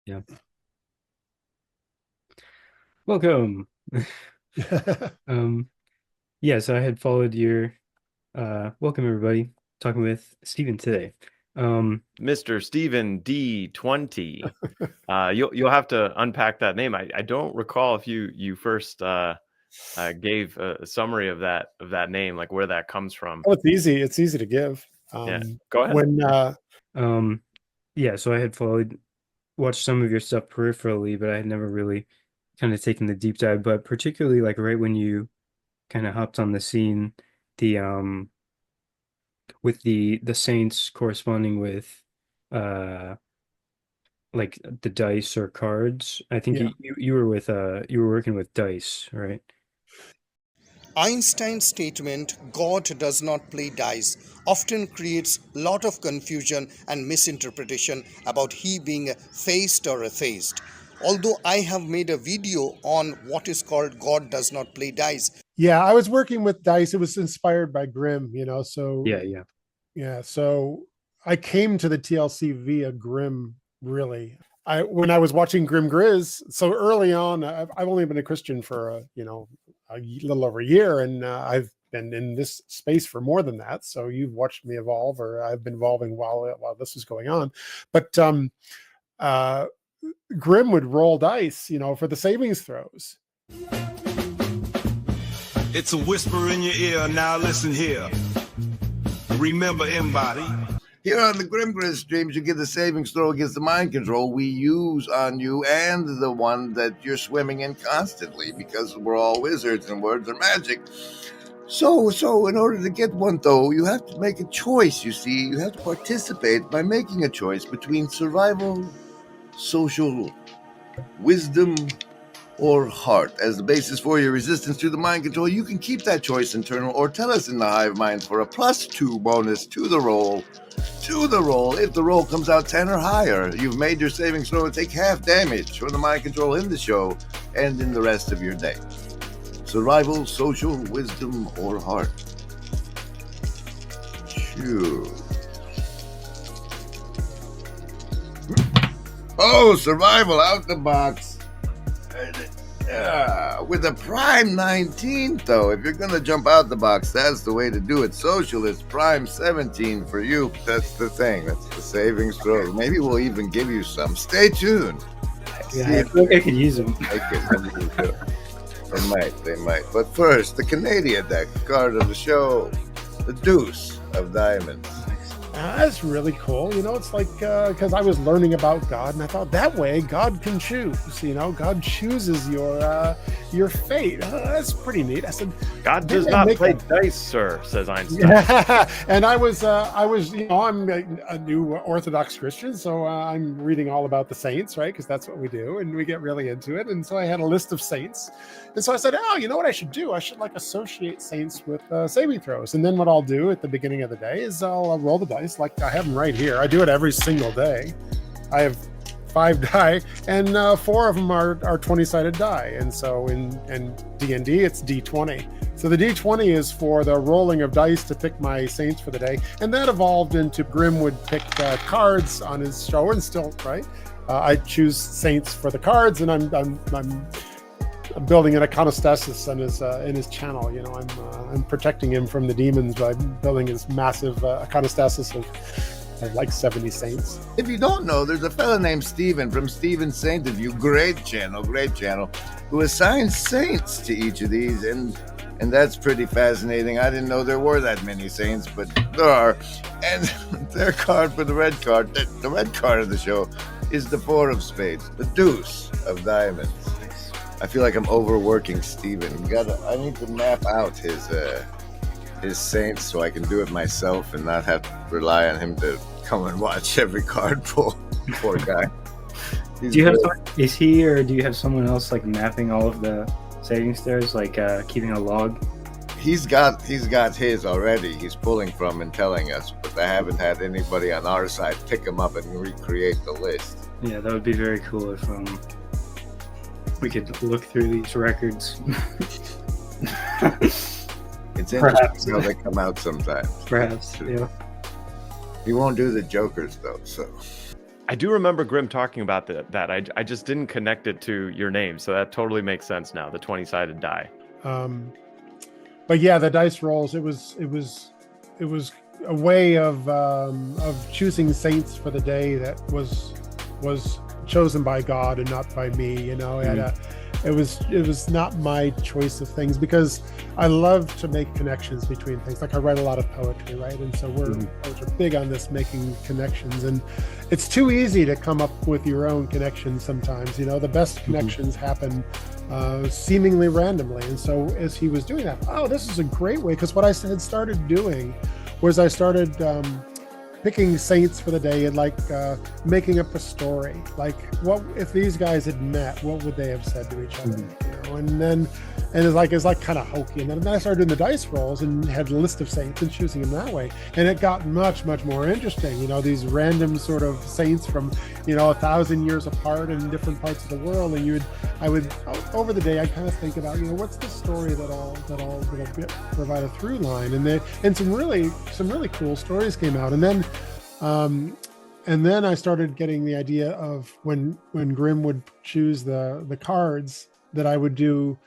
Yeah. Welcome. Um, yeah, so I had followed your welcome everybody. Talking with Steven today. Mr. Stephen D20. You'll have to unpack that name. I don't recall if you first gave a summary of that name, like where that comes from. Oh, it's easy. It's easy to give. Yeah, go ahead. When yeah, so I had watched some of your stuff peripherally, but I had never really kind of taken the deep dive, but particularly like right when you kind of hopped on the scene, the with the Saints corresponding with uh like the dice or cards. I think yeah, you were with you were working with dice, right? Einstein's statement, God does not play dice, often creates a lot of confusion and misinterpretation about he being a theist or atheist. Although I have made a video on what is called God does not play dice. yeah, I was working with dice. It was inspired by Grimm, Yeah, yeah. yeah. So I came to the TLC via Grimm. Really, when I was watching Grim Grizz so early on, I've only been a Christian for a little over a year, and I've been in this space for more than that. So you've watched me evolve, or I've been evolving while this was going on. But uh, Grim would roll dice, for the savings throws. It's a whisper in your ear. Now listen here. Remember, embody. Here on the Grim Grizz streams, you get the savings throw against the mind control we use on you and the one that you're swimming in constantly, because we're all wizards and words are magic. So in order to get one, though, you have to make a choice, you see. You have to participate by making a choice between survival, social, wisdom, or heart as the basis for your resistance to the mind control. You can keep that choice internal or tell us in the hive mind for a +2 bonus to the roll. If the roll comes out 10 or higher, you've made your savings throw and take half damage from the mind control in the show and in the rest of your day. Survival, social, wisdom, or heart. Choose. Oh, survival out the box. With a prime 19, though. If you're going to jump out the box, that's the way to do it. Social is prime 17 for you. That's the thing. That's the savings throw. Maybe we'll even give you some. Stay tuned. Yeah, I could use them. They might. But first, the Canadian deck card of the show, the Deuce of Diamonds. That's really cool. It's like, because I was learning about God, and I thought that way God can choose. God chooses your fate. That's pretty neat. I said, God does not play dice, sir, says Einstein. And I was, I'm a new Orthodox Christian, so I'm reading all about the saints, right? Because that's what we do, and we get really into it. And so I had a list of saints, and so I said, oh, you know what I should do? I should associate saints with saving throws. And then what I'll do at the beginning of the day is I'll roll the dice. Like I have them right here. I do it every single day. I have 5 die, and 4 of them are 20-sided die. And so in D&D, it's D20. So the D20 is for the rolling of dice to pick my saints for the day. And that evolved into Grim would pick cards on his show, and still, right? I choose saints for the cards, and I'm building an iconostasis in his channel. I'm protecting him from the demons by building his massive iconostasis of like 70 saints. If you don't know, there's a fella named Steven from Steven's Saint of You, great channel, who assigns saints to each of these, and that's pretty fascinating. I didn't know there were that many saints, but there are. And their card for the red card of the show is the 4 of spades, the Deuce of Diamonds. I feel like I'm overworking Steven. I need to map out his saints so I can do it myself and not have to rely on him to come and watch every card pull. Poor guy. Do you have is he or do you have someone else mapping all of the savings throws, keeping a log? He's got his already. He's pulling from and telling us, but I haven't had anybody on our side pick him up and recreate the list. Yeah, that would be very cool if we could look through these records. It's interesting how they come out sometimes. Perhaps, yeah. He won't do the jokers, though, so... I do remember Grim talking about that. I just didn't connect it to your name, so that totally makes sense now. The 20-sided die. But yeah, the dice rolls. It was a way of choosing saints for the day that was chosen by God and not by me. You know, it was not my choice of things, because I love to make connections between things. Like I write a lot of poetry, right? And so we're big on this, making connections. And it's too easy to come up with your own connections sometimes. You know, the best connections happen seemingly randomly. And so as he was doing that, oh, this is a great way, because what I had started doing was I started picking saints for the day and like making up a story. Like, what if these guys had met? What would they have said to each other? You know? And it's like kind of hokey. And then I started doing the dice rolls and had a list of saints and choosing them that way. And it got much more interesting. You know, these random sort of saints from 1,000 years apart in different parts of the world. And I would over the day, I kind of think about what's the story that'll provide a through line. And some really cool stories came out. And then I started getting the idea of when Grimm would choose the cards, that I would do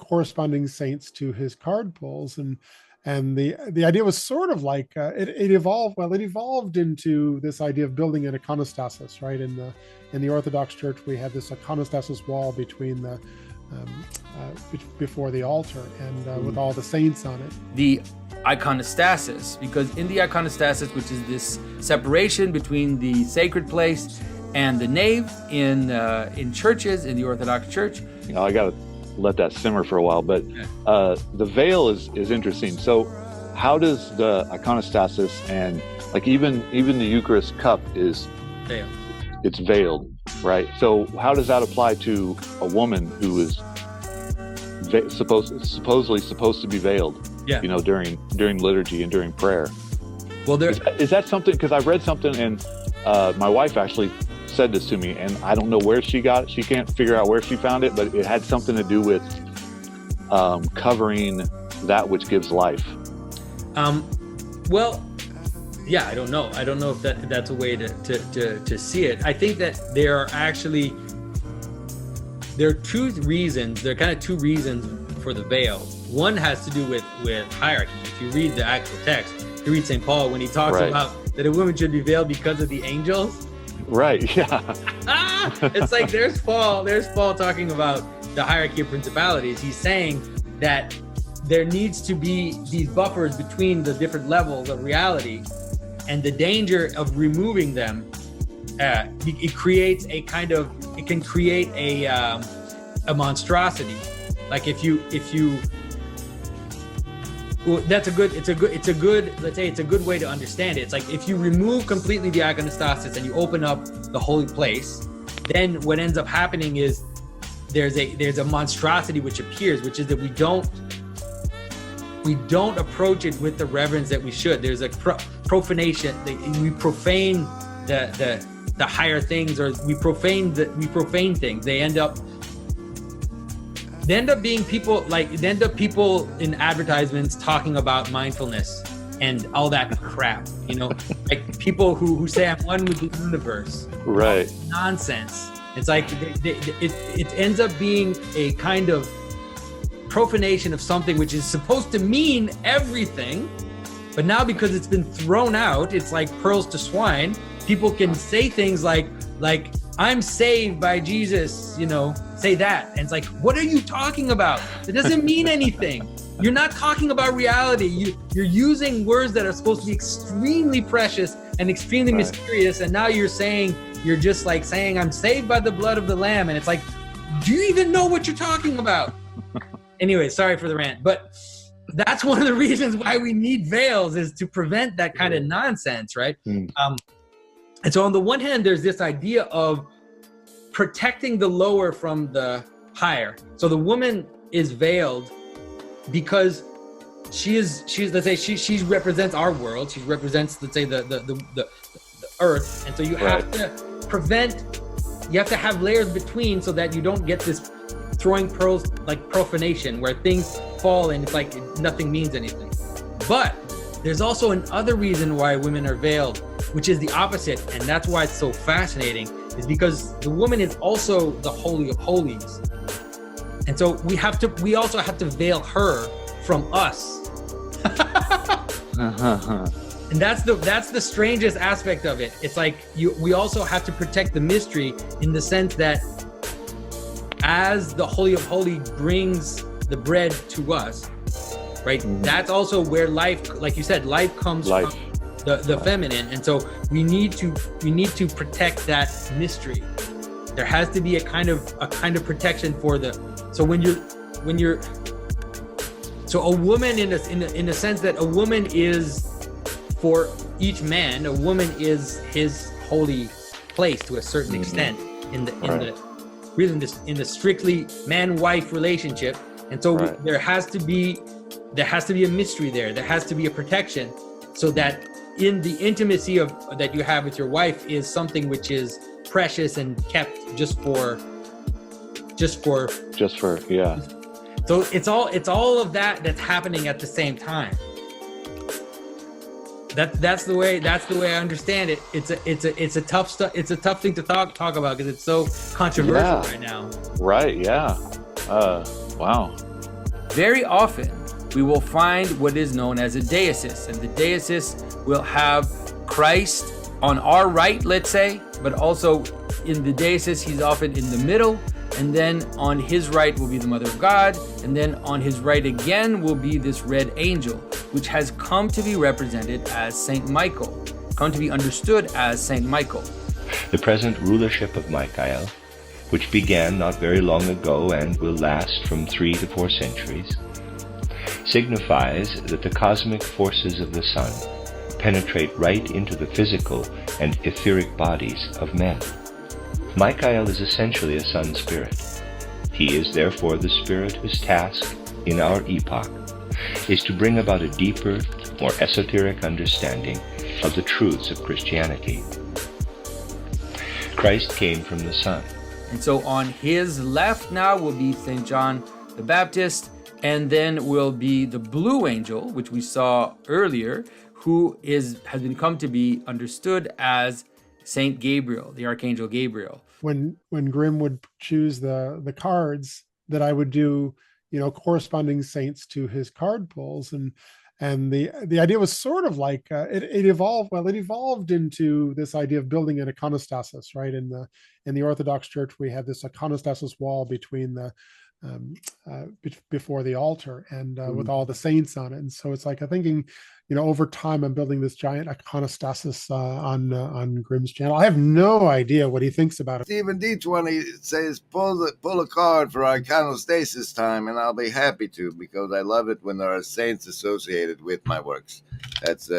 corresponding saints to his card pulls, and the idea was sort of like it evolved into this idea of building an iconostasis, right? In the Orthodox Church, we have this iconostasis wall between the before the altar, and with all the saints on it. The iconostasis, because in the iconostasis, which is this separation between the sacred place and the nave in churches, in the Orthodox Church. I gotta let that simmer for a while, but the veil is interesting. So how does the iconostasis and like even the Eucharist cup is veiled? It's veiled, right? So how does that apply to a woman who is supposedly supposed to be veiled? Yeah. During liturgy and during prayer. Well, is that something? Because I've read something, and my wife actually said this to me, and I don't know where she got it. She can't figure out where she found it, but it had something to do with covering that which gives life. Well, yeah, I don't know. I don't know if that's a way to see it. I think that there are two reasons. There are kind of two reasons for the veil. One has to do with hierarchy. If you read the actual text, if you read St. Paul, when he talks about that a woman should be veiled because of the angels. Right, yeah. It's like there's Paul talking about the hierarchy of principalities. He's saying that there needs to be these buffers between the different levels of reality, and the danger of removing them, it can create a monstrosity. Like if you well, let's say it's a good way to understand it. It's like if you remove completely the iconostasis and you open up the holy place, then what ends up happening is there's a monstrosity which appears, which is that we don't approach it with the reverence that we should. There's a profanation. We profane the higher things, or we profane things. They end up being people in advertisements talking about mindfulness and all that crap, like people who say I'm one with the universe. Right. Nonsense. It's like it ends up being a kind of profanation of something which is supposed to mean everything, but now because it's been thrown out, it's like pearls to swine. People can say things like I'm saved by Jesus, say that. And it's like, what are you talking about? It doesn't mean anything. You're not talking about reality. You're using words that are supposed to be extremely precious and extremely mysterious. And now you're just like saying, I'm saved by the blood of the Lamb. And it's like, do you even know what you're talking about? Anyway, sorry for the rant. But that's one of the reasons why we need veils, is to prevent that kind of nonsense, right? And so on the one hand, there's this idea of protecting the lower from the higher. So the woman is veiled because she represents our world. She represents, let's say, the earth. And so you have to have layers between, so that you don't get this throwing pearls like profanation, where things fall and it's like nothing means anything. But there's also another reason why women are veiled, which is the opposite. And that's why it's so fascinating, is because the woman is also the Holy of Holies. And so we also have to veil her from us. And that's the strangest aspect of it. It's like we also have to protect the mystery, in the sense that as the Holy of Holies brings the bread to us, right? That's also where life, like you said, life comes from the feminine. And so we need to protect that mystery. There has to be a kind of protection for so a woman, in the sense that a woman is, for each man, a woman is his holy place to a certain extent in the strictly man-wife relationship. And so there has to be a mystery there. There has to be a protection, so that in the intimacy that you have with your wife is something which is precious and kept just for yeah. So it's all of that that's happening at the same time. That's the way I understand it. It's a tough thing to talk about, because it's so controversial right now. Right. Yeah. Wow. Very often we will find what is known as a deicist, and the deicist will have Christ on our right, let's say, but also in the deicist he's often in the middle, and then on his right will be the Mother of God, and then on his right again will be this red angel, which has come to be represented as Saint Michael, come to be understood as Saint Michael. The present rulership of Michael, which began not very long ago and will last from 3 to 4 centuries, signifies that the cosmic forces of the sun penetrate right into the physical and etheric bodies of men. Michael is essentially a sun spirit. He is therefore the spirit whose task in our epoch is to bring about a deeper, more esoteric understanding of the truths of Christianity. Christ came from the sun. And so on his left now will be St. John the Baptist, and then will be the blue angel, which we saw earlier, who has come to be understood as Saint Gabriel, the Archangel Gabriel. When Grimm would choose the cards, that I would do, corresponding saints to his card pulls, and the idea was sort of like it evolved. Well, it evolved into this idea of building an iconostasis, right? In the Orthodox Church, we have this iconostasis wall between the before the altar, and with all the saints on it. And so it's like I'm thinking, over time, I'm building this giant iconostasis on Grimm's channel. I have no idea what he thinks about it. Stephen D20 says, pull a card for iconostasis time, and I'll be happy to, because I love it when there are saints associated with my works. That's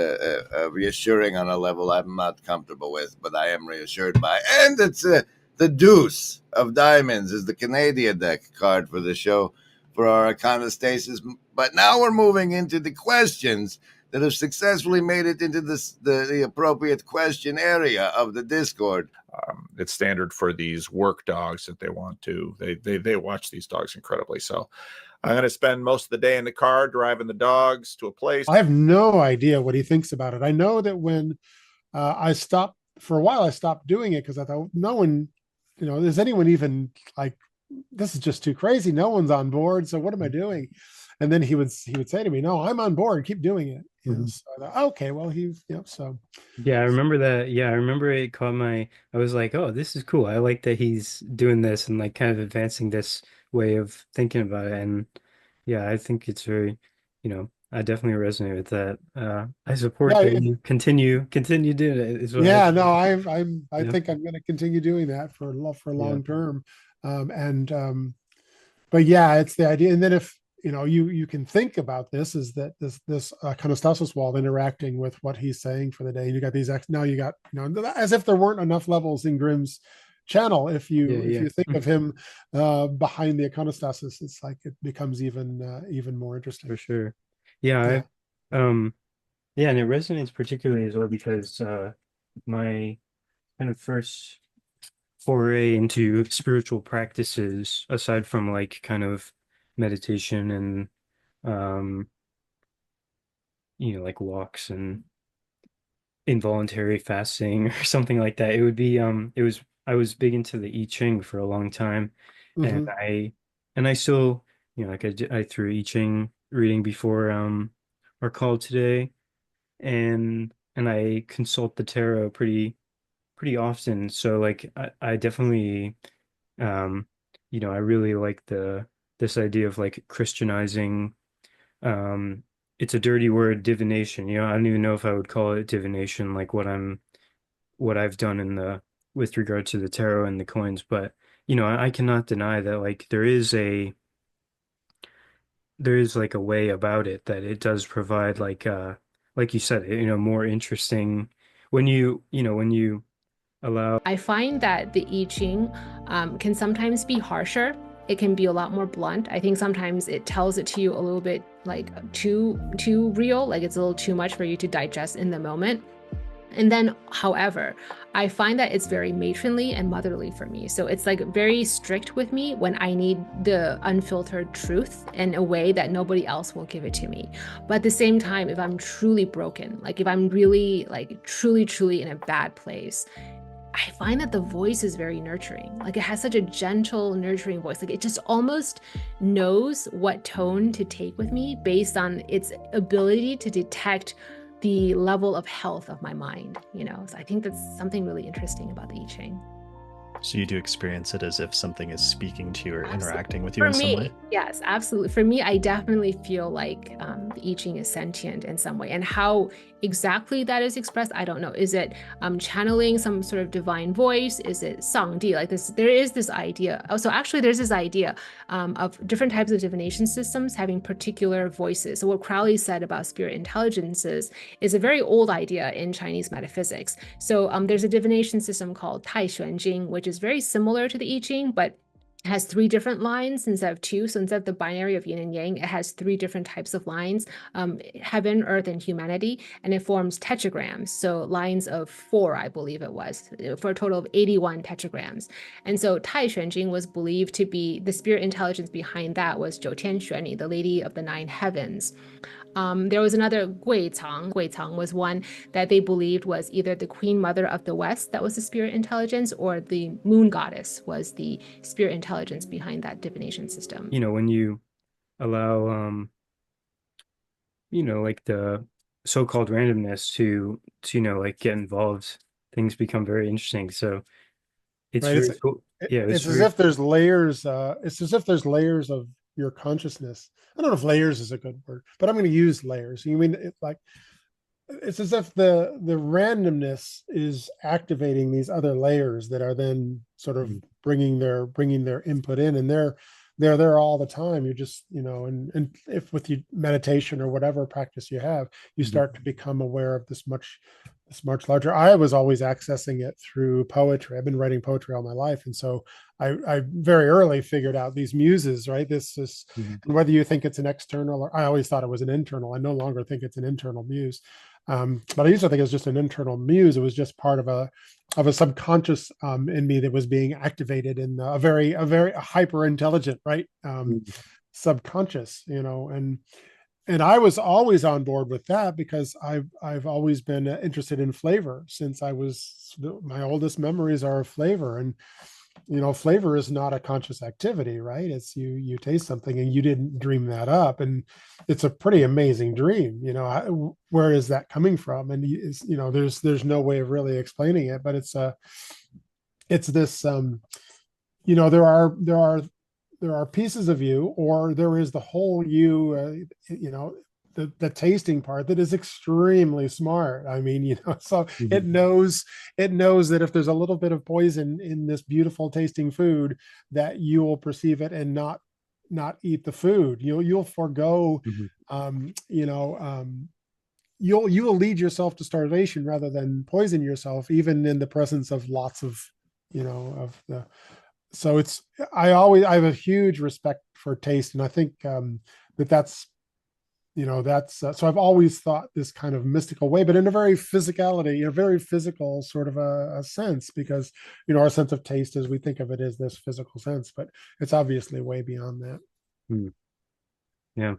reassuring on a level I'm not comfortable with, but I am reassured by. And it's the Deuce of Diamonds is the Canadian deck card for the show for our iconostasis. But now we're moving into the questions that have successfully made it into the appropriate question area of the Discord. It's standard for these work dogs that they want to. They watch these dogs incredibly. So I'm going to spend most of the day in the car driving the dogs to a place. I have no idea what he thinks about it. I know that when I stopped for a while, I stopped doing it because I thought no one, is anyone even like, this is just too crazy. No one's on board. So what am I doing? And then he would say to me, "No, I'm on board. Keep doing it." So I thought, okay, well, so. Yeah, I remember that. Yeah, I remember it caught I was like, oh, this is cool. I like that he's doing this and like kind of advancing this way of thinking about it. And yeah, I think it's very, I definitely resonate with that. I support that you continue doing it. Is what yeah, no, I think I'm going to continue doing that for long term. But yeah, it's the idea. And then if, you can think about this is that this iconostasis wall interacting with what he's saying for the day. And you got these now you got, as if there weren't enough levels in Grimm's channel. If you think of him behind the iconostasis, it's like it becomes even more interesting. For sure. Yeah. And it resonates particularly as well because my kind of first foray into spiritual practices, aside from like kind of meditation and like walks and involuntary fasting or something like that. It would be it was I was big into the I Ching for a long time, and Hmm. I still, like I threw I Ching reading before our call today, and I consult the tarot pretty often. So like I definitely um I really like the this idea of like Christianizing. um it's a dirty word, divination. I don't even know if I would call it divination, like what I've done in the with regard to the tarot and the coins. But I cannot deny that like there is like a way about it that it does provide like you said, more interesting when you allow. I find that the I Ching can sometimes be harsher. It can be a lot more blunt. I think sometimes it tells it to you a little bit like too real, like it's a little too much for you to digest in the moment. And then, however, I find that it's very matronly and motherly for me. So it's like very strict with me when I need the unfiltered truth in a way that nobody else will give it to me. But at the same time, if I'm truly broken, like if I'm really like truly in a bad place, I find that the voice is very nurturing. Like it has such a gentle, nurturing voice. Like it just almost knows what tone to take with me based on its ability to detect the level of health of my mind, So I think that's something really interesting about the I Ching. So you do experience it as if something is speaking to you or Absolutely. interacting with you For in some way? me, yes, absolutely. For me, I definitely feel like the I Ching is sentient in some way. And how exactly that is expressed, I don't know. Is it channeling some sort of divine voice? Is it Sangdi? Like this, there is this idea. Oh, so actually there's this idea of different types of divination systems having particular voices. So what Crowley said about spirit intelligences is a very old idea in Chinese metaphysics. So there's a divination system called Tai Xuan Jing, which is very similar to the I Ching, but has 3 different lines instead of 2. So instead of the binary of yin and yang, it has 3 different types of lines, heaven, earth, and humanity, and it forms tetragrams. So lines of 4, I believe it was, for a total of 81 tetragrams. And so Tai Xuan Jing was believed to be, the spirit intelligence behind that was Zhou Tian Xuanyi, the lady of the 9 heavens. There was another Gui Cang. Gui Cang was one that they believed was either the Queen Mother of the West that was the spirit intelligence, or the Moon Goddess was the spirit intelligence behind that divination system. When you allow like the so-called randomness to like get involved, things become very interesting. So it's Right. very cool. Yeah, it's It's as very. if there's layers. It's as if there's layers of your consciousness. I don't know if layers is a good word, but I'm going to use layers. You mean like it's as if the randomness is activating these other layers that are then sort of Mhm. bringing their input in, and they're there all the time. You just and if with you meditation or whatever practice you have, you Mhm. start to become aware of this much larger. I was always accessing it through poetry. I've been writing poetry all my life, and so I very early figured out these muses, right? This is, Mhm. and whether you think it's an external, or I always thought it was an internal. I no longer think it's an internal muse. But I used to think it was just an internal muse. It was just part of a subconscious in me that was being activated in a very hyper intelligent, right? Mhm. Subconscious, and I was always on board with that because I've always been interested in flavor since I was. My oldest memories are of flavor, and flavor is not a conscious activity, right? It's you taste something and you didn't dream that up, and it's a pretty amazing dream. Where is that coming from? And there's no way of really explaining it, but it's this there are pieces of you, or there is the whole you, the tasting part that is extremely smart. I mean, so Mhm. it knows that if there's a little bit of poison in this beautiful tasting food, that you will perceive it and not eat the food. You'll forego, Mhm. you will lead yourself to starvation rather than poison yourself, even in the presence of lots of, of the. So I have a huge respect for taste, and I think that's so I've always thought this kind of mystical way, but in a very physicality, a very physical sort of a sense, because our sense of taste, as we think of it, is this physical sense, but it's obviously way beyond that. Yeah.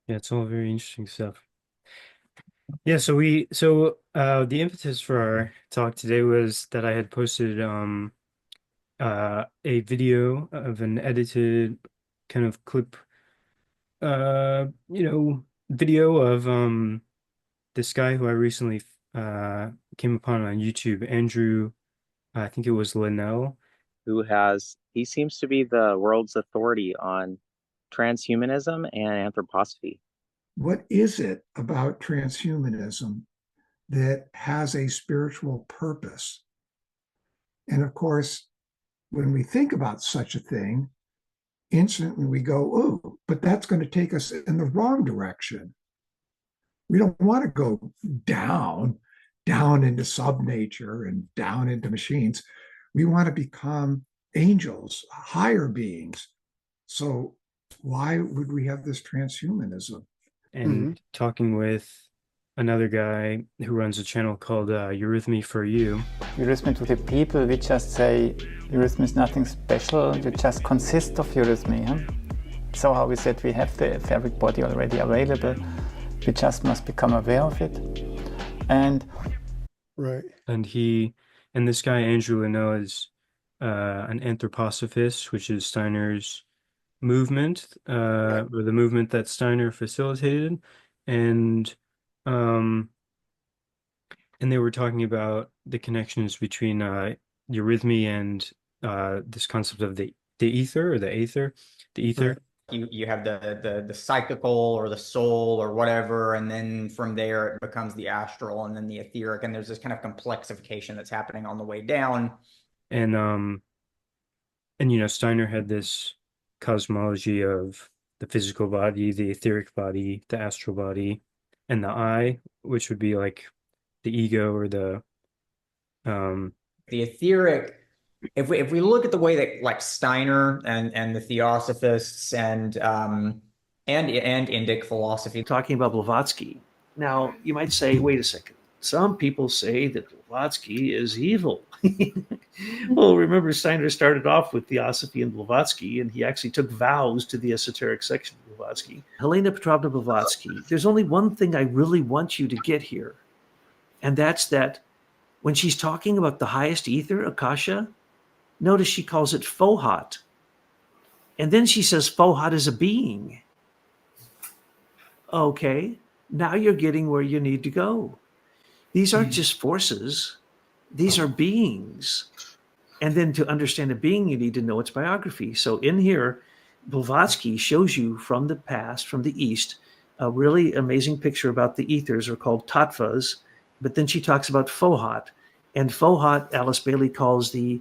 Yeah, it's all very interesting stuff. Yeah, the impetus for our talk today was that I had posted a video of an edited kind of clip video of this guy who I recently came upon on YouTube, Andrew, I think it was Linnell. He seems to be the world's authority on transhumanism and anthroposophy. What is it about transhumanism that has a spiritual purpose? And of course, when we think about such a thing, instantly we go, oh, but that's going to take us in the wrong direction. We don't want to go down into subnature and down into machines. We want to become angels, higher beings. So why would we have this transhumanism? And talking with another guy who runs a channel called Eurythmy for You. Eurythmy to the people, we just say eurythmy is nothing special, you just consist of eurythmy. Huh? So how we said we have the etheric body already available, we just must become aware of it. And this guy Andrew Linnell is an anthroposophist, which is Steiner's movement, or the movement that Steiner facilitated, and they were talking about the connections between eurythmy and this concept of the ether or the aether, the ether. You have the psychical or the soul or whatever, and then from there it becomes the astral and then the etheric, and there's this kind of complexification that's happening on the way down. And Steiner had this cosmology of the physical body, the etheric body, the astral body, and the I, which would be like the ego or the etheric. If we look at the way that like Steiner and the Theosophists and Indic philosophy talking about Blavatsky. Now you might say, wait a second. Some people say that Blavatsky is evil. Well, remember Steiner started off with Theosophy and Blavatsky, and he actually took vows to the esoteric section of Blavatsky. Helena Petrovna Blavatsky, there's only one thing I really want you to get here, and that's that when she's talking about the highest ether, Akasha, notice she calls it Fohat. And then she says Fohat is a being. Okay, now you're getting where you need to go. These aren't just forces. These are beings. And then to understand a being, you need to know its biography. So in here, Blavatsky shows you from the past, from the East, a really amazing picture about the ethers are called tattvas. But then she talks about Fohat. And Fohat, Alice Bailey calls the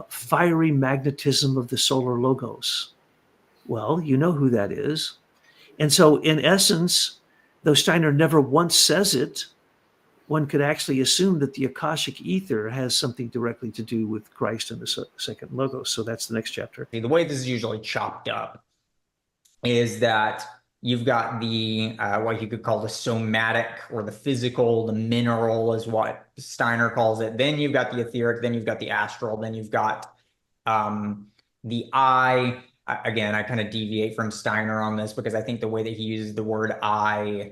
fiery magnetism of the solar logos. Well, you know who that is. And so in essence, though Steiner never once says it, one could actually assume that the Akashic ether has something directly to do with Christ and the second logos. So that's the next chapter. The way this is usually chopped up is that you've got the what you could call the somatic or the physical, the mineral is what Steiner calls it. Then you've got the etheric, then you've got the astral, then you've got the I. Again, I kind of deviate from Steiner on this because I think the way that he uses the word I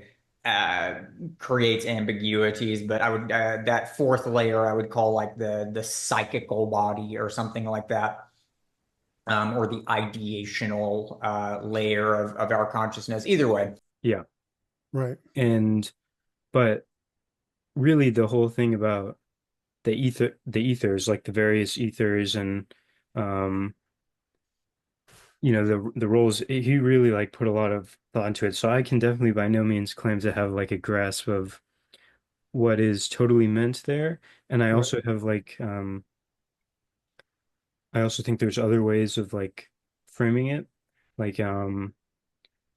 creates ambiguities, but I would that fourth layer I would call like the psychical body or something like that. Or the ideational layer of our consciousness. Either way. Yeah. Right. But really the whole thing about the ethers, like the various ethers and the roles, he really like put a lot of thought into it. So I can definitely by no means claim to have like a grasp of what is totally meant there. And I also have like I also think there's other ways of like framing it. Like I don't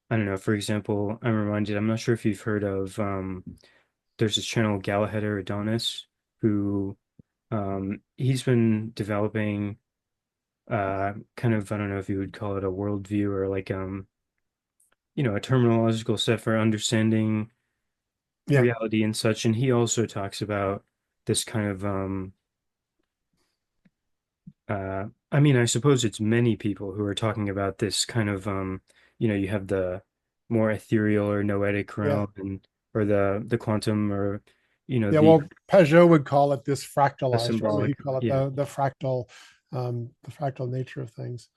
know, for example, I'm not sure if you've heard of there's this channel Galahad Adonis who he's been developing kind of, I don't know if you would call it a worldview or like a terminological set for understanding reality and such. And he also talks about this kind of I mean, I suppose it's many people who are talking about this kind of you have the more ethereal or noetic realm and or the quantum, or Yeah, the well, Peugeot would call it this fractalized, right? symbolic. He'd call it Yeah, the fractal nature of things.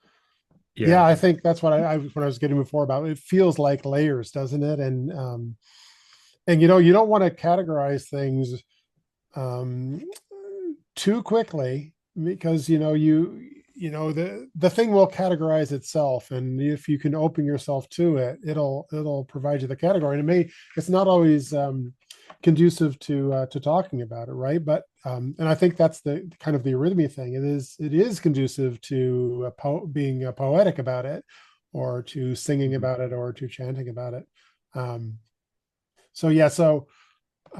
yeah, Yeah, I think that's what when I was getting before about it feels like layers, doesn't it? And you don't want to categorize things um, too quickly, because the thing will categorize itself, and if you can open yourself to it, it'll provide you the category. And it's not always conducive to talking about it, right? But and I think that's the kind of the eurythmy thing. It is conducive to being poetic about it, or to singing about it, or to chanting about it. So yeah, so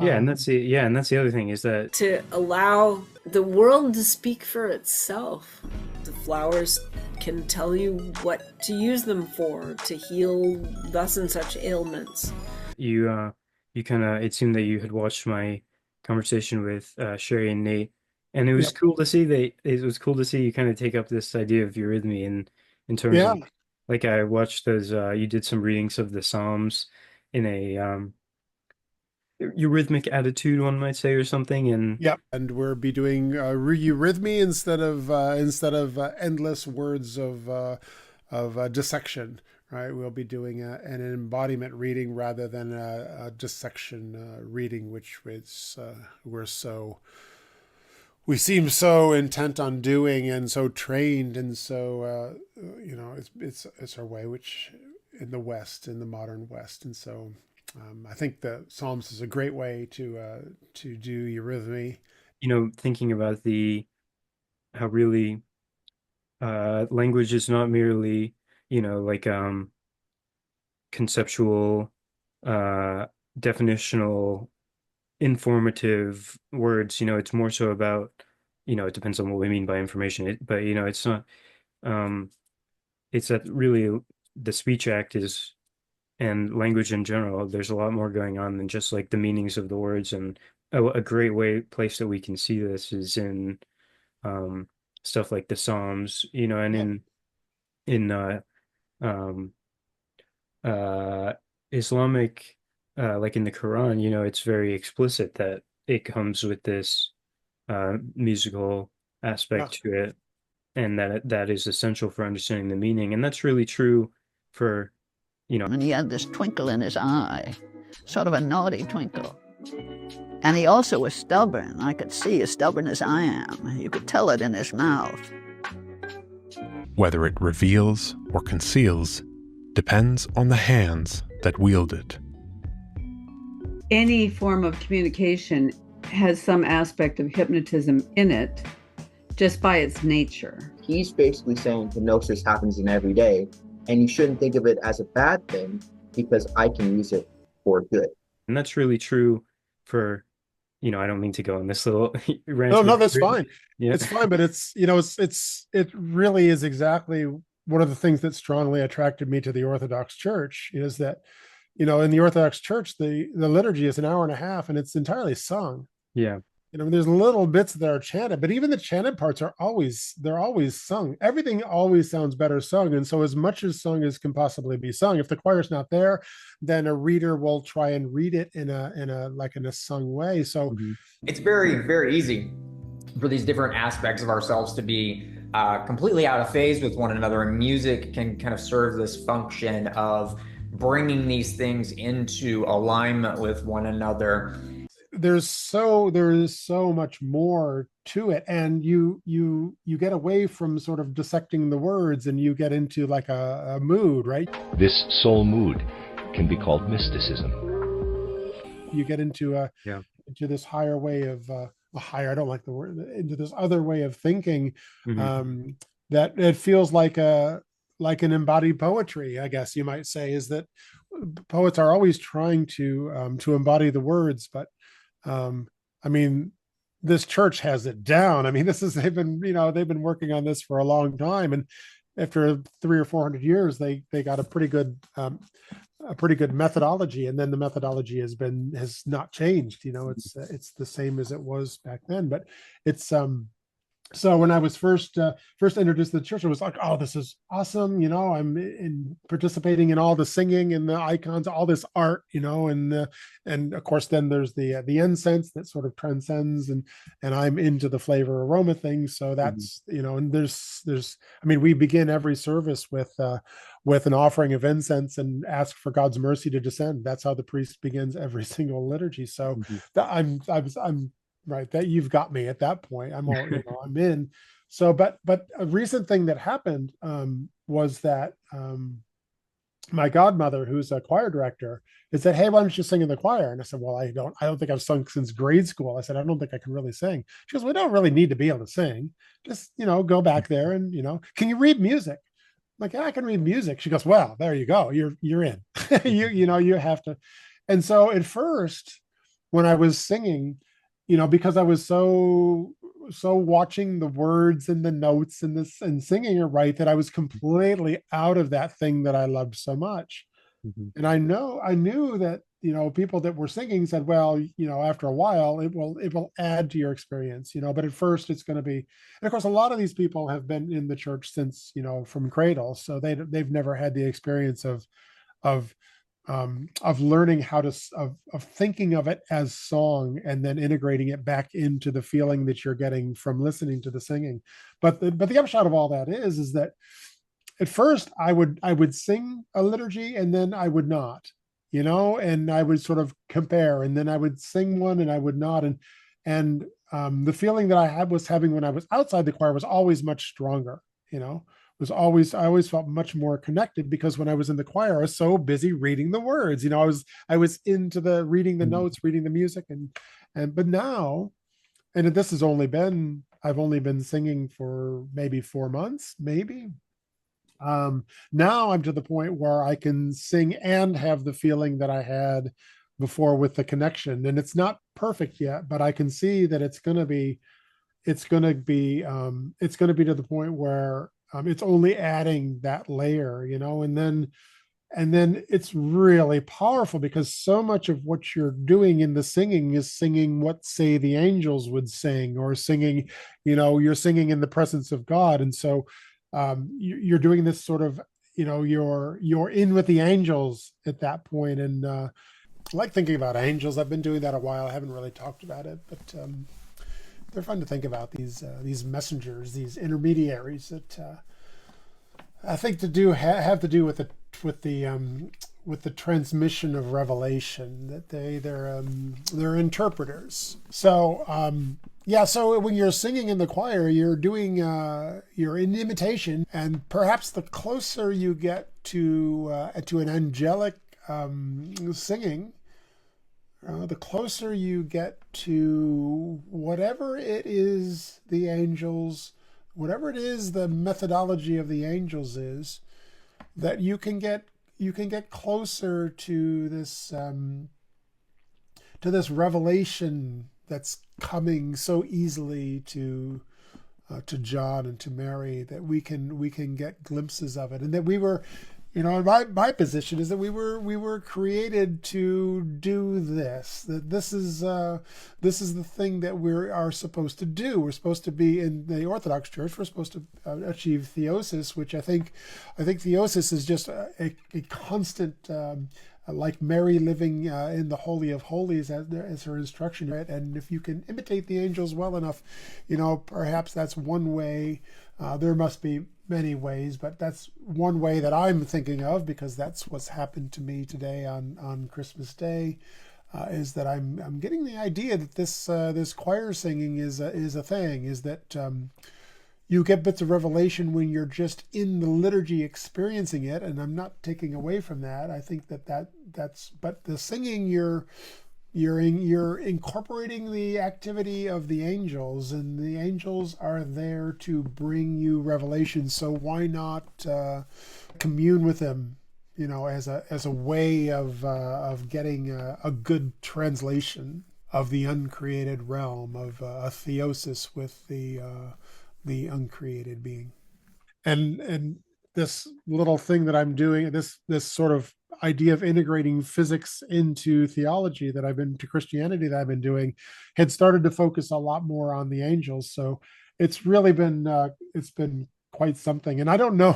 yeah, and that's the other thing is that to allow the world to speak for itself. The flowers can tell you what to use them for, to heal thus and such ailments. you kind of, it seemed that you had watched my conversation with Sherry and Nate, and it was Yep. cool to see you kind of take up this idea of eurythmy in terms Yeah. of, like, I watched those you did some readings of the Psalms in a eurythmic attitude, one might say, or something. And yeah, and we'll be doing eurythmy instead of endless words of dissection, right? We'll be doing an embodiment reading rather than a dissection reading, which is we seem so intent on doing, and so trained, and so it's our way, which in the West, in the modern West. And so I think the Psalms is a great way to do eurythmy. Thinking about how really language is not merely like conceptual, definitional, informative words. It's more so about, it depends on what we mean by information. But it's not. It's that really the speech act is, and language in general. There's a lot more going on than just like the meanings of the words. And a great place that we can see this is in stuff like the Psalms. And in um, Islamic, like in the Quran, it's very explicit that it comes with this musical aspect to it, and that is essential for understanding the meaning. And that's really true for, And he had this twinkle in his eye, sort of a naughty twinkle. And he also was stubborn. I could see as stubborn as I am. You could tell it in his mouth. Whether it reveals or conceals depends on the hands that wield it. Any form of communication has some aspect of hypnotism in it, just by its nature. He's basically saying hypnosis happens in every day, and you shouldn't think of it as a bad thing because I can use it for good. And that's really true for, I don't mean to go on this little rant. No, that's fine. Yeah. It's fine, but it really is exactly one of the things that strongly attracted me to the Orthodox Church, is that, in the Orthodox Church, the liturgy is an hour and a half, and it's entirely sung. Yeah. There's little bits that are chanted, but even the chanted parts they're always sung. Everything always sounds better sung. And so as much as sung as can possibly be sung, if the choir's not there, then a reader will try and read it in a sung way. So it's very, very easy for these different aspects of ourselves to be completely out of phase with one another. And music can kind of serve this function of bringing these things into alignment with one another. There's so much more to it, and you get away from sort of dissecting the words, and you get into like a mood, right? This soul mood can be called mysticism. You get into into this higher way of I don't like the word, into this other way of thinking, that it feels like an embodied poetry, I guess you might say, is that poets are always trying to embody the words, but I mean, this church has it down. I mean, they've been working on this for a long time, and after 300 or 400 years, they got a pretty good methodology, and then the methodology has not changed. It's the same as it was back then, but it's So when I was first introduced to the church, I was like, "Oh, this is awesome!" I'm in participating in all the singing and the icons, all this art, and of course, then there's the incense that sort of transcends, and I'm into the flavor aroma thing. So that's and there's, I mean, we begin every service with an offering of incense and ask for God's mercy to descend. That's how the priest begins every single liturgy. So I'm right, that you've got me at that point. I'm all, I'm in. So but a recent thing that happened was that my godmother, who's a choir director, had said, "Hey, why don't you sing in the choir?" And I said, "Well, I don't think I've sung since grade school." I said, "I don't think I can really sing." She goes, "We don't really need to be able to sing. Just, go back there and, can you read music?" I'm like, "Yeah, I can read music." She goes, "Well, there you go. You're in." You have to. And so at first, when I was singing, because I was so watching the words and the notes and this and singing it right, that I was completely out of that thing that I loved so much. And I knew that, people that were singing said, "Well, after a while it will add to your experience, but at first it's going to be," and of course, a lot of these people have been in the church since, from cradle, so they've never had the experience of of learning how to of thinking of it as song and then integrating it back into the feeling that you're getting from listening to the singing. But the upshot of all that is that at first I would sing a liturgy and then I would not, and I would sort of compare, and then I would sing one and I would not, and the feeling that I was having when I was outside the choir was always much stronger. I always felt much more connected, because when I was in the choir, I was so busy reading the words. I was into the reading the notes, reading the music, and but now, and this has only been I've only been singing for maybe 4 months, maybe. Now I'm to the point where I can sing and have the feeling that I had before with the connection, and it's not perfect yet, but I can see that it's going to be to the point where it's only adding that layer, and then it's really powerful, because so much of what you're doing in the singing is singing what, say, the angels would sing, or singing, you're singing in the presence of God. And so you're doing this sort of, you're in with the angels at that point. And I like thinking about angels. I've been doing that a while. I haven't really talked about it, but they're fun to think about, these messengers, these intermediaries that I think have to do with the transmission of revelation, that they're interpreters. So yeah, so when you're singing in the choir, you're in imitation, and perhaps the closer you get to an angelic singing, the closer you get to whatever it is the angels, whatever it is the methodology of the angels is, that you can get closer to this revelation that's coming so easily to John and to Mary, that we can get glimpses of it, and that we were, my position is that we were created to do this. That this is the thing that we are supposed to do. We're supposed to be in the Orthodox Church. We're supposed to achieve theosis, which I think theosis is just a constant. Like Mary living in the Holy of Holies as her instruction, right? And if you can imitate the angels well enough, perhaps that's one way. There must be many ways, but that's one way that I'm thinking of, because that's what's happened to me today on Christmas Day, is that I'm getting the idea that this choir singing is a thing, is that you get bits of revelation when you're just in the liturgy experiencing it, and I'm not taking away from that. I think that's but the singing, you're incorporating the activity of the angels, and the angels are there to bring you revelation. So why not commune with them, as a way of getting a good translation of the uncreated realm, of a theosis with the uncreated being. And this little thing that I'm doing, this sort of idea of integrating physics into theology to Christianity that I've been doing, had started to focus a lot more on the angels. So it's really been it's been quite something. And I don't know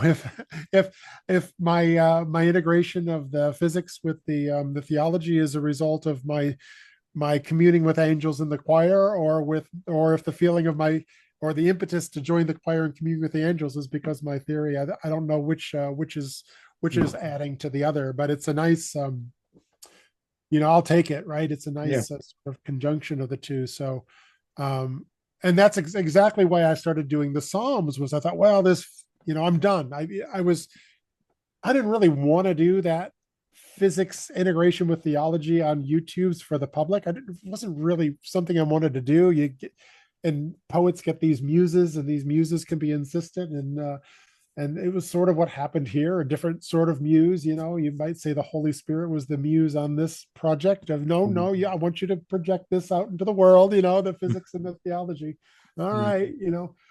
if my integration of the physics with the theology is a result of my communing with angels in the choir, or if the feeling of my or the impetus to join the choir and commune with the angels is because my theory. I don't know which is adding to the other, but it's a nice I'll take it, right? It's a nice sort of conjunction of the two. So and that's exactly why I started doing the Psalms. Was I thought, well, this, I'm done. I didn't really want to do that physics integration with theology on YouTube's for the public. It wasn't really something I wanted to do. And poets get these muses, and these muses can be insistent, and it was sort of what happened here, a different sort of muse. You might say the Holy Spirit was the muse on this project of yeah, I want you to project this out into the world, the physics and the theology. All right,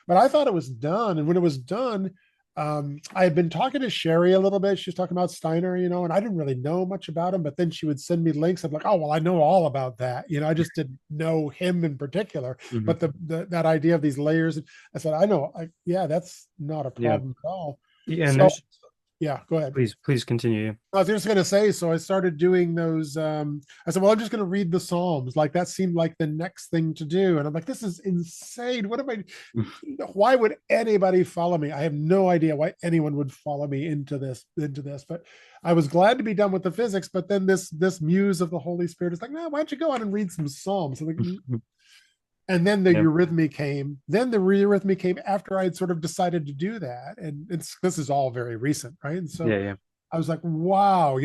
but I thought it was done. And when it was done, I had been talking to Sherry a little bit. She was talking about Steiner, and I didn't really know much about him, but then she would send me links. I'm like, oh, well, I know all about that. I just didn't know him in particular, but that idea of these layers, I said, I know. Yeah, that's not a problem at all. Yeah. And So, yeah, go ahead. Please continue. I was just going to say, so I started doing those. I said, well, I'm just going to read the Psalms. Like that seemed like the next thing to do. And I'm like, this is insane. Why would anybody follow me? I have no idea why anyone would follow me into this. But I was glad to be done with the physics. But then this muse of the Holy Spirit is like, no, why don't you go on and read some Psalms? I'm like, and then the eurythmy came. Then the eurythmy came after I had sort of decided to do that. And this is all very recent, right? And so I was like, wow,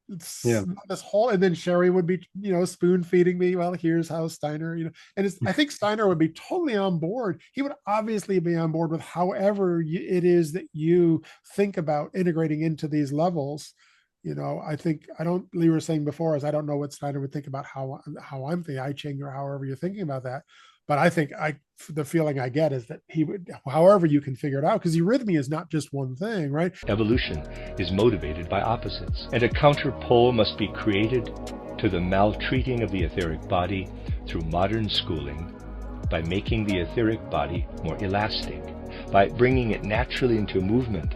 this whole, and then Sherry would be, spoon feeding me. Well, here's how Steiner, and I think Steiner would be totally on board. He would obviously be on board with however it is that you think about integrating into these levels. I think Lee was saying before, is I don't know what Steiner would think about how I'm thinking, I Ching, or however you're thinking about that. But I think the feeling I get is that he would, however you can figure it out, because eurythmy is not just one thing, right? Evolution is motivated by opposites, and a counterpole must be created to the maltreating of the etheric body through modern schooling, by making the etheric body more elastic, by bringing it naturally into movement,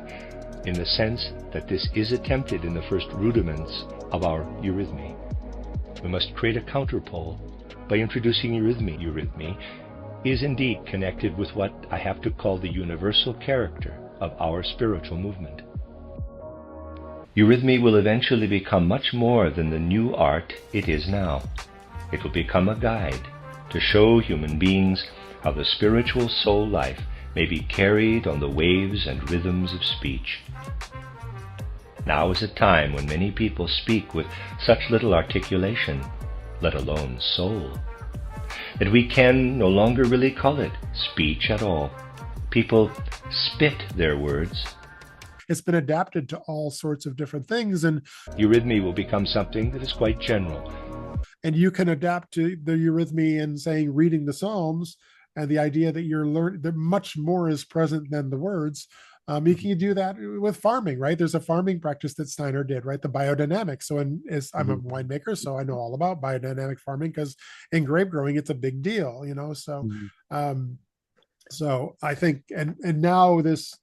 in the sense that this is attempted in the first rudiments of our eurythmy. We must create a counterpole by introducing eurythmy. Eurythmy is indeed connected with what I have to call the universal character of our spiritual movement. Eurythmy will eventually become much more than the new art it is now. It will become a guide to show human beings how the spiritual soul life may be carried on the waves and rhythms of speech. Now is a time when many people speak with such little articulation, let alone soul, that we can no longer really call it speech at all. People spit their words. It's been adapted to all sorts of different things, and eurythmy will become something that is quite general. And you can adapt to the eurythmy in saying reading the Psalms, and the idea that you're learning that much more is present than the words. You can do that with farming, right? There's a farming practice that Steiner did, right? The biodynamics. So I'm a winemaker, so I know all about biodynamic farming, because in grape growing, it's a big deal, So, so I think, and now this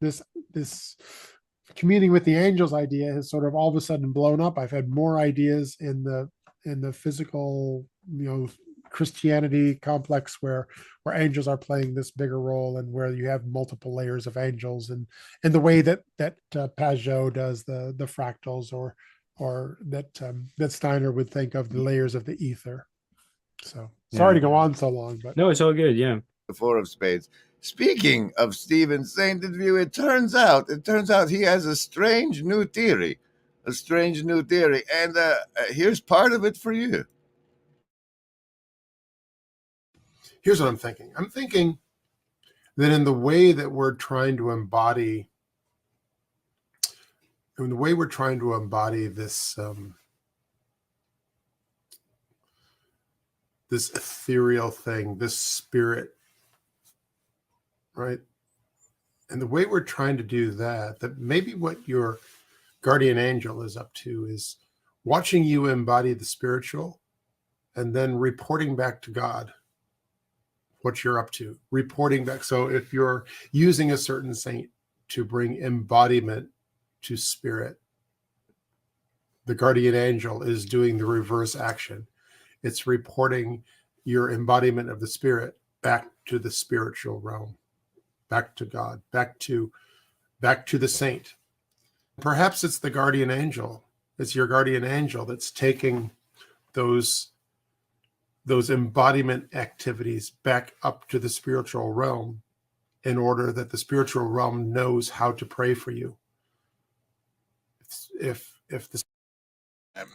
communing with the angels idea has sort of all of a sudden blown up. I've had more ideas in the physical, Christianity complex where angels are playing this bigger role, and where you have multiple layers of angels, and the way that Pajot does the fractals, or that Steiner would think of the layers of the ether. So sorry to go on so long, but no, it's all good. Yeah. The Four of Spades. Speaking of Stephen's sainted view, it turns out he has a strange new theory, and here's part of it for you. Here's what I'm thinking. I'm thinking that in the way that we're trying to embody, this this ethereal thing, this spirit, right? And the way we're trying to do that maybe what your guardian angel is up to is watching you embody the spiritual and then reporting back to God what you're up to, reporting back. So if you're using a certain saint to bring embodiment to spirit, the guardian angel is doing the reverse action. It's reporting your embodiment of the spirit back to the spiritual realm, back to God, back to the saint. Perhaps it's the guardian angel. It's your guardian angel that's taking those embodiment activities back up to the spiritual realm in order that the spiritual realm knows how to pray for you. If the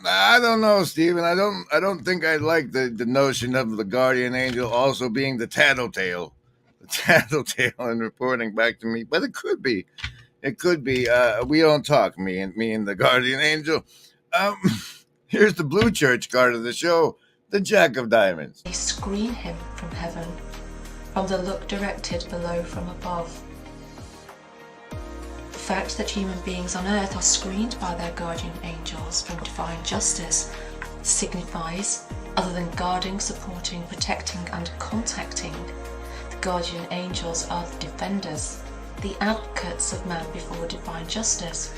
I don't know, Stephen. I don't think I like the notion of the guardian angel also being the tattletale and reporting back to me. But it could be. It could be. We don't talk, me and the guardian angel. Here's the blue church card of the show, the Jack of Diamonds. They screen him from heaven, from the look directed below from above. The fact that human beings on earth are screened by their guardian angels from divine justice signifies, other than guarding, supporting, protecting and contacting, the guardian angels are the defenders, the advocates of man before divine justice.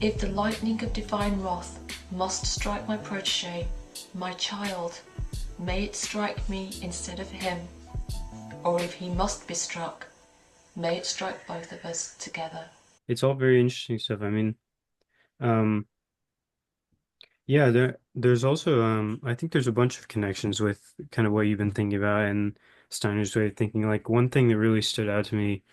If the lightning of divine wrath must strike my protege, my child, may it strike me instead of him, or if he must be struck, may it strike both of us together. It's all very interesting stuff. I mean, yeah, there's also I think there's a bunch of connections with kind of what you've been thinking about and Steiner's way of thinking. Like one thing that really stood out to me,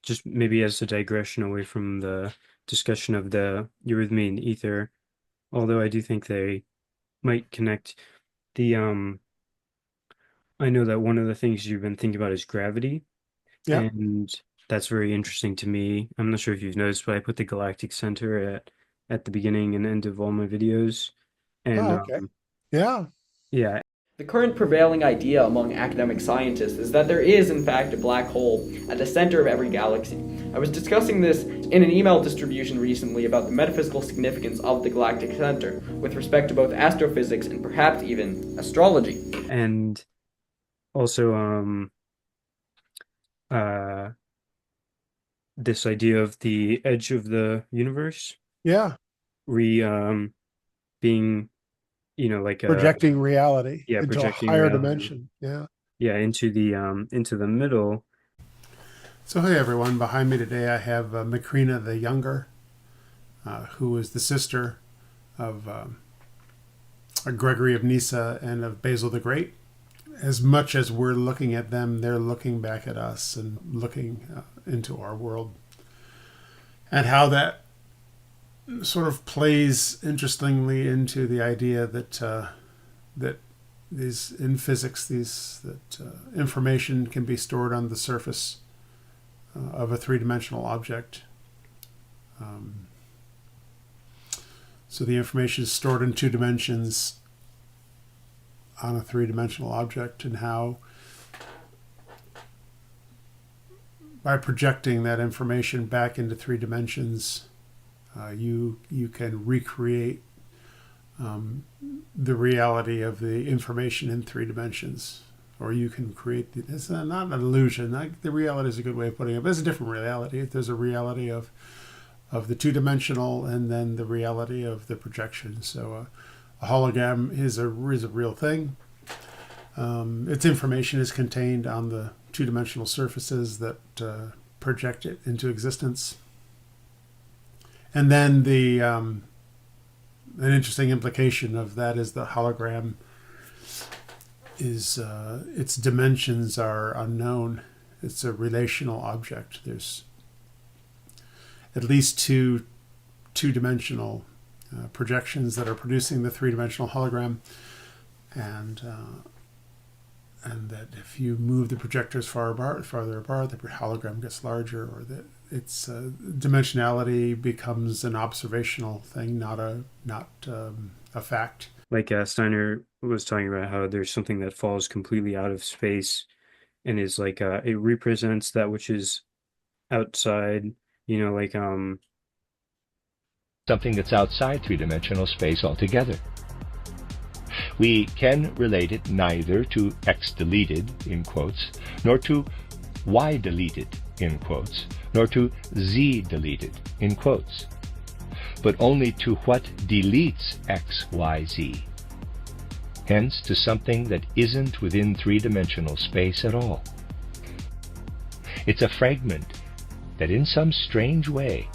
just maybe as a digression away from the discussion of the Eurythmy and Aether, although I do think they might connect. I know that one of the things you've been thinking about is gravity. Yeah. And that's very interesting to me. I'm not sure if you've noticed, but I put the galactic center at the beginning and end of all my videos. And okay. Yeah. Yeah. The current prevailing idea among academic scientists is that there is, in fact, a black hole at the center of every galaxy. I was discussing this in an email distribution recently about the metaphysical significance of the galactic center with respect to both astrophysics and perhaps even astrology. And also, this idea of the edge of the universe. Yeah. Being, like projecting reality into projecting a higher reality. dimension. Yeah. Yeah, into the middle. So hey everyone, behind me today I have Macrina the Younger, who is the sister of Gregory of Nyssa and of Basil the Great. As much as we're looking at them, they're looking back at us and looking into our world. And how that sort of plays interestingly into the idea that that these in physics, information can be stored on the surface of a three-dimensional object. So the information is stored in 2 dimensions on a 3-dimensional object, and how by projecting that information back into 3 dimensions, you can recreate the reality of the information in 3 dimensions, or you can create it's not an illusion. The reality is a good way of putting it, but it's a different reality. There's a reality of the 2-dimensional, and then the reality of the projection. So a hologram is a real thing. Its information is contained on the 2-dimensional surfaces that project it into existence. And then an interesting implication of that is the hologram is its dimensions are unknown. It's a relational object. There's at least two-dimensional projections that are producing the 3-dimensional hologram, and that if you move the projectors farther apart, the hologram gets larger, or that its dimensionality becomes an observational thing, not a fact. Like Steiner was talking about how there's something that falls completely out of space and is like it represents that which is outside, something that's outside 3-dimensional space altogether. We can relate it neither to X deleted, in quotes, nor to Y deleted, in quotes, nor to Z deleted, in quotes, but only to what deletes X, Y, Z. Hence to something that isn't within three-dimensional space at all. It's a fragment that in some strange way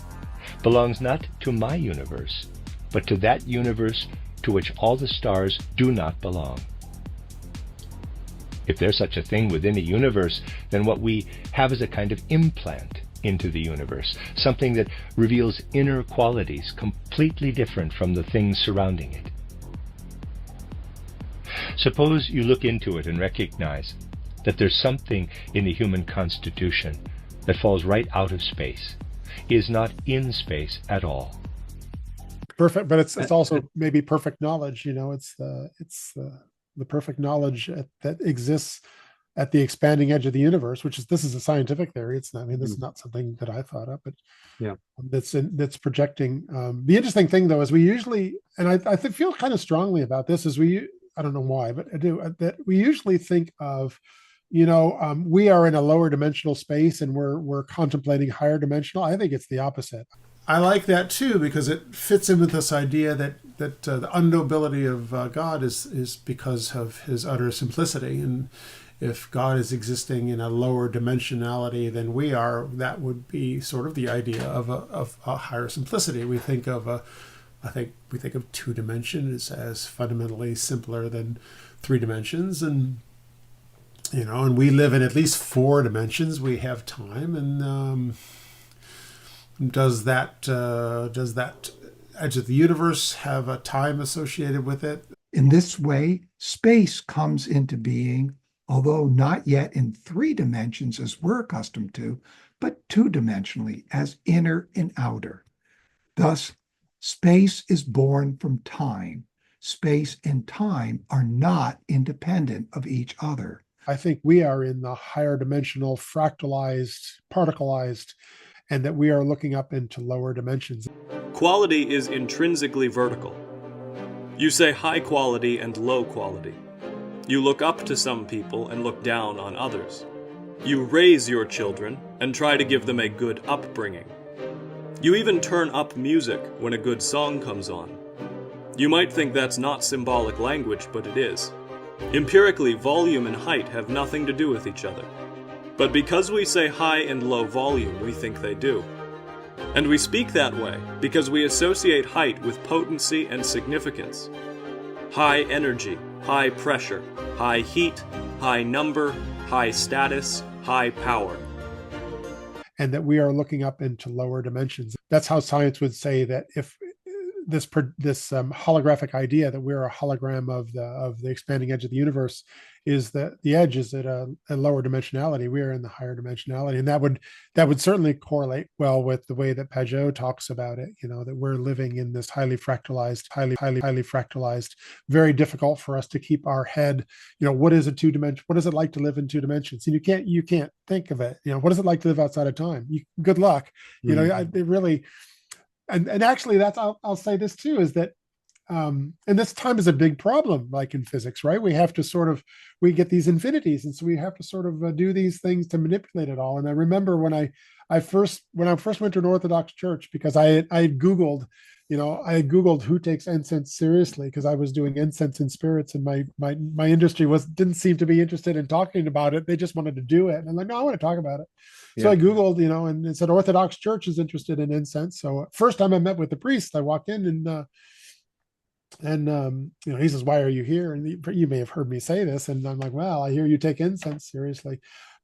belongs not to my universe, but to that universe to which all the stars do not belong. If there's such a thing within a universe, then what we have is a kind of implant into the universe, something that reveals inner qualities completely different from the things surrounding it. Suppose you look into it and recognize that there's something in the human constitution that falls right out of space, is not in space at all. Perfect, but it's also maybe perfect knowledge. It's the perfect knowledge that exists at the expanding edge of the universe, this is a scientific theory. It's not, I mean, this is not something that I thought up, but yeah, that's projecting. The interesting thing though is we usually, and I feel kind of strongly about this, is I don't know why, but I do, that we usually think of, we are in a lower dimensional space and we're contemplating higher dimensional. I think it's the opposite. I like that too, because it fits in with this idea that the unknowability of God is because of his utter simplicity. And if God is existing in a lower dimensionality than we are, that would be sort of the idea of a higher simplicity. We think of I think we think of two dimensions as fundamentally simpler than three dimensions, and and we live in at least four dimensions. We have time, and does that edge of the universe have a time associated with it? In this way, space comes into being, although not yet in three dimensions as we're accustomed to, but two-dimensionally as inner and outer. Thus, space is born from time. Space and time are not independent of each other. I think we are in the higher dimensional, fractalized, particleized, and that we are looking up into lower dimensions. Quality is intrinsically vertical. You say high quality and low quality. You look up to some people and look down on others. You raise your children and try to give them a good upbringing. You even turn up music when a good song comes on. You might think that's not symbolic language, but it is. Empirically, volume and height have nothing to do with each other. But because we say high and low volume, we think they do. And we speak that way because we associate height with potency and significance. High energy, high pressure, high heat, high number, high status, high power. And that we are looking up into lower dimensions. That's how science would say that if this holographic idea that we're a hologram of the expanding edge of the universe is that the edge is at a lower dimensionality. We are in the higher dimensionality, and that would certainly correlate well with the way that Pageau talks about it. That we're living in this highly fractalized, very difficult for us to keep our head. What is a two-dimension? What is it like to live in two dimensions? And you can't think of it. What is it like to live outside of time? Good luck. It really. And actually, I'll say this too, is that, and this time is a big problem, like in physics, right? We have to we get these infinities, and so we have to sort of do these things to manipulate it all. And I remember when I first went to an Orthodox church, because I had Googled, who takes incense seriously, because I was doing incense and spirits, and my industry didn't seem to be interested in talking about it. They just wanted to do it, and I'm like, no, I want to talk about it. So I Googled, and it said Orthodox Church is interested in incense. So first time I met with the priest, I walked in and he says, "Why are you here?" And you may have heard me say this, and I'm like, "Well, I hear you take incense seriously."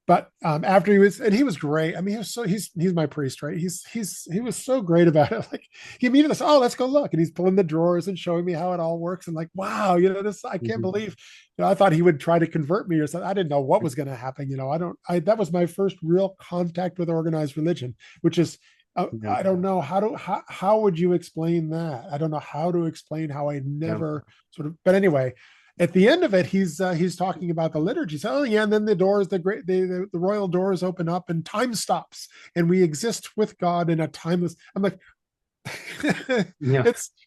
But after he was great. I mean, he's my priest, right? He was so great about it. Like, he immediately said, "Oh, let's go look," and he's pulling the drawers and showing me how it all works. And like, wow, this I can't believe. I thought he would try to convert me or something. I didn't know what was going to happen. That was my first real contact with organized religion, which is. I don't know how would you explain that? I don't know how to explain how I never but anyway, at the end of it, he's talking about the liturgy. So, oh yeah, and then the royal doors open up and time stops and we exist with God in a timeless. I'm like, Yeah.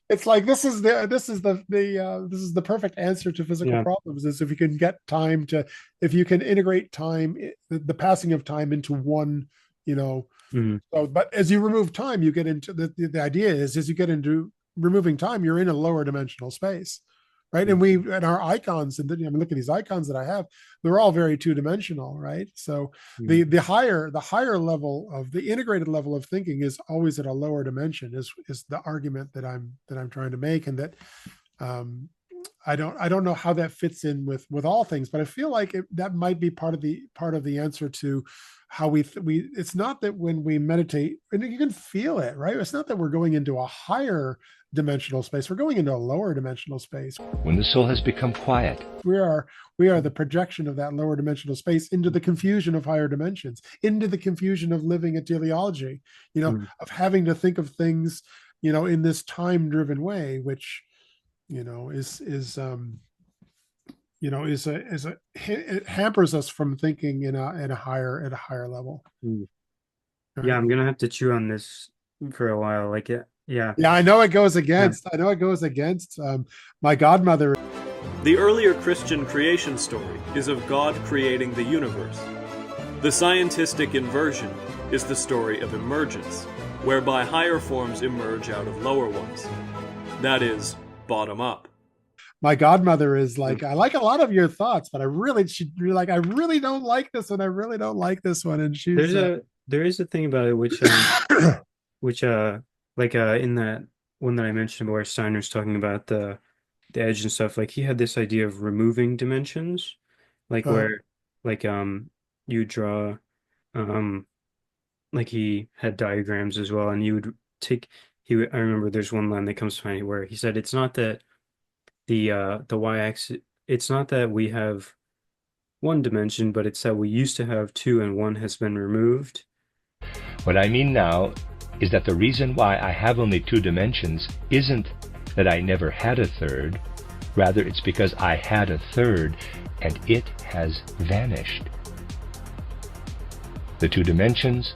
It's like this is the perfect answer to physical Yeah. problems, is if you can get time to, if you can integrate time, the passing of time into one, Mhm. so, but as you remove time, you get into the idea is as you get into removing time, you're in a lower dimensional space, right? And our icons, and look at these icons that I have, they're all very two-dimensional, right? So the higher level of the integrated level of thinking is always at a lower dimension, is the argument that I'm trying to make. And that I don't know how that fits in with all things, but I feel like that might be part of the answer to how we it's not that when we meditate, and you can feel it, right? It's not that we're going into a higher dimensional space, we're going into a lower dimensional space. When the soul has become quiet, we are the projection of that lower dimensional space into the confusion of higher dimensions, into the confusion of living a teleology, of having to think of things, in this time driven way, which it hampers us from thinking at a higher level. Yeah, I'm gonna have to chew on this for a while. Like it, yeah. Yeah, I know it goes against. I know it goes against my godmother. The earlier Christian creation story is of God creating the universe. The scientistic inversion is the story of emergence, whereby higher forms emerge out of lower ones. That is, bottom up. My godmother is like, I like a lot of your thoughts, but I really don't like this one. I really don't like this one. And she's there is a thing about it which in that one that I mentioned where Steiner's talking about the edge and stuff, like he had this idea of removing dimensions, like where you draw like he had diagrams as well, and you would take I remember there's one line that comes to mind where he said it's not that the y-axis, it's not that we have one dimension, but it's that we used to have two and one has been removed. What I mean now is that the reason why I have only two dimensions isn't that I never had a third. Rather, it's because I had a third and it has vanished. The two dimensions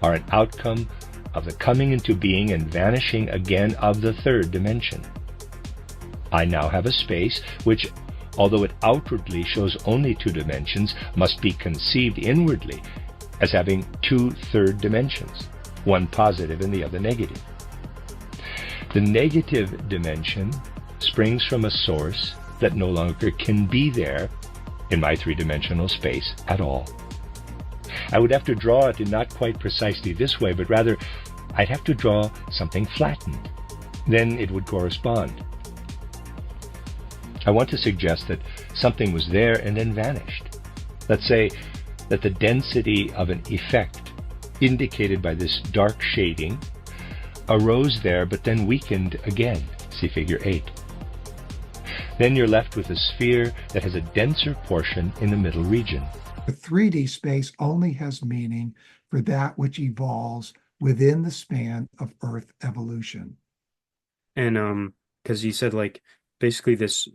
are an outcome of the coming into being and vanishing again of the third dimension. I now have a space which, although it outwardly shows only two dimensions, must be conceived inwardly as having two third dimensions, one positive and the other negative. The negative dimension springs from a source that no longer can be there in my three-dimensional space at all. I would have to draw it in not quite precisely this way, but rather I'd have to draw something flattened. Then it would correspond. I want to suggest that something was there and then vanished. Let's say that the density of an effect, indicated by this dark shading, arose there but then weakened again. See figure 8. Then you're left with a sphere that has a denser portion in the middle region. The 3D space only has meaning for that which evolves within the span of Earth evolution. And because he said like basically this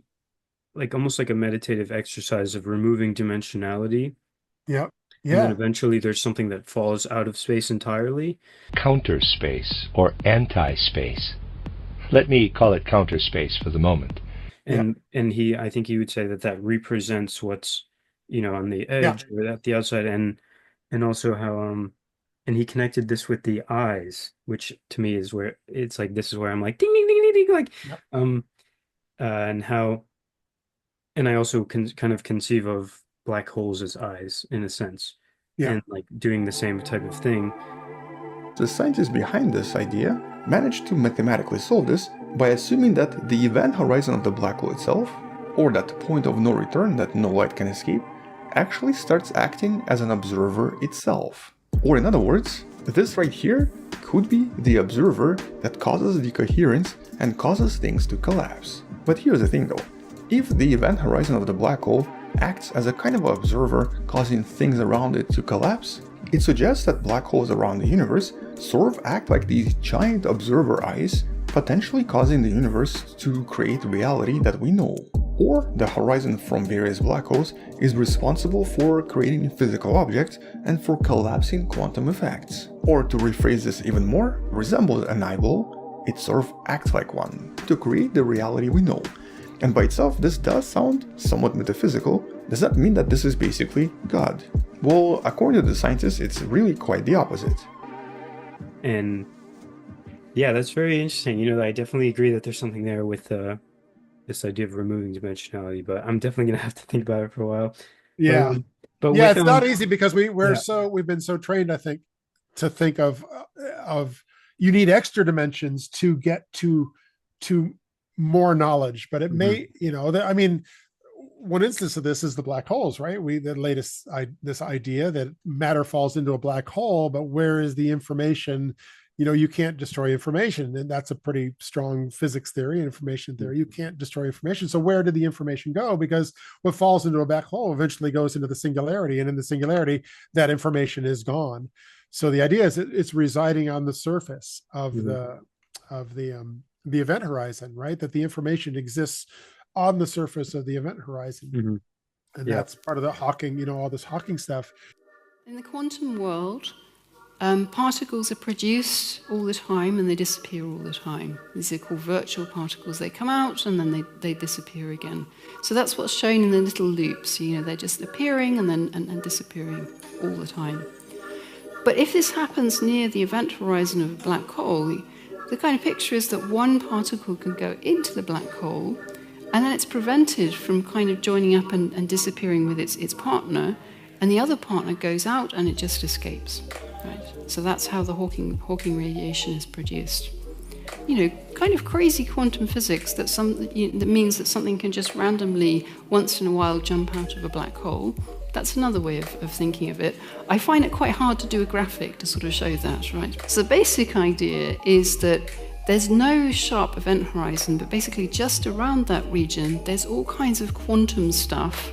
like almost like a meditative exercise of removing dimensionality. Yep. And then eventually there's something that falls out of space entirely. Counter space or anti-space. Let me call it counter space for the moment. And I think he would say that represents what's, on the edge or at the outside, and also how and he connected this with the eyes, which to me is where it's like this is where I'm like ding ding ding ding ding like and how, and I also kind of conceive of black holes as eyes in a sense, and like doing the same type of thing. The scientists behind this idea managed to mathematically solve this by assuming that the event horizon of the black hole itself, or that point of no return that no light can escape, actually starts acting as an observer itself. Or in other words, this right here could be the observer that causes decoherence and causes things to collapse. But here's the thing though, if the event horizon of the black hole acts as a kind of observer causing things around it to collapse, it suggests that black holes around the universe sort of act like these giant observer eyes, potentially causing the universe to create reality that we know. Or the horizon from various black holes is responsible for creating physical objects and for collapsing quantum effects. Or to rephrase this even more, resembles an eyeball It sort of acts like one to create the reality we know. And by itself, this does sound somewhat metaphysical. Does that mean that this is basically God? Well, according to the scientists, it's really quite the opposite. And yeah, that's very interesting. I definitely agree that there's something there with this idea of removing dimensionality, but I'm definitely gonna have to think about it for a while. Yeah. But Yeah, with it's not easy because we've been so trained, I think, to think of you need extra dimensions to get to more knowledge, but it may, I mean, one instance of this is the black holes, right? This idea that matter falls into a black hole, but where is the information? You can't destroy information, and that's a pretty strong physics theory, information theory. You can't destroy information. So where did the information go? Because what falls into a black hole eventually goes into the singularity, and in the singularity, that information is gone. So the idea is it's residing on the surface of the event horizon, right? That the information exists on the surface of the event horizon, and that's part of the Hawking, all this Hawking stuff. In the quantum world, particles are produced all the time and they disappear all the time. These are called virtual particles. They come out and then they disappear again. So that's what's shown in the little loops. They're just appearing and then disappearing all the time. But if this happens near the event horizon of a black hole, the kind of picture is that one particle can go into the black hole and then it's prevented from kind of joining up and disappearing with its partner, and the other partner goes out and it just escapes. Right? So that's how the Hawking radiation is produced. Kind of crazy quantum physics that means that something can just randomly, once in a while, jump out of a black hole. That's another way of thinking of it. I find it quite hard to do a graphic to sort of show that, right? So the basic idea is that there's no sharp event horizon, but basically just around that region, there's all kinds of quantum stuff.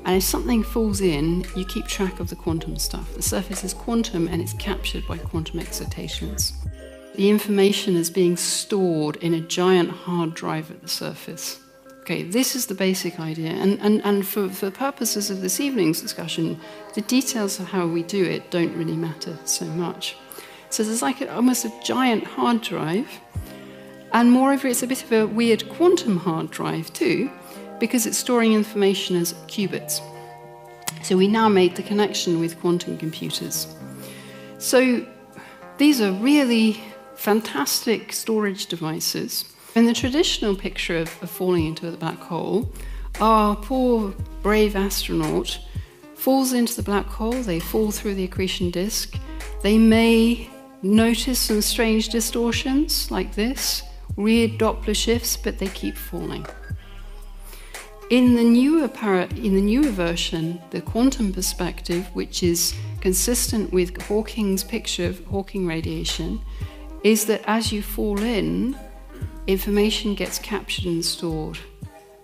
And if something falls in, you keep track of the quantum stuff. The surface is quantum and it's captured by quantum excitations. The information is being stored in a giant hard drive at the surface. Okay, this is the basic idea. And for the purposes of this evening's discussion, the details of how we do it don't really matter so much. So there's like almost a giant hard drive. And moreover, it's a bit of a weird quantum hard drive too, because it's storing information as qubits. So we now made the connection with quantum computers. So these are really fantastic storage devices. In the traditional picture of falling into the black hole, our poor, brave astronaut falls into the black hole, they fall through the accretion disk, they may notice some strange distortions like this, weird Doppler shifts, but they keep falling. In the newer version, the quantum perspective, which is consistent with Hawking's picture of Hawking radiation, is that as you fall in, information gets captured and stored.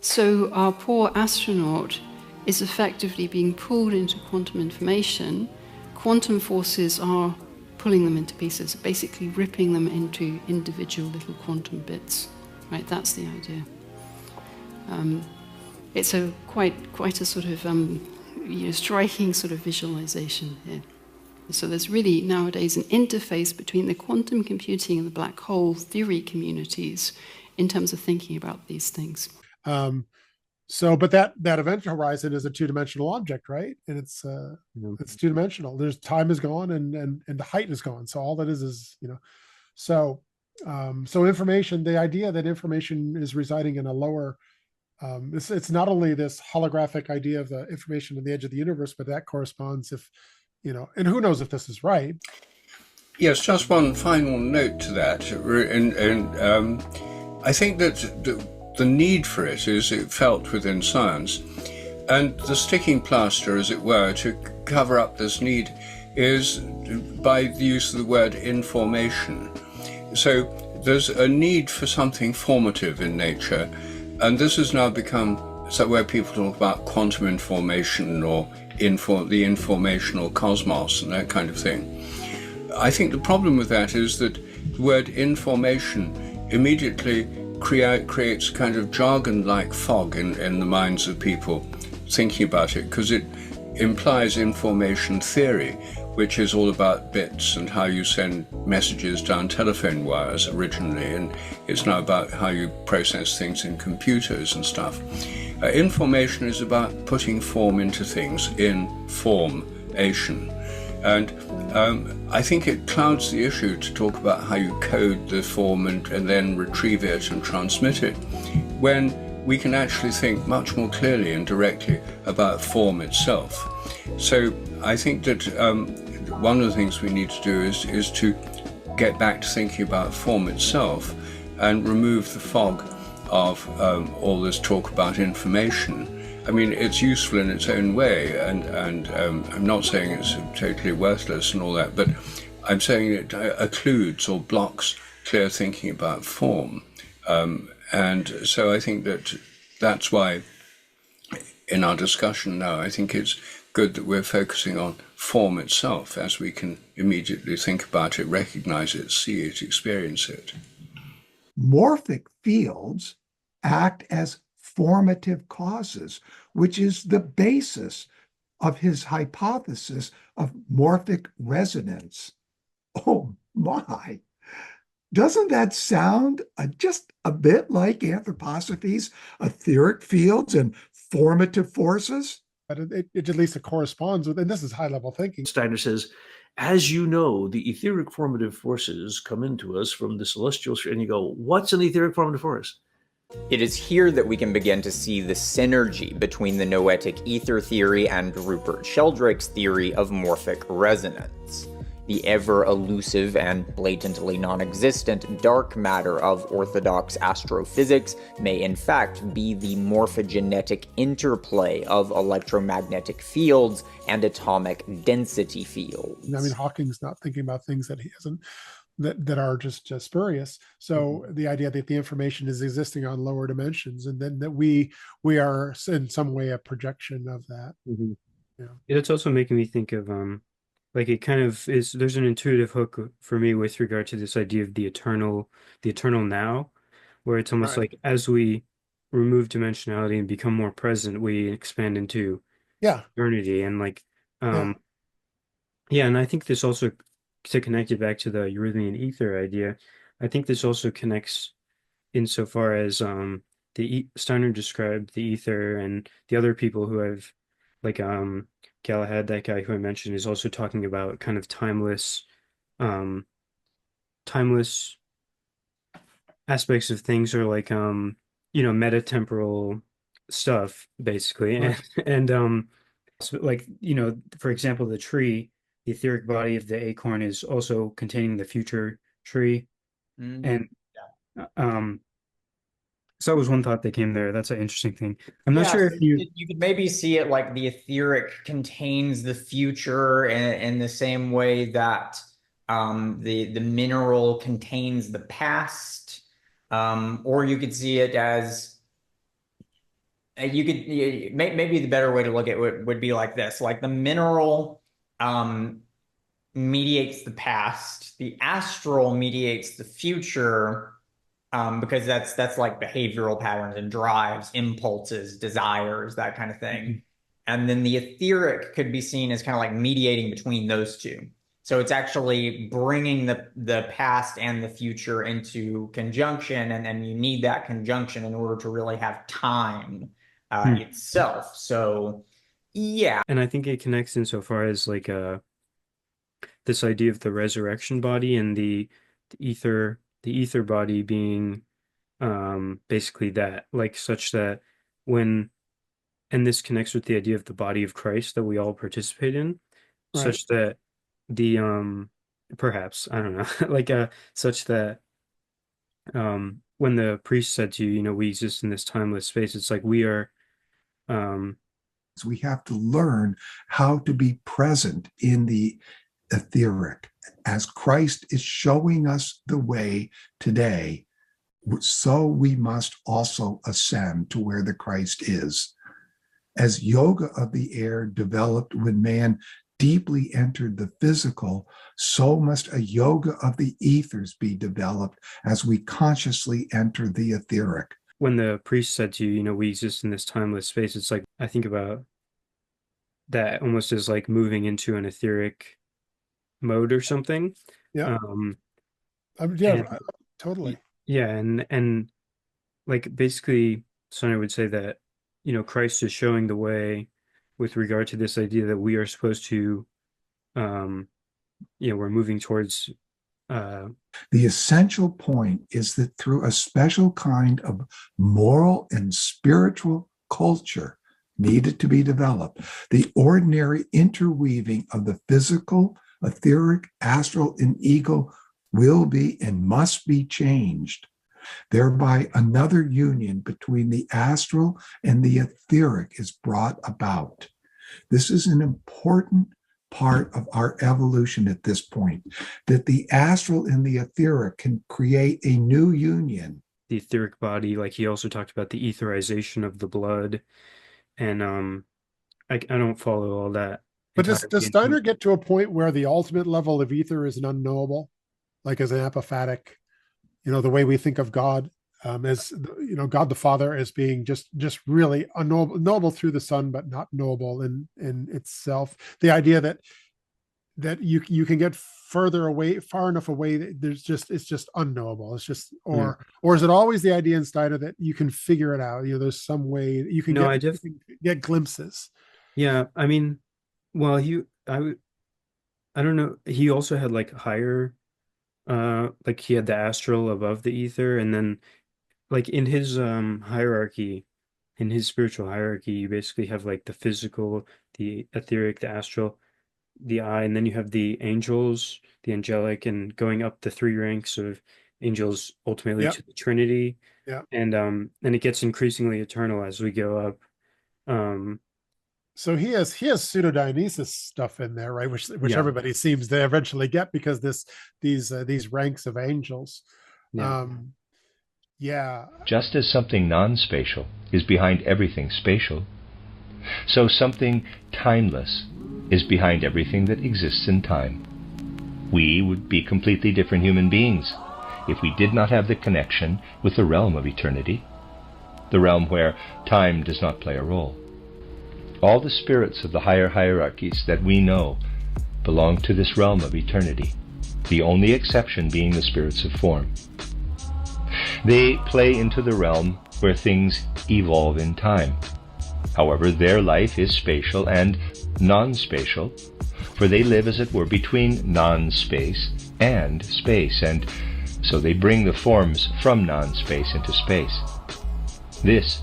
So our poor astronaut is effectively being pulled into quantum information. Quantum forces are pulling them into pieces, basically ripping them into individual little quantum bits. Right, that's the idea. It's a quite a sort of striking sort of visualization here. So there's really nowadays an interface between the quantum computing and the black hole theory communities in terms of thinking about these things. But that event horizon is a two-dimensional object, right? And it's two-dimensional. There's time is gone and the height is gone. So all that is so information. The idea that information is residing in a lower. It's not only this holographic idea of the information on the edge of the universe, but that corresponds and who knows if this is right. Yes, just one final note to that. And I think that the need for it is felt within science. And the sticking plaster, as it were, to cover up this need is by the use of the word information. So there's a need for something formative in nature. And this has now become where people talk about quantum information or the informational cosmos and that kind of thing. I think the problem with that is that the word information immediately creates a kind of jargon-like fog in the minds of people thinking about it, because it implies information theory, which is all about bits and how you send messages down telephone wires originally, and it's now about how you process things in computers and stuff. Information is about putting form into things, in formation. And I think it clouds the issue to talk about how you code the form and then retrieve it and transmit it, when we can actually think much more clearly and directly about form itself. So I think that one of the things we need to do is to get back to thinking about form itself and remove the fog of all this talk about information. I mean, it's useful in its own way, and I'm not saying it's totally worthless and all that, but I'm saying it occludes or blocks clear thinking about form. And so I think that's why in our discussion now, I think it's good that we're focusing on form itself, as we can immediately think about it, recognize it, see it, experience it. Morphic fields act as formative causes, which is the basis of his hypothesis of morphic resonance. Oh my! Doesn't that sound just a bit like anthroposophy's etheric fields and formative forces? But it at least it corresponds with, and this is high level thinking. Steiner says, as you know, the etheric formative forces come into us from the celestial sphere. And you go, what's an etheric formative force? It is here that we can begin to see the synergy between the noetic ether theory and Rupert Sheldrake's theory of morphic resonance. The ever-elusive and blatantly non-existent dark matter of orthodox astrophysics may in fact be the morphogenetic interplay of electromagnetic fields and atomic density fields. I mean, Hawking's not thinking about things that he hasn't, that are just spurious. So the idea that the information is existing on lower dimensions, and then that we are in some way a projection of that. Yeah. It's also making me think of like it kind of is, there's an intuitive hook for me with regard to this idea of the eternal now, where it's almost like as we remove dimensionality and become more present, we expand into eternity. And like and I think this also, to connect it back to the Eurythmian ether idea, I think this also connects insofar as Steiner described the ether, and the other people who have, like Galahad, that guy who I mentioned, is also talking about kind of timeless aspects of things, or like metatemporal stuff basically. And so like, for example, the tree, the etheric body of the acorn is also containing the future tree. And so that was one thought that came there. That's an interesting thing. I'm not sure if you could maybe see it like the etheric contains the future in the same way that the mineral contains the past, or you could see it as maybe the better way to look at it would be like this: like the mineral mediates the past, the astral mediates the future. Because that's like behavioral patterns and drives, impulses, desires, that kind of thing. And then the etheric could be seen as kind of like mediating between those two. So it's actually bringing the past and the future into conjunction, and you need that conjunction in order to really have time itself. So yeah. And I think it connects insofar as like this idea of the resurrection body and the ether body being basically that, like, such that when, and this connects with the idea of the body of Christ that we all participate in, such that the perhaps, I don't know, like such that when the priest said to you, we exist in this timeless space, it's like we are we have to learn how to be present in the etheric. As Christ is showing us the way today, so we must also ascend to where the Christ is. As yoga of the air developed when man deeply entered the physical, so must a yoga of the ethers be developed as we consciously enter the etheric. When the priest said to you, we exist in this timeless space, it's like, I think about that almost as like moving into an etheric mode or something. Yeah. Um, Yeah, and totally. yeah, and like basically, Sonny would say that, Christ is showing the way with regard to this idea that we are supposed to, um, we're moving towards. The essential point is that through a special kind of moral and spiritual culture needed to be developed, the ordinary interweaving of the physical, etheric, astral, and ego will be and must be changed. Thereby, another union between the astral and the etheric is brought about. This is an important part of our evolution at this point, that the astral and the etheric can create a new union. The etheric body, like he also talked about the etherization of the blood, and I don't follow all that But does entirely. Steiner get to a point where the ultimate level of ether is an unknowable, like as an apophatic, the way we think of God, as God the Father as being just really unknowable, knowable through the Son, but not knowable in itself. The idea that you can get further away, far enough away that it's just unknowable. It's just, or is it always the idea in Steiner that you can figure it out? There's some way that you can get glimpses. Yeah, I mean, well, I don't know. He also had like higher, like he had the astral above the ether, and then like in his hierarchy, in his spiritual hierarchy, you basically have like the physical, the etheric, the astral, the eye, and then you have the angels, the angelic, and going up the three ranks of angels ultimately to the Trinity. Yeah. And it gets increasingly eternal as we go up. So he has pseudo Dionysus stuff in there, right? Which Yeah. everybody seems to eventually get because these ranks of angels. Yeah. Yeah. Just as something non-spatial is behind everything spatial, so something timeless is behind everything that exists in time. We would be completely different human beings if we did not have the connection with the realm of eternity, the realm where time does not play a role. All the spirits of the higher hierarchies that we know belong to this realm of eternity, the only exception being the spirits of form. They play into the realm where things evolve in time. However, their life is spatial and non-spatial, for they live, as it were, between non-space and space, and so they bring the forms from non-space into space. This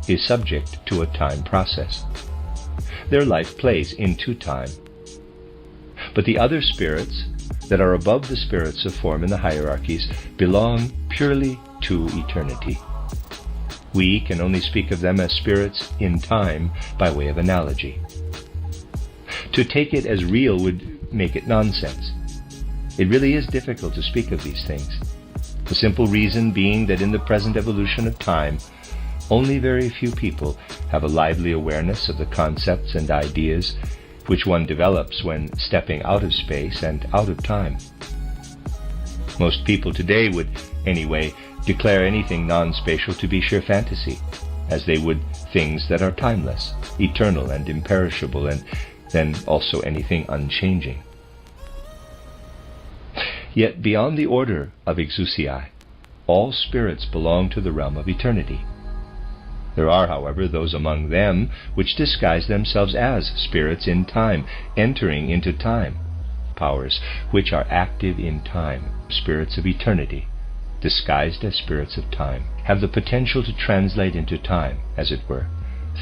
is subject to a time process. Their life plays into time. But the other spirits that are above the spirits of form in the hierarchies belong purely to eternity. We can only speak of them as spirits in time by way of analogy. To take it as real would make it nonsense. It really is difficult to speak of these things. The simple reason being that in the present evolution of time, only very few people have a lively awareness of the concepts and ideas which one develops when stepping out of space and out of time. Most people today would, anyway, declare anything non-spatial to be sheer fantasy, as they would things that are timeless, eternal and imperishable, and then also anything unchanging. Yet beyond the order of exousiae, all spirits belong to the realm of eternity. There are, however, those among them which disguise themselves as spirits in time, entering into time, powers which are active in time, spirits of eternity, disguised as spirits of time, have the potential to translate into time, as it were,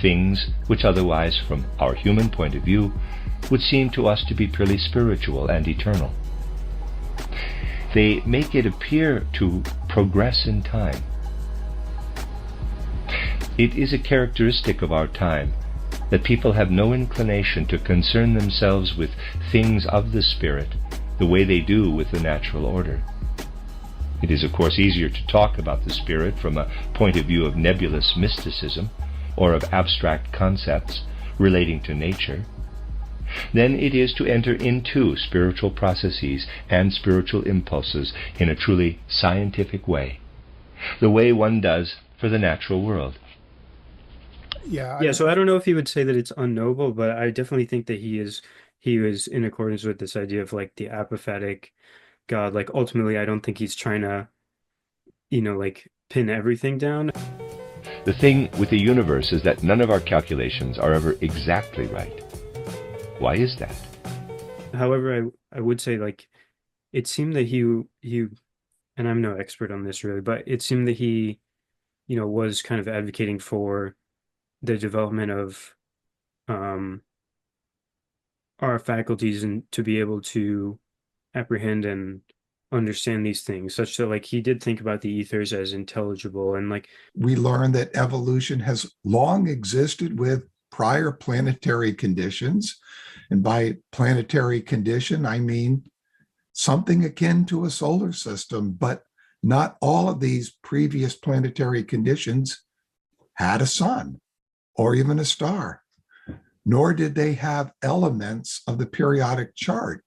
things which otherwise, from our human point of view, would seem to us to be purely spiritual and eternal. They make it appear to progress in time. It is a characteristic of our time that people have no inclination to concern themselves with things of the spirit the way they do with the natural order. It is, of course, easier to talk about the spirit from a point of view of nebulous mysticism or of abstract concepts relating to nature than it is to enter into spiritual processes and spiritual impulses in a truly scientific way, the way one does for the natural world. Yeah. Yeah, so I don't know if he would say that it's unknowable, but I definitely think that he is he was in accordance with this idea of like the apophatic God. Like ultimately, I don't think he's trying to, like pin everything down. The thing with the universe is that none of our calculations are ever exactly right. Why is that? However, I would say like it seemed that he and I'm no expert on this really, but it seemed that he, was kind of advocating for the development of um our faculties and to be able to apprehend and understand these things, such that like he did think about the ethers as intelligible and like We learn that evolution has long existed with prior planetary conditions. And by planetary condition, I mean something akin to a solar system, but not all of these previous planetary conditions had a sun or even a star, nor did they have elements of the periodic chart.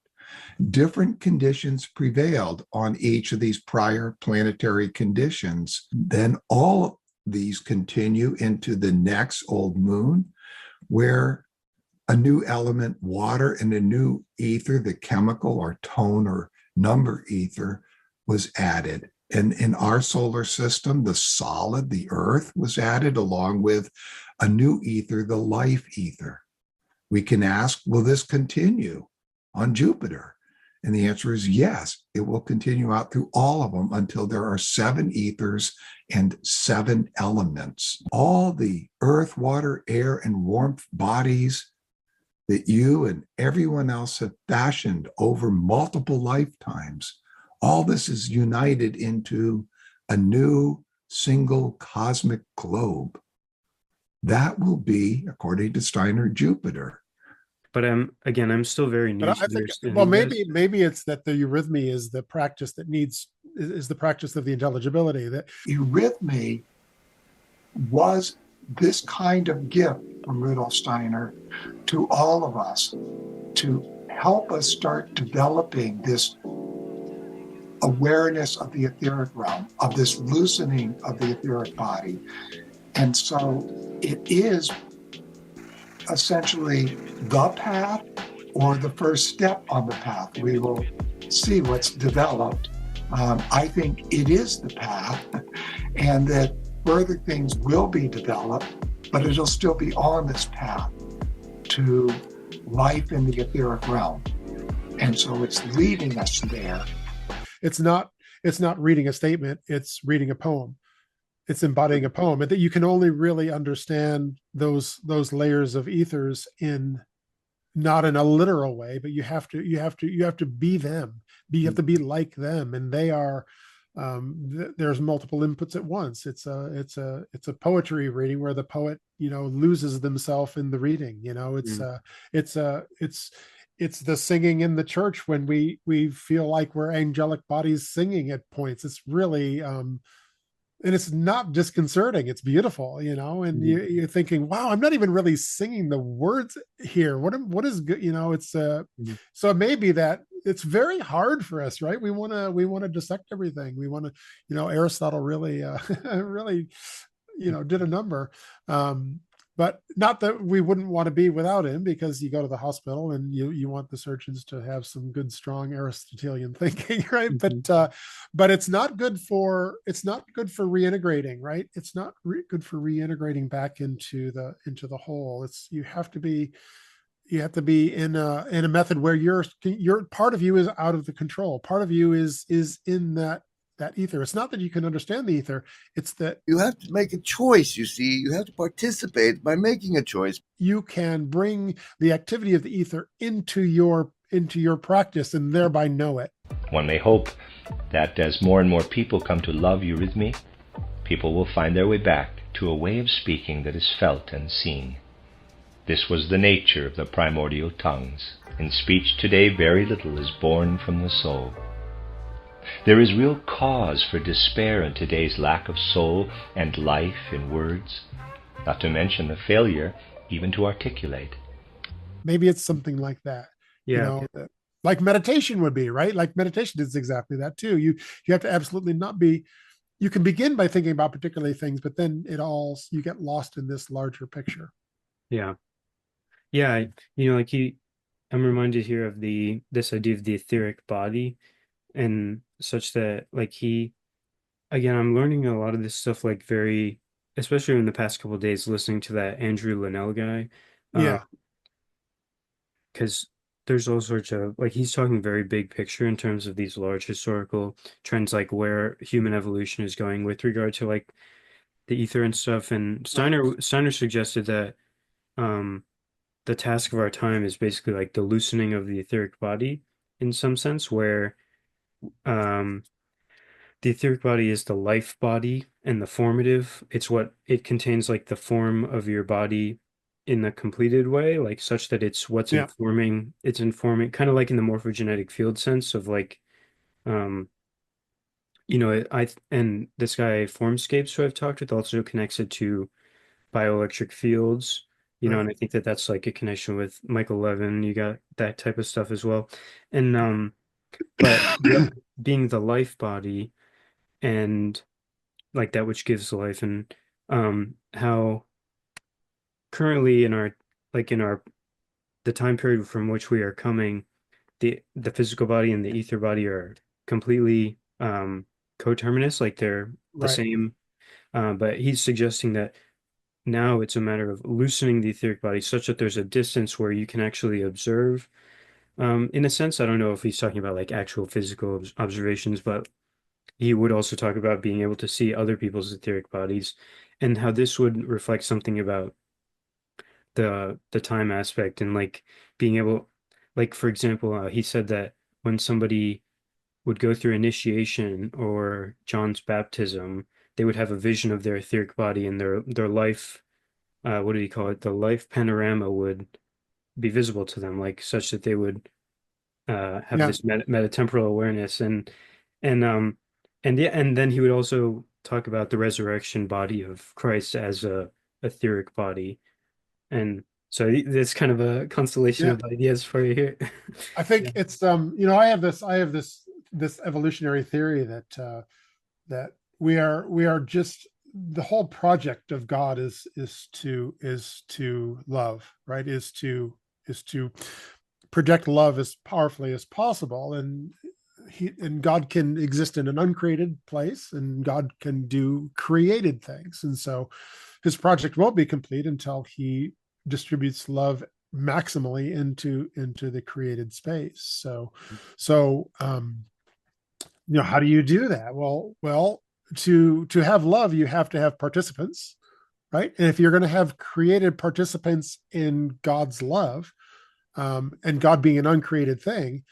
Different conditions prevailed on each of these prior planetary conditions. Then all of these continue into the next old moon, where a new element, water, and a new ether, the chemical or tone or number ether, was added. And in our solar system, the solid, the earth, was added along with a new ether, the life ether. We can ask, will this continue on Jupiter? And the answer is yes, it will continue out through all of them until there are 7 ethers and 7 elements. All the earth, water, air, and warmth bodies that you and everyone else have fashioned over multiple lifetimes, all this is united into a new single cosmic globe. That will be, according to Steiner, Jupiter. But I'm still very new But to I the think, well, understanding of this. maybe it's that the eurythmy is the practice that is the practice of the intelligibility. That Eurythmy was this kind of gift from Rudolf Steiner to all of us to help us start developing this awareness of the etheric realm, of this loosening of the etheric body. And so it is essentially the path or the first step on the path. We will see what's developed. I think it is the path, and that further things will be developed, but it'll still be on this path to life in the etheric realm. And so it's leading us there. it's not reading a statement, it's reading a poem. It's embodying a poem, and that you can only really understand those layers of ethers in not in a literal way, but you have to be them. You have to be like them, and they are. There's multiple inputs at once. It's a poetry reading where the poet loses themselves in the reading. It's the singing in the church when we feel like we're angelic bodies singing at points. It's really and it's not disconcerting. It's beautiful, and you're thinking, wow, I'm not even really singing the words here. What is good? It's so it may be that it's very hard for us, right? We want to dissect everything. We want to, Aristotle really, really, did a number. But not that we wouldn't want to be without him, because you go to the hospital and you want the surgeons to have some good, strong Aristotelian thinking, right? But it's not good for reintegrating, right? It's not good for reintegrating back into the whole. You have to be in a method where your part of you is out of the control. Part of you is in that ether. It's not that you can understand the ether, it's that you have to make a choice. You see, you have to participate by making a choice. You can bring the activity of the ether into your practice and thereby know it. One may hope that as more and more people come to love eurythmy, people will find their way back to a way of speaking that is felt and seen. This was the nature of the primordial tongues. In speech today, very little is born from the soul. There is real cause for despair in today's lack of soul and life in words, not to mention the failure even to articulate. Maybe it's something like that. Yeah. Like meditation would be, right? Like meditation is exactly that too. You have to absolutely not be. You can begin by thinking about particular things, but then you get lost in this larger picture. Yeah. Yeah. Like I'm reminded here of this idea of the etheric body, and such that like he again, I'm learning a lot of this stuff like very, especially in the past couple of days, listening to that Andrew Linnell guy, Yeah. because there's all sorts of like he's talking very big picture in terms of these large historical trends, like where human evolution is going with regard to like the ether and stuff. And Right. Steiner suggested that um the task of our time is basically like the loosening of the etheric body in some sense, where um the etheric body is the life body and the formative. It's what it contains, like the form of your body in a completed way, like such that it's what's Yeah. informing kind of like in the morphogenetic field sense of like um and this guy Formscapes who I've talked with also connects it to bioelectric fields, Right. and I think that that's like a connection with Michael Levin. You got that type of stuff as well. And but being the life body and like that which gives life, and how currently in our like in our the time period from which we are coming, the physical body and the ether body are completely coterminous, like they're the Right. same. But he's suggesting that now it's a matter of loosening the etheric body such that there's a distance where you can actually observe. In a sense, I don't know if he's talking about like actual physical observations, but he would also talk about being able to see other people's etheric bodies, and how this would reflect something about the time aspect, and like being able, like for example, he said that when somebody would go through initiation or John's baptism, they would have a vision of their etheric body, and their life, what did he call it? The life panorama would be visible to them, like such that they would have Yeah. this metatemporal awareness. And yeah, and then he would also talk about the resurrection body of Christ as a etheric body. And so there's kind of a constellation Yeah. of ideas for you here. I Yeah. think it's I have this evolutionary theory that that we are just the whole project of God is to love, right? Is to project love as powerfully as possible, and God can exist in an uncreated place, and God can do created things, and so his project won't be complete until he distributes love maximally into the created space. So how do you do that? Well, to have love, you have to have participants, right? And if you're going to have created participants in God's love, and God being an uncreated thing,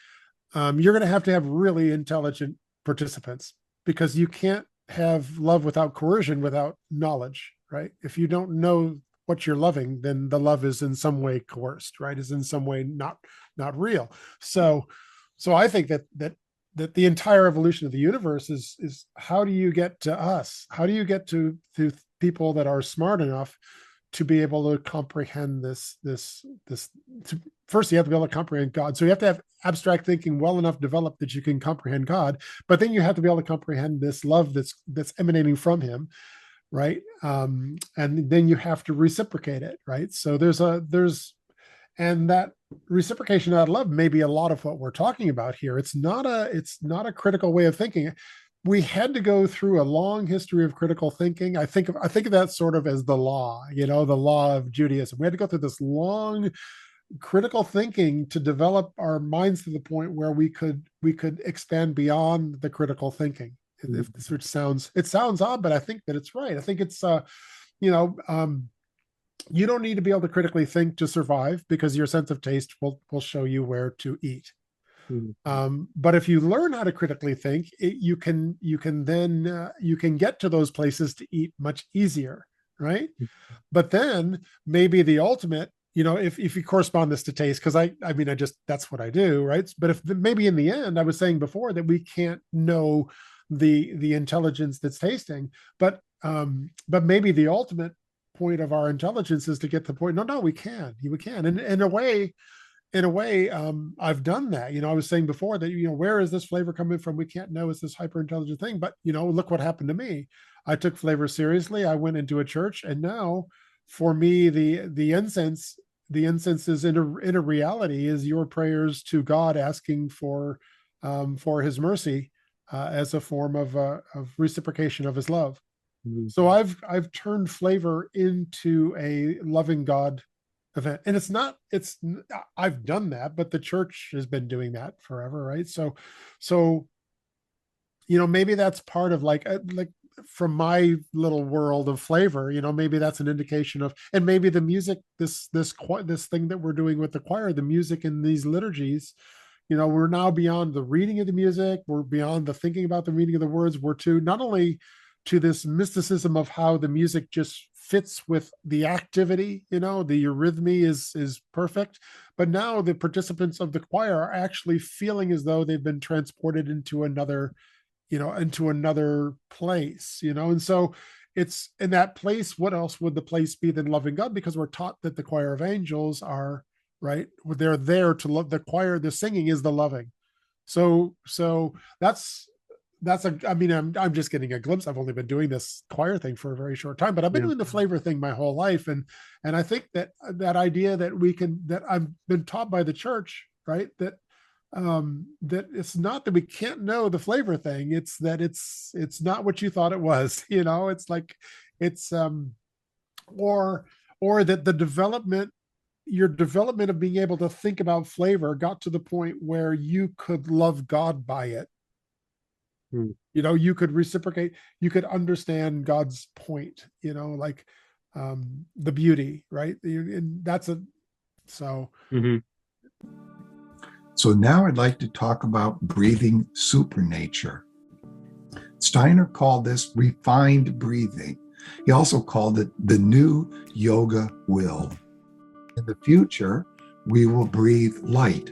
you're going to have really intelligent participants, because you can't have love without coercion, without knowledge, right? If you don't know what you're loving, then the love is in some way coerced, right? Is in some way not real. So I think that the entire evolution of the universe is how do you get to us? How do you get to people that are smart enough to be able to comprehend this first you have to be able to comprehend God. So you have to have abstract thinking well enough developed that you can comprehend God, but then you have to be able to comprehend this love that's emanating from him, right? And then you have to reciprocate it, right? So and that reciprocation of that love may be a lot of what we're talking about here. It's not a critical way of thinking. We had to go through a long history of critical thinking. I think of that sort of as the law, the law of Judaism. We had to go through this long critical thinking to develop our minds to the point where we could expand beyond the critical thinking. If this which sounds odd, but I think that it's right. I think it's you know you don't need to be able to critically think to survive, because your sense of taste will show you where to eat. But if you learn how to critically think, you can get to those places to eat much easier, right? But then maybe the ultimate, if you correspond this to taste, because I mean, that's what I do, right? But if maybe in the end, I was saying before that we can't know the intelligence that's tasting, but maybe the ultimate point of our intelligence is to get to the point. No, we can, and in a way, I've done that. I was saying before that, where is this flavor coming from? We can't know. It's this hyper intelligent thing. But, look what happened to me. I took flavor seriously. I went into a church, and now for me, the incense the incense is in a reality is your prayers to God, asking for His mercy as a form of reciprocation of His love. So I've turned flavor into a loving God event, and I've done that, but the church has been doing that forever, right? So maybe that's part of like from my little world of flavor, maybe that's an indication of, and maybe the music, this thing that we're doing with the choir, the music in these liturgies, we're now beyond the reading of the music, we're beyond the thinking about the meaning of the words, we're to not only to this mysticism of how the music just fits with the activity, the eurythmy is perfect, but now the participants of the choir are actually feeling as though they've been transported into another place, and so it's in that place. What else would the place be than loving God? Because we're taught that the choir of angels are, right, they're there to love. The choir, the singing is the loving. So I mean, I'm just getting a glimpse. I've only been doing this choir thing for a very short time, but I've been doing the flavor thing my whole life. And I think that idea that I've been taught by the church, right, that it's not that we can't know the flavor thing, it's that it's not what you thought it was. It's like it's or that your development of being able to think about flavor got to the point where you could love God by it. You could reciprocate, you could understand God's point, like the beauty, right? And that's so now I'd like to talk about breathing supernature. Steiner called this refined breathing. He also called it the new yoga will. In the future, we will breathe light,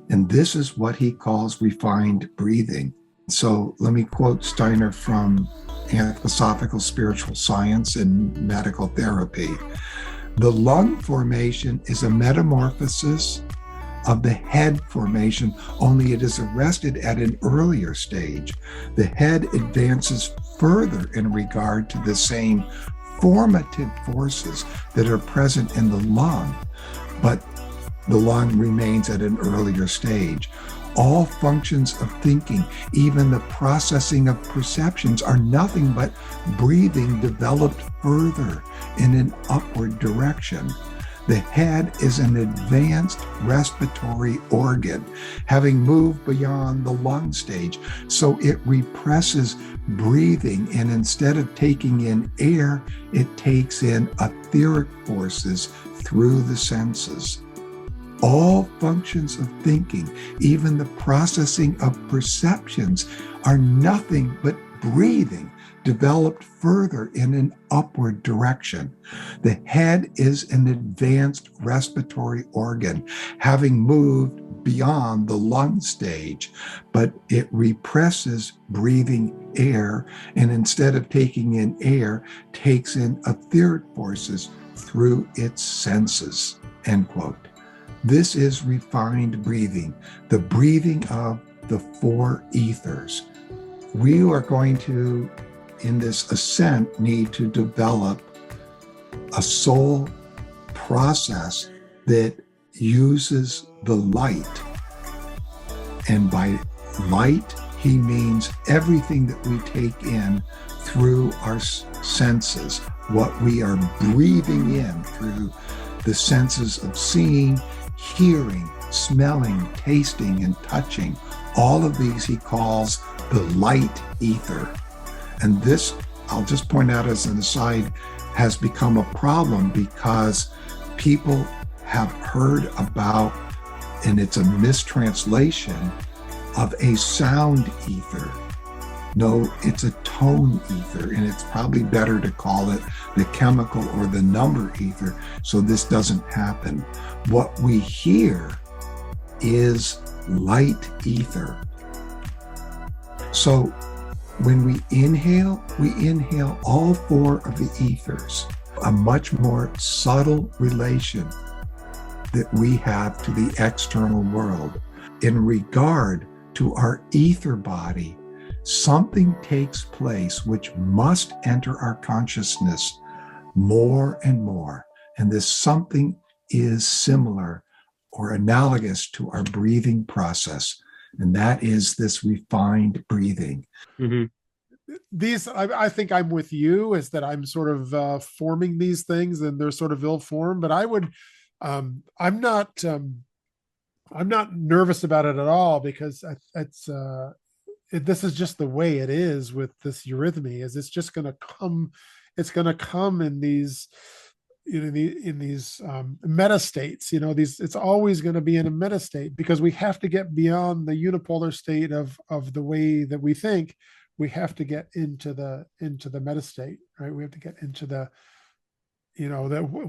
and this is what he calls refined breathing. So let me quote Steiner from Anthroposophical Spiritual Science and Medical Therapy. The lung formation is a metamorphosis of the head formation, only it is arrested at an earlier stage. The head advances further in regard to the same formative forces that are present in the lung, but the lung remains at an earlier stage. All functions of thinking, even the processing of perceptions, are nothing but breathing developed further in an upward direction. The head is an advanced respiratory organ, having moved beyond the lung stage, so it represses breathing, and instead of taking in air, it takes in etheric forces through the senses. All functions of thinking, even the processing of perceptions, are nothing but breathing developed further in an upward direction. The head is an advanced respiratory organ, having moved beyond the lung stage, but it represses breathing air, and instead of taking in air, takes in etheric forces through its senses, end quote. This is refined breathing, the breathing of the four ethers. We are going to, in this ascent, need to develop a soul process that uses the light. And by light, he means everything that we take in through our senses, what we are breathing in through the senses of seeing, hearing, smelling, tasting, and touching. All of these he calls the light ether. And this, I'll just point out as an aside, has become a problem because people have heard about, and it's a mistranslation of a sound ether. No, it's a tone ether, and it's probably better to call it the chemical or the number ether, so this doesn't happen. What we hear is light ether. So when we inhale all four of the ethers, a much more subtle relation that we have to the external world. In regard to our ether body, something takes place which must enter our consciousness more and more. And this something is similar or analogous to our breathing process, and that is this refined breathing. Mm-hmm. I think I'm with you, is that I'm sort of forming these things and they're sort of ill-formed, but I'm not nervous about it at all, because this is just the way it is with this eurythmy. Is it's just going to come, it's going to come in these, in these meta states. It's always going to be in a meta state, because we have to get beyond the unipolar state of the way that we think. We have to get into the meta state, right? We have to get into the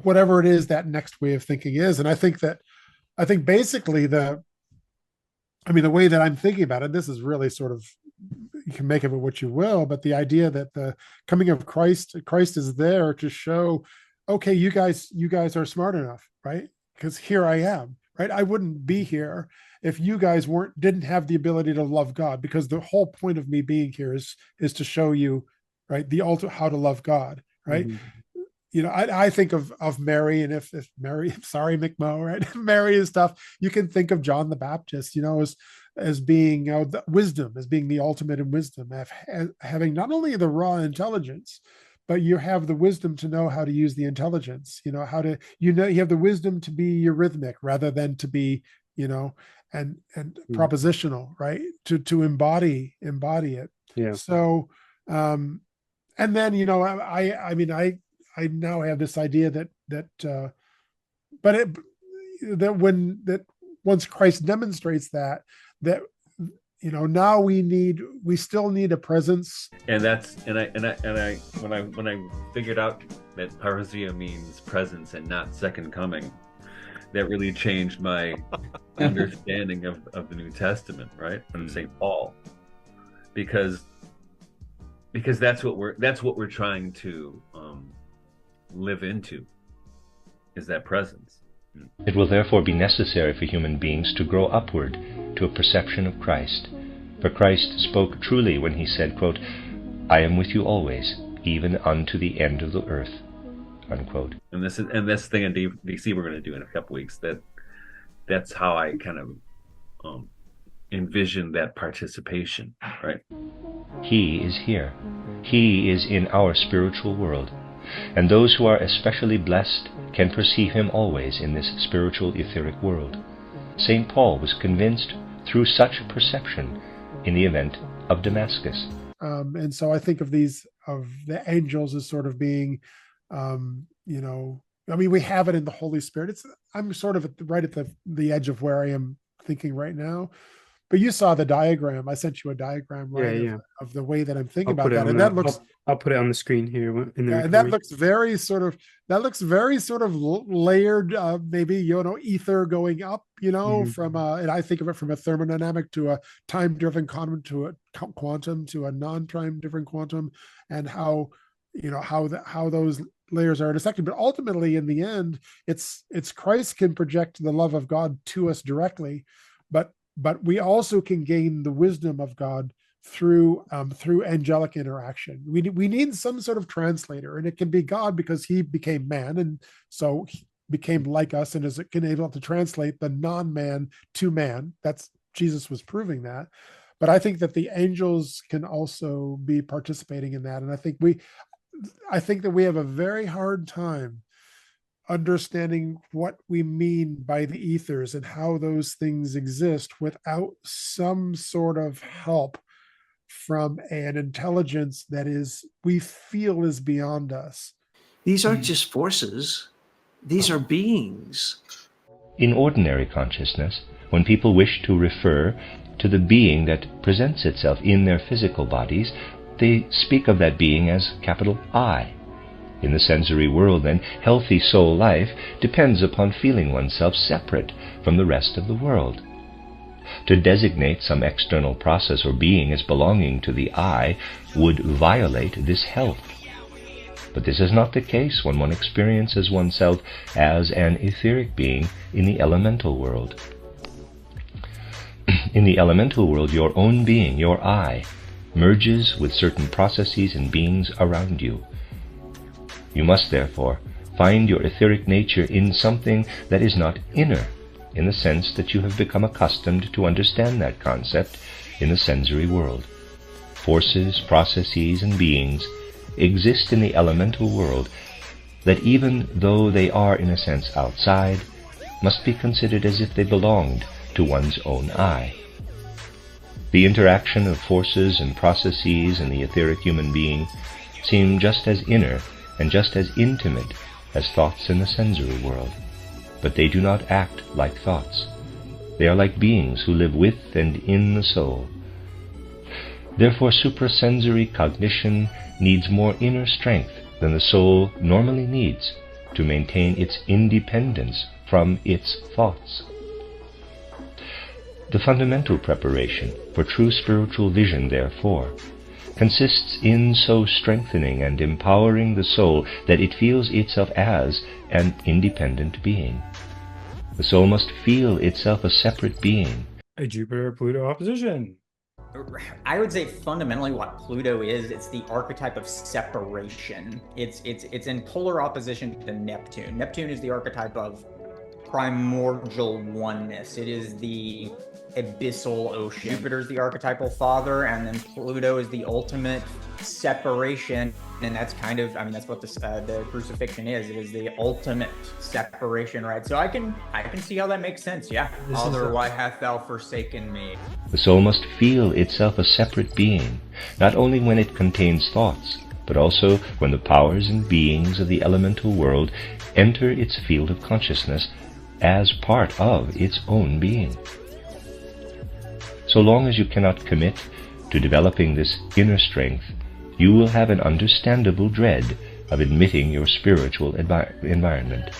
whatever it is that next way of thinking is. And I think basically the way that I'm thinking about it, this is really sort of, you can make of it what you will, but the idea that the coming of Christ is there to show, okay, you guys are smart enough, right? Because here I am, right? I wouldn't be here if you guys didn't have the ability to love God, because the whole point of me being here is to show you, right, how to love God, right? Mm-hmm. I think of Mary, and if Mary, sorry, McMo, right? Mary is tough. You can think of John the Baptist, as being the wisdom, as being the ultimate in wisdom, having not only the raw intelligence, but you have the wisdom to know how to use the intelligence. You have the wisdom to be eurythmic rather than to be, and propositional, right? To embody it. Yeah. So, and then I now have this idea that once Christ demonstrates that now we still need a presence. And when I figured out that parousia means presence and not second coming, that really changed my understanding of the New Testament, right? From St. Paul, because that's what we're trying to live into, is that presence. It will therefore be necessary for human beings to grow upward to a perception of Christ. For Christ spoke truly when he said, quote, "I am with you always, even unto the end of the earth," unquote. And this thing in DC we're going to do in a couple weeks, that's how I kind of envision that participation, right? He is here. He is in our spiritual world. And those who are especially blessed can perceive him always in this spiritual etheric world. St. Paul was convinced through such a perception in the event of Damascus. And so I think of the angels as sort of being, we have it in the Holy Spirit. I'm sort of right at the edge of where I am thinking right now. But you saw the diagram. I sent you a diagram, right? Of the way that I'm thinking about that, and I'll put it on the screen here. And that looks very sort of layered. Maybe ether going up, from and I think of it from a thermodynamic to a time-driven quantum to a non-time-driven quantum, and how those layers are intersecting. But ultimately, in the end, it's Christ can project the love of God to us directly, but we also can gain the wisdom of God through angelic interaction. We need some sort of translator, and it can be God, because he became man, and so he became like us, and is able to translate the non-man to man. That's Jesus was proving that. But I think that the angels can also be participating in that, and I think that we have a very hard time understanding what we mean by the ethers and how those things exist without some sort of help from an intelligence that we feel is beyond us. These aren't just forces, these are beings. In ordinary consciousness, when people wish to refer to the being that presents itself in their physical bodies, they speak of that being as capital I. In the sensory world, then, healthy soul life depends upon feeling oneself separate from the rest of the world. To designate some external process or being as belonging to the I would violate this health. But this is not the case when one experiences oneself as an etheric being in the elemental world. In the elemental world, your own being, your I, merges with certain processes and beings around you. You must therefore find your etheric nature in something that is not inner, in the sense that you have become accustomed to understand that concept in the sensory world. Forces, processes, and beings exist in the elemental world that, even though they are in a sense outside, must be considered as if they belonged to one's own eye. The interaction of forces and processes in the etheric human being seem just as inner and just as intimate as thoughts in the sensory world, but they do not act like thoughts. They are like beings who live with and in the soul. Therefore, suprasensory cognition needs more inner strength than the soul normally needs to maintain its independence from its thoughts. The fundamental preparation for true spiritual vision, therefore, consists in so strengthening and empowering the soul that it feels itself as an independent being. The soul must feel itself a separate being. A Jupiter-Pluto opposition. I would say fundamentally what Pluto is, it's the archetype of separation. It's in polar opposition to Neptune. Neptune is the archetype of primordial oneness. It is the abyssal ocean. Jupiter's the archetypal father, and then Pluto is the ultimate separation. And that's kind of, I mean, that's what the crucifixion is. It is the ultimate separation, right? So I can see how that makes sense. Yeah. Father, why hast thou forsaken me? The soul must feel itself a separate being, not only when it contains thoughts, but also when the powers and beings of the elemental world enter its field of consciousness as part of its own being. So long as you cannot commit to developing this inner strength, you will have an understandable dread of admitting your spiritual environment.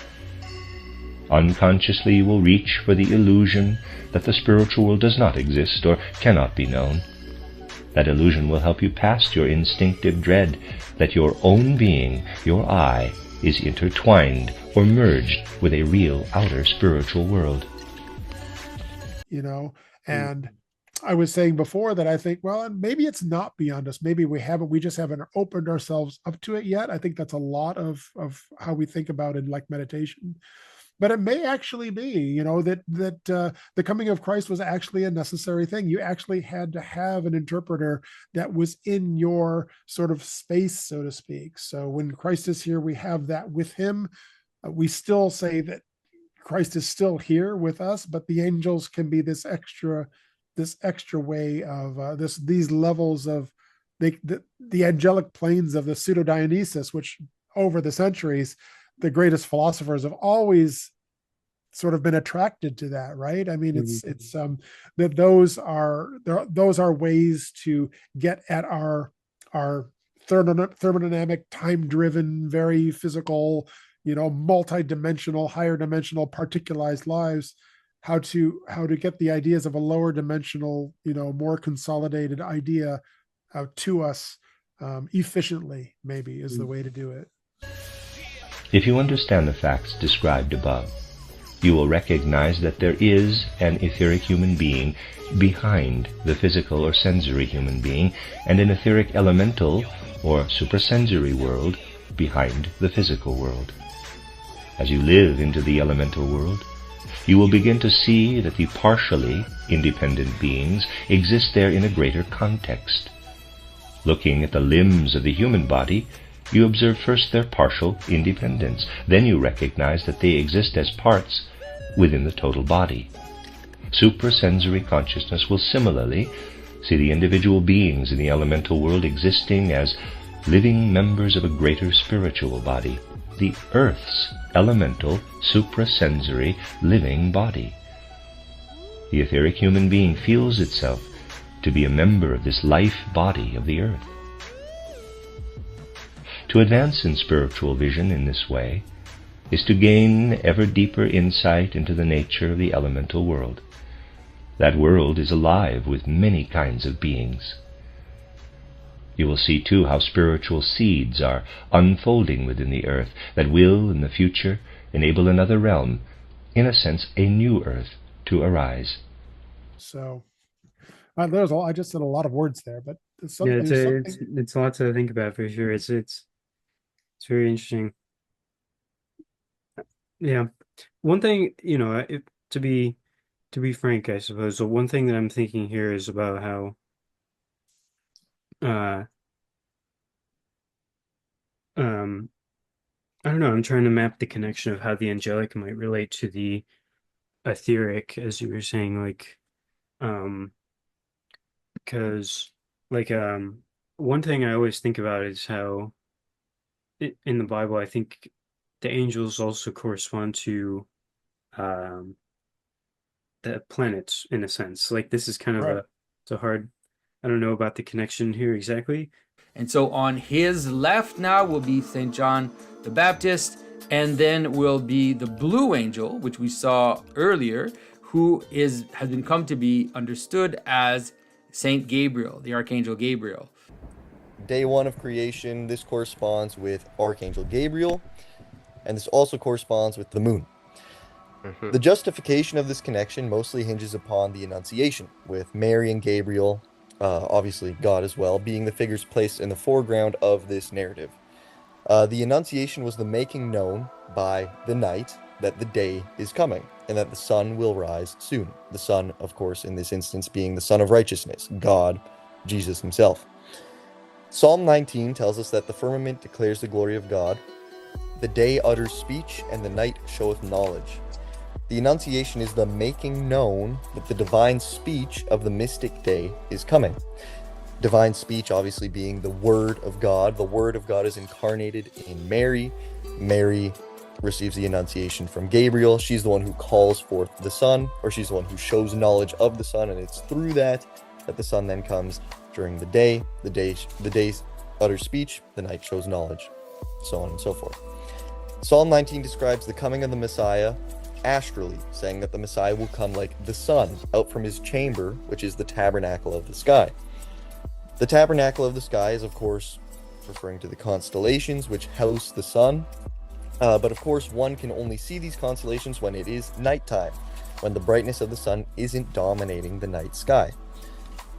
Unconsciously you will reach for the illusion that the spiritual world does not exist or cannot be known. That illusion will help you past your instinctive dread that your own being, your I, is intertwined or merged with a real outer spiritual world. You know, and I was saying before that I think, well, and maybe it's not beyond us. Maybe we just haven't opened ourselves up to it yet. I think that's a lot of how we think about it, like meditation. But it may actually be, you know, that the coming of Christ was actually a necessary thing. You actually had to have an interpreter that was in your sort of space, so to speak. So when Christ is here, we have that with him. We still say that Christ is still here with us, but the angels can be this extra way of these levels of the angelic planes of the pseudo Dionysus, which over the centuries the greatest philosophers have always sort of been attracted to that, right? I mean, it's that those are ways to get at our thermodynamic, time-driven, very physical, you know, multi-dimensional, higher dimensional, particularized lives. How to get the ideas of a lower dimensional, you know, more consolidated idea out to us efficiently, maybe is the way to do it. If you understand the facts described above, you will recognize that there is an etheric human being behind the physical or sensory human being, and an etheric elemental or suprasensory world behind the physical world. As you live into the elemental world, you will begin to see that the partially independent beings exist there in a greater context. Looking at the limbs of the human body, you observe first their partial independence. Then you recognize that they exist as parts within the total body. Suprasensory consciousness will similarly see the individual beings in the elemental world existing as living members of a greater spiritual body, the Earth's elemental, suprasensory, living body. The etheric human being feels itself to be a member of this life body of the Earth. To advance in spiritual vision in this way is to gain ever deeper insight into the nature of the elemental world. That world is alive with many kinds of beings. You will see too how spiritual seeds are unfolding within the earth that will, in the future, enable another realm, in a sense a new earth, to arise. So I just said a lot of words there, but it's a lot to think about for sure. It's very interesting. Yeah. One thing, to be to be frank, I suppose, the one thing that I'm thinking here is about how uh um I don't know, I'm trying to map the connection of how the angelic might relate to the etheric, as you were saying, like um because like one thing I always think about is how in the Bible I think the angels also correspond to um the planets in a sense. Like this is kind of Right. it's a hard, I don't know about the connection here exactly. And so on his left now will be St. John the Baptist, and then will be the blue angel, which we saw earlier, who has been come to be understood as Saint Gabriel, the Archangel Gabriel. Day one of creation, this corresponds with Archangel Gabriel, and this also corresponds with the moon. The justification of this connection mostly hinges upon the Annunciation, with Mary and Gabriel, obviously God as well, being the figures placed in the foreground of this narrative. The Annunciation was the making known by the night that the day is coming, and that the sun will rise soon. The sun, of course, in this instance being the Son of Righteousness, God, Jesus himself. Psalm 19 tells us that the firmament declares the glory of God, the day utters speech, and the night showeth knowledge. The Annunciation is the making known that the divine speech of the mystic day is coming. Divine speech obviously being the Word of God. The Word of God is incarnated in Mary. Mary receives the Annunciation from Gabriel. She's the one who calls forth the Son, or she's the one who shows knowledge of the Son, and it's through that the Son then comes during the day. The day utters speech, the night shows knowledge, so on and so forth. Psalm 19 describes the coming of the Messiah astrally, saying that the Messiah will come like the sun out from his chamber, which is the tabernacle of the sky. The tabernacle of the sky is, of course, referring to the constellations which house the sun. But of course, one can only see these constellations when it is nighttime, when the brightness of the sun isn't dominating the night sky.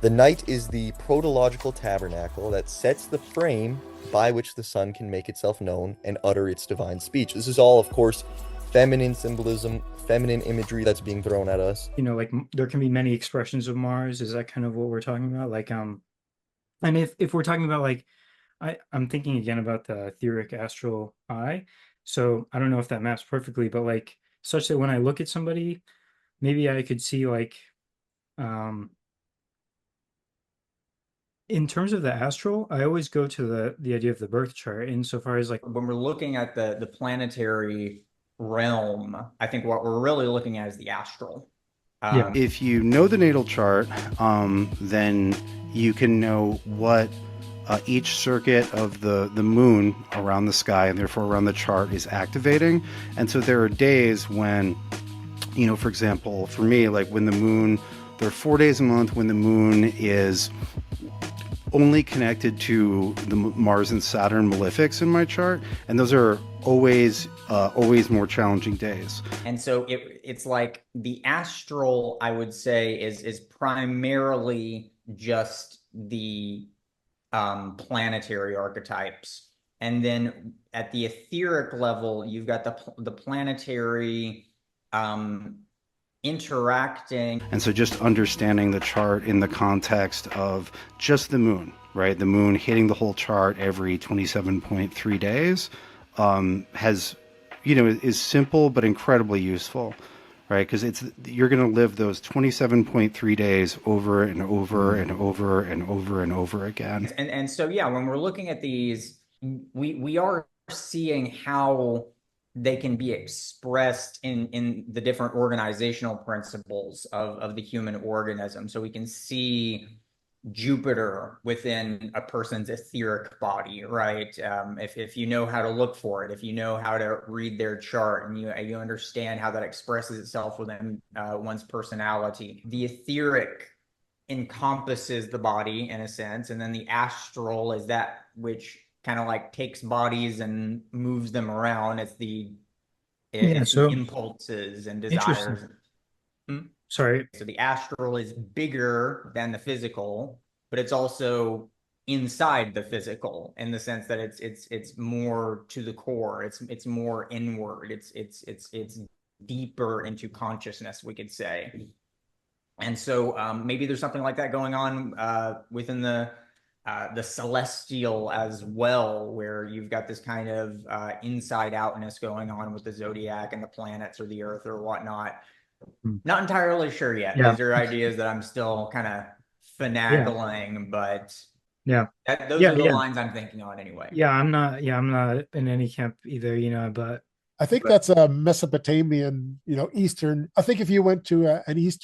The night is the protological tabernacle that sets the frame by which the sun can make itself known and utter its divine speech. This is all, of course, feminine symbolism, feminine imagery that's being thrown at us. Like there can be many expressions of Mars. Is that kind of what we're talking about? Like, and if we're talking about like, I'm thinking again about the etheric astral eye. So I don't know if that maps perfectly, but like such that when I look at somebody, maybe I could see like, in terms of the astral, I always go to the idea of the birth chart insofar as like when we're looking at the planetary realm, I think what we're really looking at is the astral. If you know the natal chart, then you can know what each circuit of the moon around the sky and therefore around the chart is activating. And so there are days when, for example, for me, like when the moon, there are 4 days a month when the moon is only connected to the Mars and Saturn malefics in my chart, and those are always more challenging days. And so it's like the astral, I would say, is primarily just the planetary archetypes, and then at the etheric level, you've got the planetary interacting. And so just understanding the chart in the context of just the moon, right? The moon hitting the whole chart every 27.3 days has, is simple but incredibly useful, right? Because you're going to live those 27.3 days over and over and over and over and over again. And so, yeah, when we're looking at these, we are seeing how they can be expressed in the different organizational principles of the human organism. So we can see Jupiter within a person's etheric body, right? If you know how to look for it, if you know how to read their chart, and you understand how that expresses itself within one's personality. The etheric encompasses the body in a sense, and then the astral is that which kind of like takes bodies and moves them around. It's the impulses and desires. Sorry. So the astral is bigger than the physical, but it's also inside the physical, in the sense that it's more to the core. It's more inward. It's deeper into consciousness, we could say. And so maybe there's something like that going on within the celestial as well, where you've got this kind of inside outness going on with the zodiac and the planets or the earth or whatnot. Not entirely sure yet. Yeah. These are ideas that I'm still kind of finagling, but Yeah. those are the lines I'm thinking on anyway. Yeah, I'm not in any camp either, but I think that's a Mesopotamian, Eastern. I think if you went to an East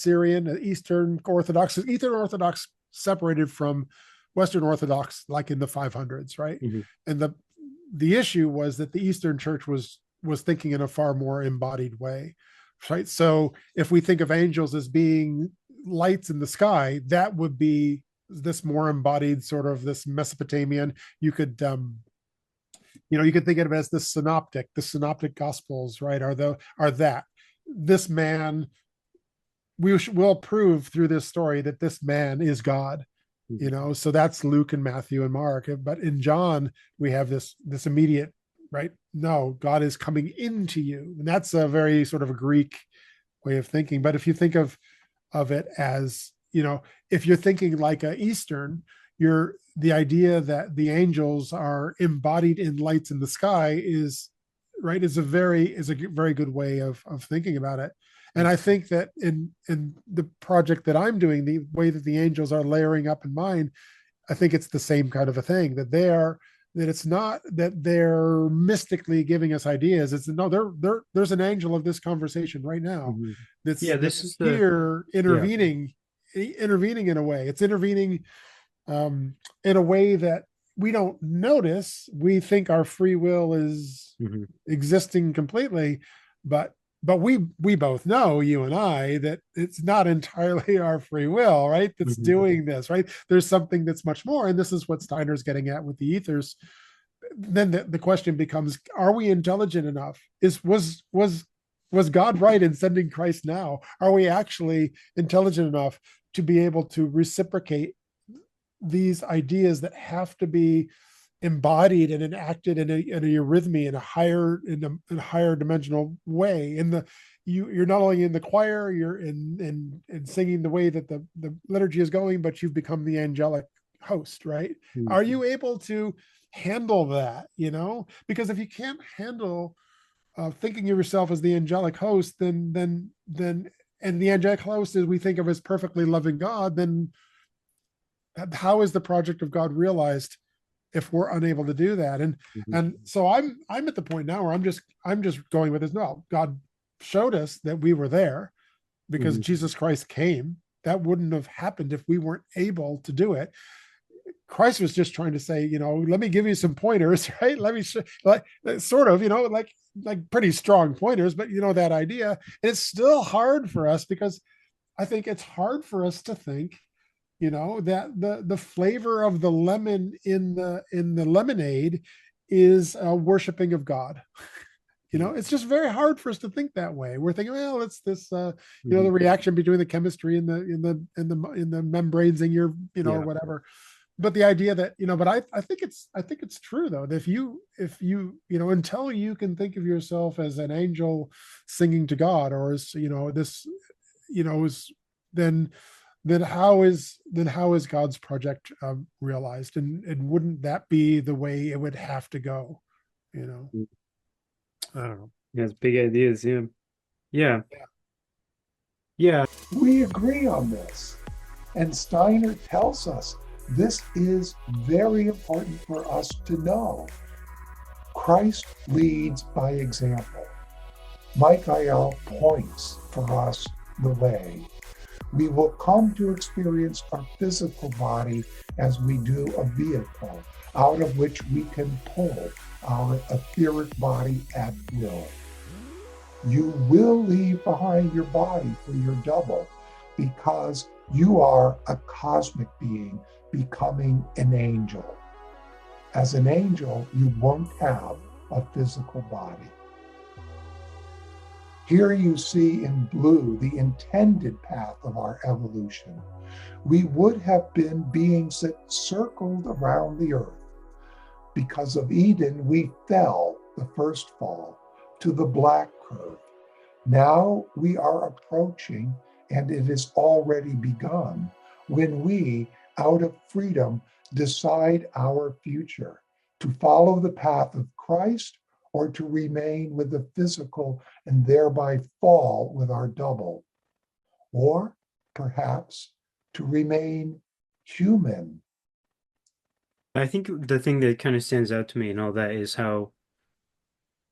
Syrian, an Eastern Orthodox separated from Western Orthodox, like in the 500s, right? Mm-hmm. And the issue was that the Eastern Church was thinking in a far more embodied way, right? So if we think of angels as being lights in the sky, that would be this more embodied sort of this Mesopotamian. You could you could think of it as the synoptic gospels, right? Are that this man, we'll prove through this story that this man is God. So that's Luke and Matthew and Mark. But in John, we have this immediate, right? No, God is coming into you. And that's a very sort of a Greek way of thinking. But if you think of it as, if you're thinking like a Eastern, the idea that the angels are embodied in lights in the sky is a very good way of thinking about it. And I think that in the project that I'm doing, the way that the angels are layering up in mind, I think it's the same kind of a thing, that it's not that they're mystically giving us ideas. It's there's an angel of this conversation right now that's here intervening in a way. It's intervening in a way that we don't notice. We think our free will is existing completely, but we both know, you and I, that it's not entirely our free will, right? That's doing this, right? There's something that's much more, and this is what Steiner's getting at with the ethers. Then the question becomes: are we intelligent enough? Was God right in sending Christ now? Are we actually intelligent enough to be able to reciprocate these ideas that have to be embodied and enacted in a eurythmy in a higher dimensional way? You're not only in the choir, you're in singing the way that the liturgy is going, but you've become the angelic host, right? Are you able to handle that? Because if you can't handle thinking of yourself as the angelic host, then and the angelic host is we think of as perfectly loving God, then how is the project of God realized if we're unable to do that? And so I'm at the point now where I'm just going with this. No, God showed us that we were there because Jesus Christ came. That wouldn't have happened if we weren't able to do it. Christ was just trying to say, let me give you some pointers, right? Let me sort of, like pretty strong pointers, but that idea. And it's still hard for us, because I think it's hard for us to think that the flavor of the lemon in the lemonade is worshiping of God. It's just very hard for us to think that way. We're thinking, well, it's this the reaction between the chemistry in the membranes in your or whatever. But the idea that but I think it's true, though, that if you until you can think of yourself as an angel singing to God, or as this then how is God's project realized? And wouldn't that be the way it would have to go? I don't know. Yeah, it's big ideas. Yeah. We agree on this. And Steiner tells us this is very important for us to know. Christ leads by example. Michael points for us the way. We will come to experience our physical body as we do a vehicle, out of which we can pull our etheric body at will. You will leave behind your body for your double, because you are a cosmic being becoming an angel. As an angel, you won't have a physical body. Here you see in blue the intended path of our evolution. We would have been beings that circled around the earth. Because of Eden, we fell, the first fall, to the black curve. Now we are approaching, and it has already begun, when we, out of freedom, decide our future, to follow the path of Christ or to remain with the physical and thereby fall with our double, or perhaps to remain human. I think the thing that kind of stands out to me and all that is how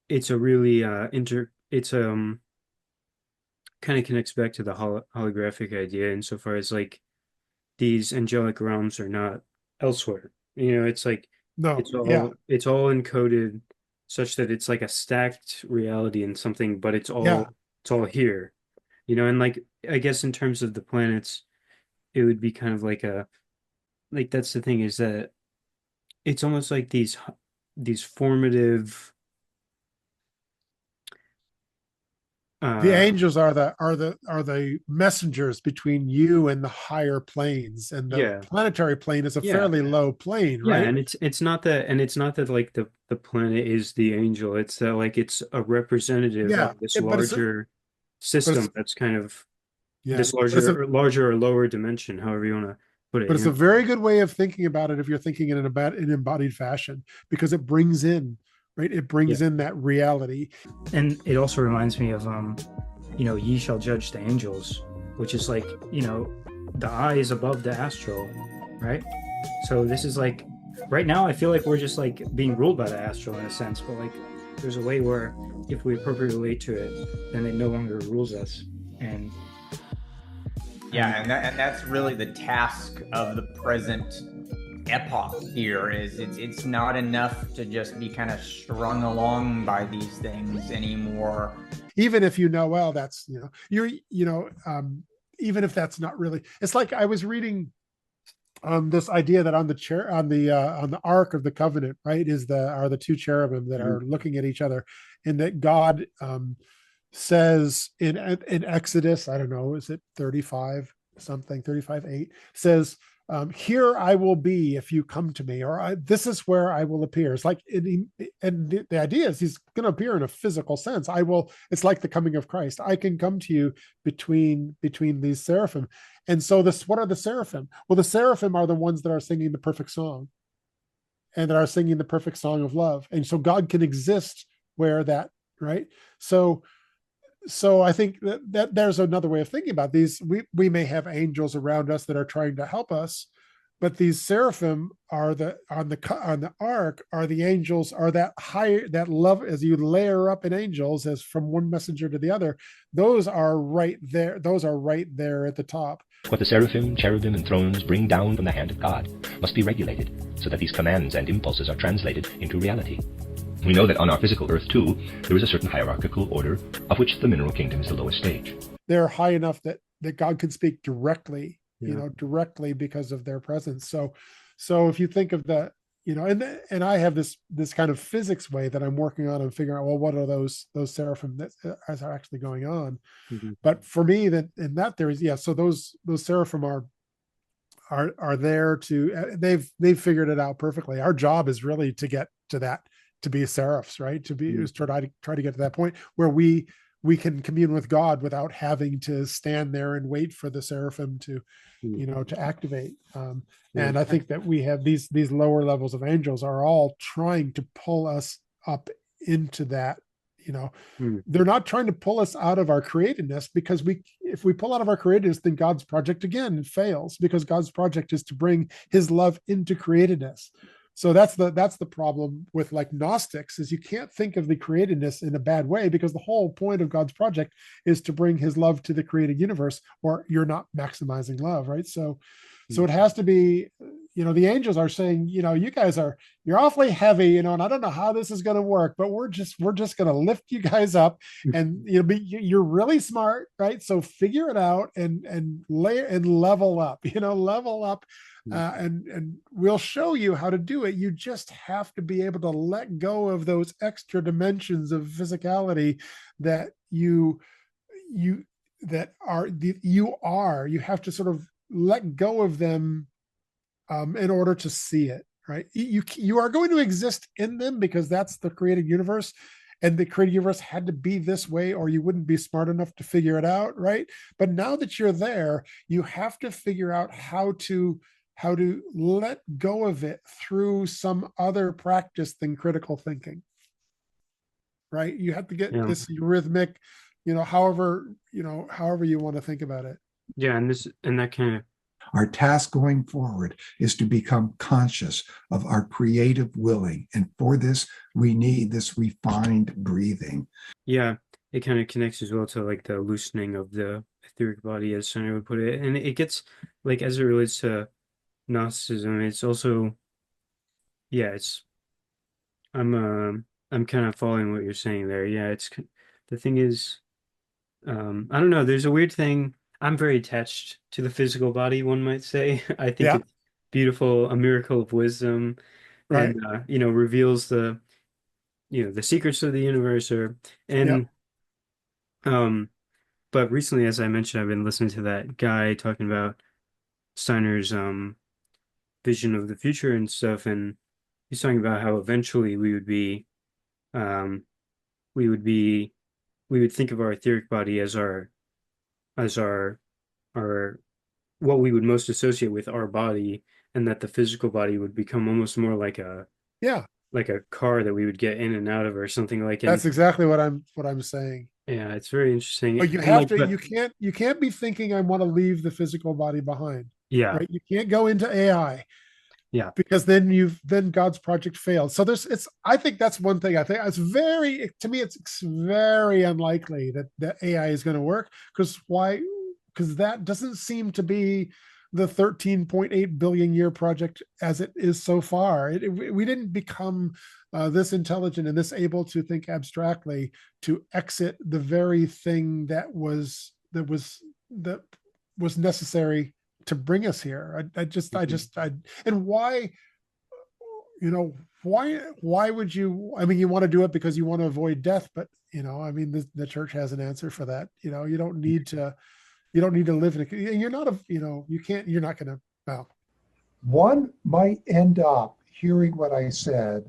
it's a really it's kind of connects back to the holographic idea insofar as like these angelic realms are not elsewhere. You know, it's like No, yeah, it's all encoded such that it's like a stacked reality and something, but yeah. it's all here. You know, and like I guess in terms of the planets, it would be kind of like a like that's the thing is that it's almost like these formative The uh angels are the messengers between you and the higher planes, and the yeah, planetary plane is a yeah. fairly low plane, Yeah, right? and it's not that like the planet is the angel. It's that like it's a representative Yeah, of this but it's larger but it's system that's kind of yeah, this but it's a larger or lower dimension, however you want to put it, but it's you a know. very good way of thinking about it if you're thinking in an embodied fashion, because it brings in, right, it Yeah. brings in that reality. And it also reminds me of ye shall judge the angels, which is like, the eye is above the astral, right? So this is like right now I feel like we're just like being ruled by the astral in a sense, but like there's a way where if we appropriately relate to it, then it no longer rules us. And Yeah, and that's really the task of the present epoch here. Is it's not enough to just be kind of strung along by these things anymore. Even if you know, well, that's even if that's not really, it's like I was reading this idea that on the chair on the Ark of the Covenant, right, are the two cherubim that are looking at each other, and that God says in Exodus, I don't know, is it 35 something, 35:8, says, here I will be if you come to me, or this is where I will appear. It's like, and the idea is he's going to appear in a physical sense. It's like the coming of Christ. I can come to you between these seraphim. And so what are the seraphim? Well, the seraphim are the ones that are singing the perfect song, and that are singing the perfect song of love. And so God can exist where that, right? So I think that there's another way of thinking about these. We may have angels around us that are trying to help us, but these seraphim are on the ark are the angels, are that higher, that love, as you layer up in angels as from one messenger to the other. Those are right there. Those are right there at the top. What the seraphim, cherubim, and thrones bring down from the hand of God must be regulated so that these commands and impulses are translated into reality. We know that on our physical earth, too, there is a certain hierarchical order, of which the mineral kingdom is the lowest stage. They're high enough that God can speak directly, directly because of their presence. So if you think of the, and I have this kind of physics way that I'm working on and figuring out, well, what are those seraphim that are actually going on? Mm-hmm. But for me, that in that there is, so those seraphim are there to, they've figured it out perfectly. Our job is really to get to that, to be seraphs, right? To be is try to get to that point where we can commune with God without having to stand there and wait for the seraphim to, to activate. And I think that we have these lower levels of angels are all trying to pull us up into that. They're not trying to pull us out of our createdness, because if we pull out of our createdness, then God's project again fails, because God's project is to bring his love into createdness. So that's the problem with like Gnostics, is you can't think of the createdness in a bad way, because the whole point of God's project is to bring his love to the created universe, or you're not maximizing love, right? So it has to be, the angels are saying, you guys you're awfully heavy, and I don't know how this is going to work, but we're just going to lift you guys up, and you're really smart, right? So figure it out and level up, level up and we'll show you how to do it. You just have to be able to let go of those extra dimensions of physicality that you have to sort of let go of them in order to see it, right? You are going to exist in them because that's the created universe, and the created universe had to be this way or you wouldn't be smart enough to figure it out, right? But now that you're there, you have to figure out how to let go of it through some other practice than critical thinking, right? You have to get Yeah. this rhythmic, however you want to think about it. Yeah, and that kind of Our task going forward is to become conscious of our creative willing. And for this, we need this refined breathing. Yeah, it kind of connects as well to like the loosening of the etheric body, as Steiner would put it. And it gets like as it relates to Gnosticism, it's also yeah, it's I'm kind of following what you're saying there. Yeah, it's the thing is I don't know, there's a weird thing. I'm very attached to the physical body, one might say. I think Yeah. it's beautiful, a miracle of wisdom, Right. and reveals the secrets of the universe or Yep. and but recently, as I mentioned, I've been listening to that guy talking about Steiner's vision of the future and stuff, and he's talking about how eventually um we would be we would think of our etheric body as our what we would most associate with our body, and that the physical body would become almost more Yeah. like a car that we would get in and out of or something like. And That's exactly what I'm saying. yeah, it's very interesting. But you And have like to, but you can't be thinking I want to leave the physical body behind, yeah, right? You can't go into AI yeah. because then God's project failed. So I think that's one thing. I think to me, it's very unlikely that AI is going to work because why? Because that doesn't seem to be the 13.8 billion year project as it is so far. We didn't become this intelligent and this able to think abstractly to exit the very thing that was necessary to bring us here. And why, why would you, I mean, you want to do it because you want to avoid death, but I mean, the church has an answer for that. You don't need to live in you're not you're not going to, well. One might end up hearing what I said,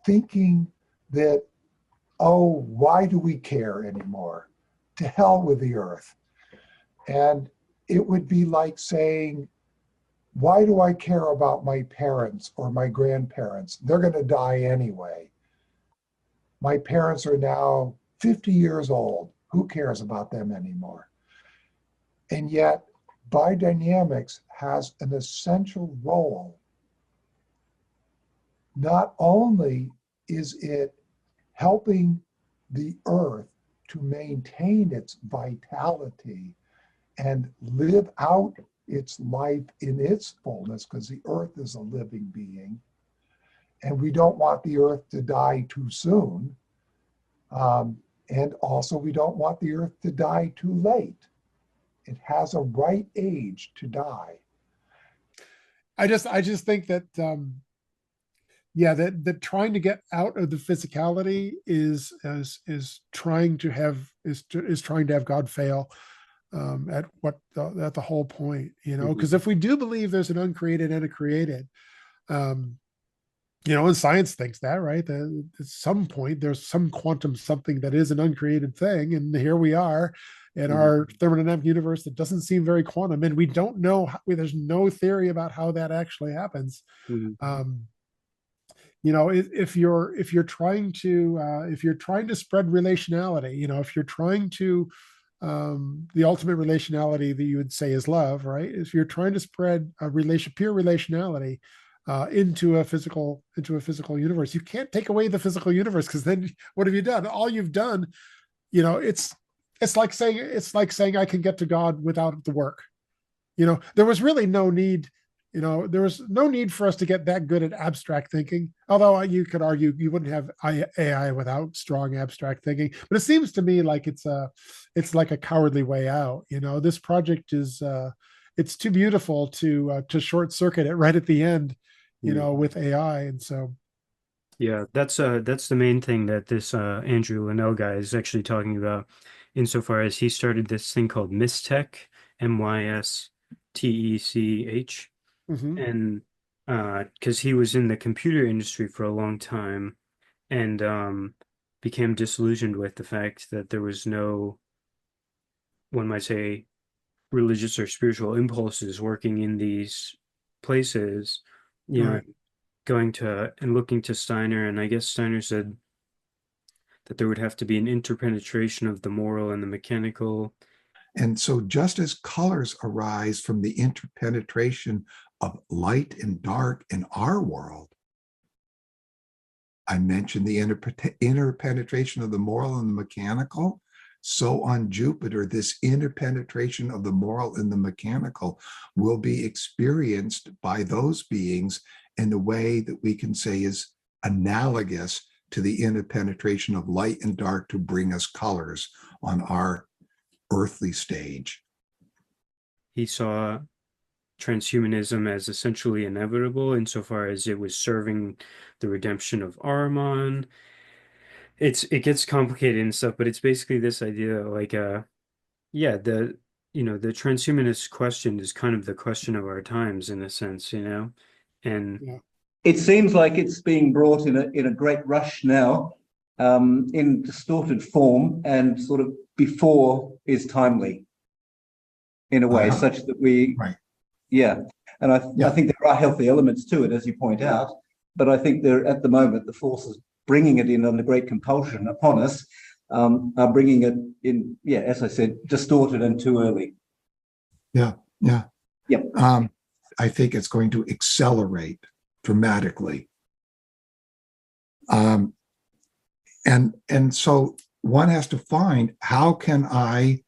thinking that, oh, why do we care anymore? To hell with the earth. And it would be like saying, why do I care about my parents or my grandparents? They're going to die anyway. My parents are now 50 years old. Who cares about them anymore? And yet, biodynamics has an essential role. Not only is it helping the earth to maintain its vitality and live out its life in its fullness, because the earth is a living being, and we don't want the earth to die too soon. And also, we don't want the earth to die too late. It has a right age to die. I just think that that trying to get out of the physicality is trying to have God fail at the whole point, because if we do believe there's an uncreated and a created, and science thinks that, right? That at some point there's some quantum something that is an uncreated thing, and here we are in our thermodynamic universe that doesn't seem very quantum, and we don't know there's no theory about how that actually happens. If you're trying to spread relationality, if you're trying to the ultimate relationality that you would say is love, right? If you're trying to spread pure relationality into a physical universe, you can't take away the physical universe, because then what have you done? All you've done, it's like saying I can get to God without the work. There was really no need. There was no need for us to get that good at abstract thinking. Although you could argue you wouldn't have AI without strong abstract thinking. But it seems to me like it's like a cowardly way out. This project is it's too beautiful to short circuit it right at the end, Yeah. with AI. And so Yeah, that's the main thing that this Andrew Linnell guy is actually talking about, insofar as he started this thing called Mystech, Mystech, mhm. and because he was in the computer industry for a long time, and became disillusioned with the fact that there was no, one might say, religious or spiritual impulses working in these places, you know, Right. going to and looking to Steiner, and I guess Steiner said that there would have to be an interpenetration of the moral and the mechanical. And so, just as colors arise from the interpenetration of light and dark in our world, I mentioned the interpenetration of the moral and the mechanical. So on Jupiter, this interpenetration of the moral and the mechanical will be experienced by those beings in a way that we can say is analogous to the interpenetration of light and dark to bring us colors on our earthly stage. He saw transhumanism as essentially inevitable insofar as it was serving the redemption of Ahriman. It gets complicated and stuff, but it's basically this idea like yeah, the transhumanist question is kind of the question of our times in a sense, and Yeah. It seems like it's being brought in a great rush now, in distorted form, and sort of before is timely in a way, such that we, right. Yeah. And I think there are healthy elements to it, as you point out, but I think there, at the moment, the forces bringing it in under great compulsion upon us, are bringing it in, yeah, as I said, distorted and too early. Yeah, yeah. Yep. I think it's going to accelerate dramatically. And so one has to find, how can I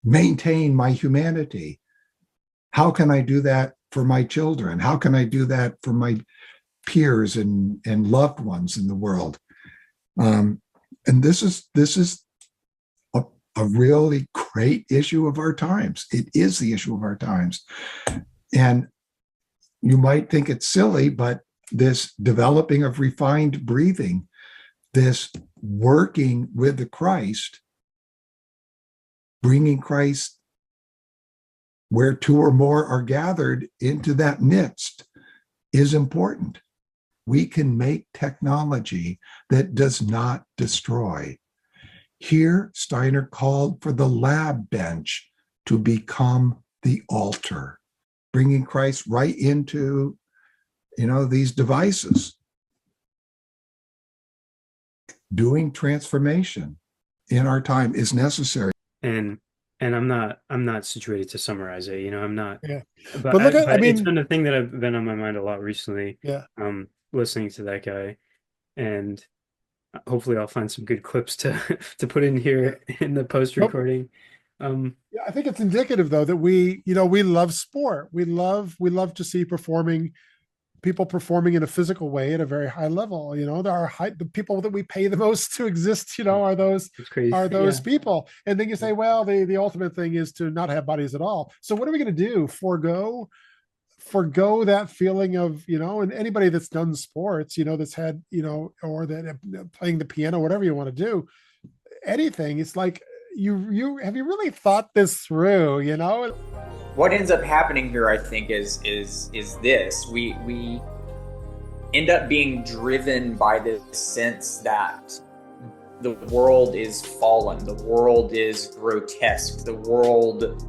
maintain my humanity? How can I do that for my children? How can I do that for my peers and loved ones in the world? And this is a really great issue of our times. It is the issue of our times. And you might think it's silly, but this developing of refined breathing, this working with the Christ, bringing Christ where two or more are gathered into that midst, is important. We can make technology that does not destroy. Here, Steiner called for the lab bench to become the altar, bringing Christ right into, these devices. Doing transformation in our time is necessary. And I'm not situated to summarize it. I'm not. Yeah. But But look at, but it's been a thing that I've been on my mind a lot recently. Yeah. Listening to that guy, and hopefully I'll find some good clips to to put in here in the post recording. Yeah, I think it's indicative though that we love sport. We love to see people performing in a physical way at a very high level. There are the people that we pay the most to exist, are those Yeah. people. And then you say, well, the ultimate thing is to not have bodies at all. So what are we going to do? Forgo that feeling of, and anybody that's done sports, that's had, or that playing the piano, whatever you want to do, anything. It's like, you have you really thought this through? What ends up happening here, I think, is this: we end up being driven by this sense that the world is fallen, the world is grotesque, the world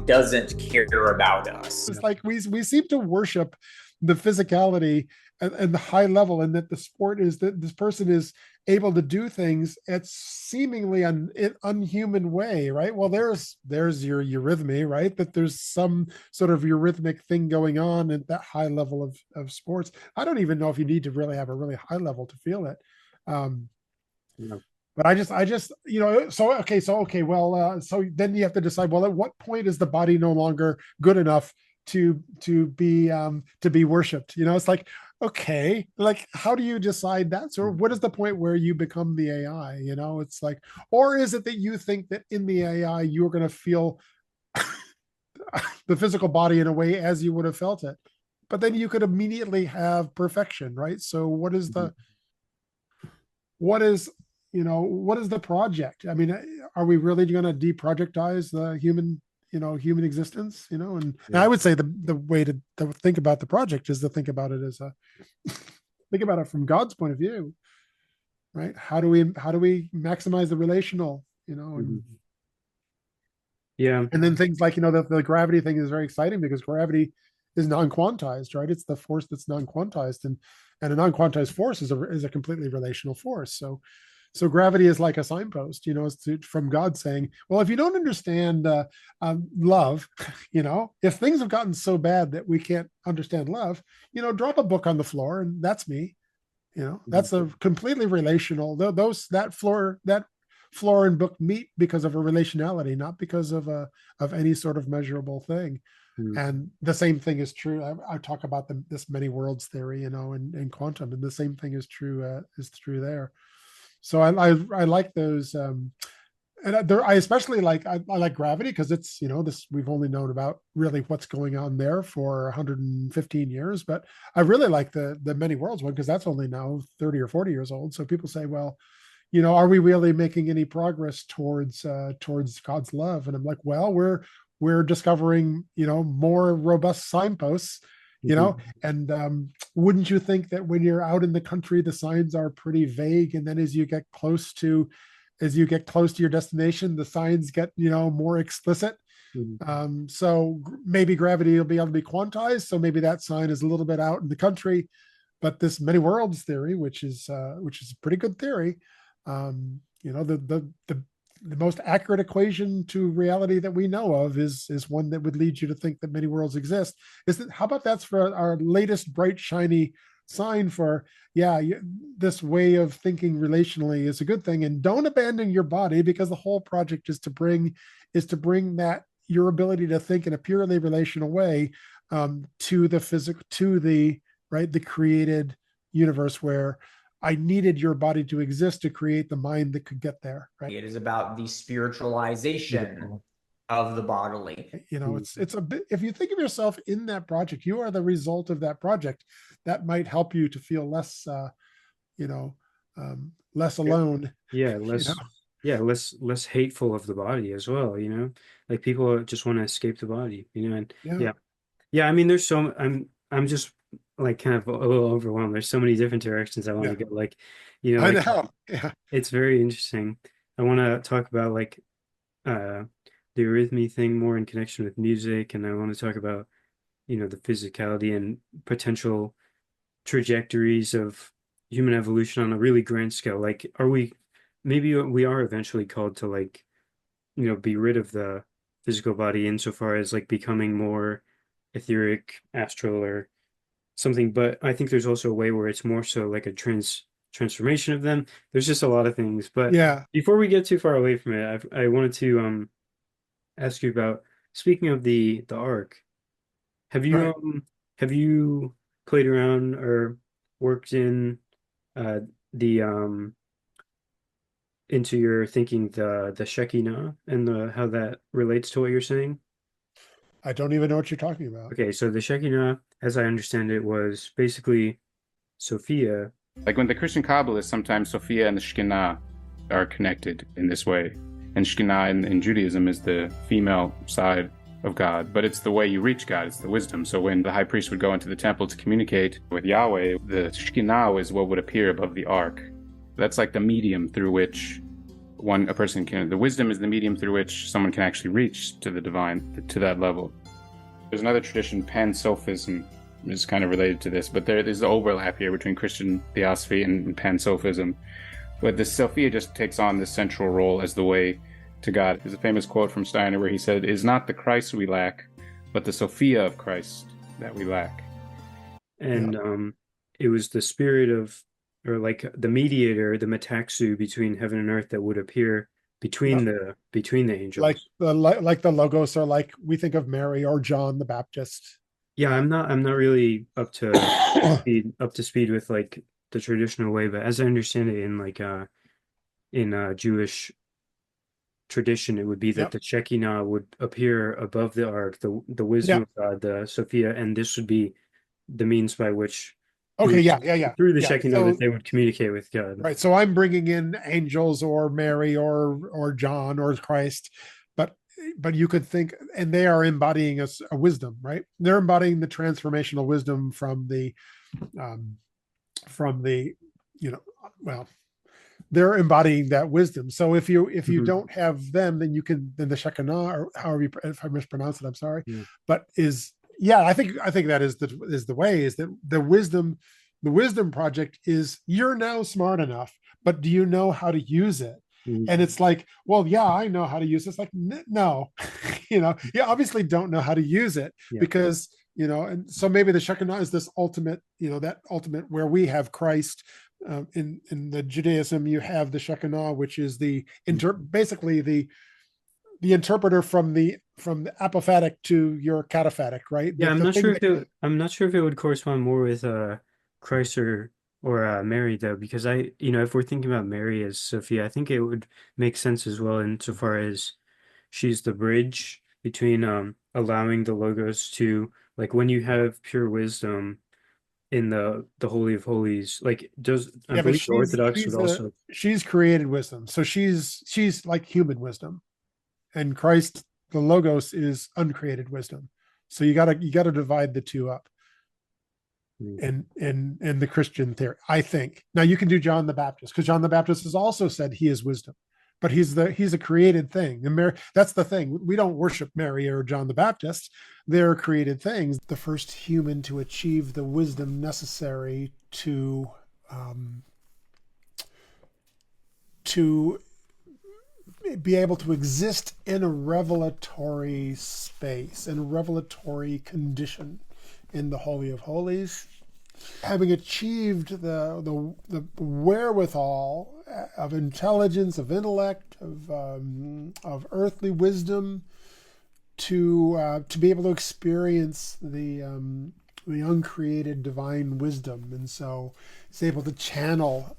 doesn't care about us. It's like we seem to worship the physicality and the high level, and that the sport is that this person is able to do things at seemingly an unhuman way, right? Well, there's your eurythmy, right? That there's some sort of eurythmic thing going on at that high level of sports. I don't even know if you need to really have a really high level to feel it. But I just, so okay, well, so then you have to decide, well, at what point is the body no longer good enough to be worshipped? It's like, okay, like, how do you decide that? So what is the point where you become the AI? It's like, or is it that you think that in the AI you're going to feel the physical body in a way as you would have felt it. But then you could immediately have perfection, right? So what is the what is what is the project? I mean, are we really going to deprojectize the human existence? And I would say the way to think about the project is to think about it as a think about it from God's point of view, right? How do we maximize the relational, and Yeah. and then things like the gravity thing is very exciting because gravity is non-quantized, right? It's the force that's non-quantized, and a non-quantized force is a completely relational force. So gravity is like a signpost, from God saying, well, if you don't understand love, if things have gotten so bad that we can't understand love, drop a book on the floor, and that's me. That's a completely relational. That floor and book meet because of a relationality, not because of any sort of measurable thing. And the same thing is true. I talk about this many worlds theory, in quantum, and the same thing is true there. So I like those, and I especially I like gravity because it's this we've only known about really what's going on there for 115 years, but I really like the many worlds one because that's only now 30 or 40 years old. So people say, well, are we really making any progress towards God's love? And I'm like, well, we're discovering more robust signposts, and wouldn't you think that when you're out in the country, the signs are pretty vague, and then as you get close to your destination, the signs get more explicit. So maybe gravity will be able to be quantized, so maybe that sign is a little bit out in the country, but this many worlds theory, which is a pretty good theory, the most accurate equation to reality that we know of is one that would lead you to think that many worlds exist. How about that's for our latest bright shiny sign for this way of thinking relationally is a good thing, and don't abandon your body, because the whole project is to bring that your ability to think in a purely relational way to the physical, to the created universe, where I needed your body to exist to create the mind that could get there, right? It is about the spiritualization of the bodily. It's a bit, if you think of yourself in that project, you are the result of that project. That might help you to feel less less alone. Less hateful of the body as well, like people just want to escape the body, and I mean, I'm just like kind of a little overwhelmed. There's so many different directions I want to go. Like, I know. Yeah. It's very interesting. I want to talk about the arrhythmia thing more in connection with music, and I want to talk about, the physicality and potential trajectories of human evolution on a really grand scale. Like, maybe we are eventually called to be rid of the physical body insofar as becoming more etheric, astral, or something, but I think there's also a way where it's more so like a transformation of them. There's just a lot of things, but before we get too far away from it, I wanted to ask you about, speaking of the arc. Have you played around or worked in the into your thinking the Shekinah and how that relates to what you're saying? I don't even know what you're talking about. Okay, so the Shekinah, as I understand it, was basically Sophia. Like when the Christian Kabbalists, sometimes Sophia and the Shekinah are connected in this way. And Shekinah in Judaism is the female side of God, but it's the way you reach God, it's the wisdom. So when the high priest would go into the temple to communicate with Yahweh, the Shekinah is what would appear above the ark. That's like the medium through which a person can, the wisdom is the medium through which someone can actually reach to the divine, to that level. There's another tradition, Pan-Sophism, is kind of related to this, but there's the overlap here between Christian theosophy and Pan-Sophism. But the Sophia just takes on this central role as the way to God. There's a famous quote from Steiner where he said, "It is not the Christ we lack, but the Sophia of Christ that we lack." And it was the spirit of, or like the mediator, the metaxu between heaven and earth that would appear between the angels. Like the logos, or like we think of Mary or John the Baptist. Yeah, I'm not really up to speed with like the traditional way, but as I understand it in Jewish tradition, it would be that Yep. the Shekinah would appear above the ark, the wisdom Yeah. of God, the Sophia, and this would be the means by which Okay. through through the Yeah. Shekinah that So they would communicate with God. right. So I'm bringing in angels or Mary or John or Christ, but you could think, and they are embodying a wisdom, right? They're embodying the transformational wisdom um, from the, well, they're embodying that wisdom. So if you don't have them, then then the Shekinah, or however if I mispronounce it, I'm sorry, Yeah. but I think that is the way, is that the wisdom project is, you're now smart enough, but do you know how to use it? And it's like, well, yeah, I know how to use this. Like, no, you obviously don't know how to use it, because, and so maybe the Shekinah is this ultimate, that ultimate where we have Christ. In the Judaism, you have the Shekinah, which is basically the interpreter from the apophatic to your cataphatic, right? Yeah, The thing that, I'm not sure if it would correspond more with Christ or Mary though, because if we're thinking about Mary as Sophia, I think it would make sense as well insofar as she's the bridge between allowing the logos to, like, when you have pure wisdom in the Holy of Holies, like, I yeah, but believe the Orthodox would also. she's created wisdom, so she's like human wisdom, and Christ, the Logos, is uncreated wisdom. So you gotta divide the two up. And the Christian theory, I think. Now you can do John the Baptist, because John the Baptist has also said he is wisdom, but he's a created thing. And Mary, that's the thing. We don't worship Mary or John the Baptist. They're created things. The first human to achieve the wisdom necessary to be able to exist in a revelatory space, in a revelatory condition in the Holy of Holies, having achieved the wherewithal of intelligence, of intellect, of earthly wisdom, to be able to experience the uncreated divine wisdom, and so he's able to channel.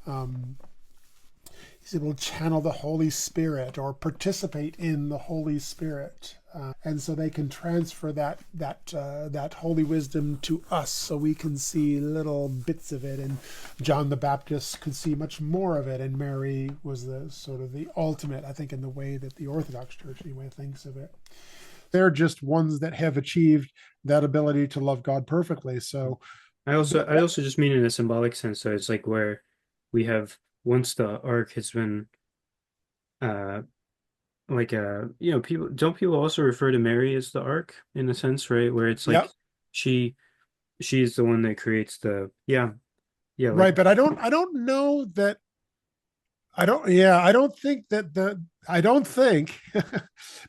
He's able to channel the Holy Spirit, or participate in the Holy Spirit, and so they can transfer that holy wisdom to us, so we can see little bits of it. And John the Baptist could see much more of it, and Mary was the sort of the ultimate, I think, in the way that the Orthodox Church anyway thinks of it. They're just ones that have achieved that ability to love God perfectly. So I also just mean in a symbolic sense. So it's like where we have, once the ark has been people also refer to Mary as the ark in a sense, right? Where it's like she's the one that creates the right. like, But I don't know that. I don't think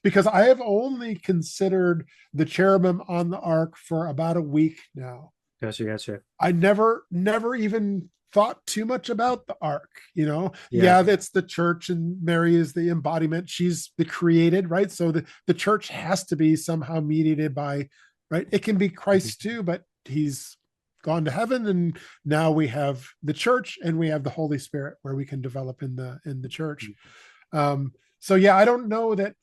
because I have only considered the cherubim on the ark for about a week now. Gotcha. I never even thought too much about the ark. Yeah. That's the church, and Mary is the embodiment. She's the created, right? So the church has to be somehow mediated by, right? It can be Christ too, but he's gone to heaven, and now we have the church, and we have the Holy Spirit, where we can develop in the church. So yeah, I don't know that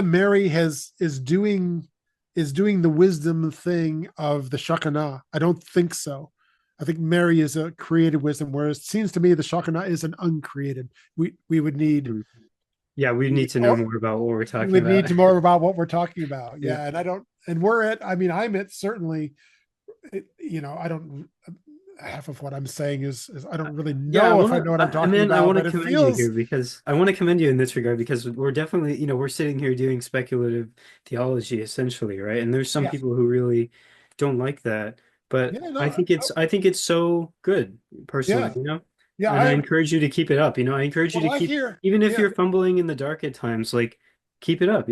Mary is doing the wisdom thing of the Shekinah. I don't think so. I think Mary is a created wisdom, whereas it seems to me the Shekinah is an uncreated. We would need. Yeah, we need to know more about what we're talking We about. need to more about what we're talking about. Yeah. And I'm at certainly, I don't, half of what I'm saying is I don't really know if I know what I'm talking about. I want to but commend you here, because I want to commend you in this regard, because we're definitely, we're sitting here doing speculative theology essentially, right? And there's some people who really don't like that, but I think it's so good personally, Yeah, and I encourage you to keep it up. I encourage you to keep, even if you're fumbling in the dark at times, like, keep it up.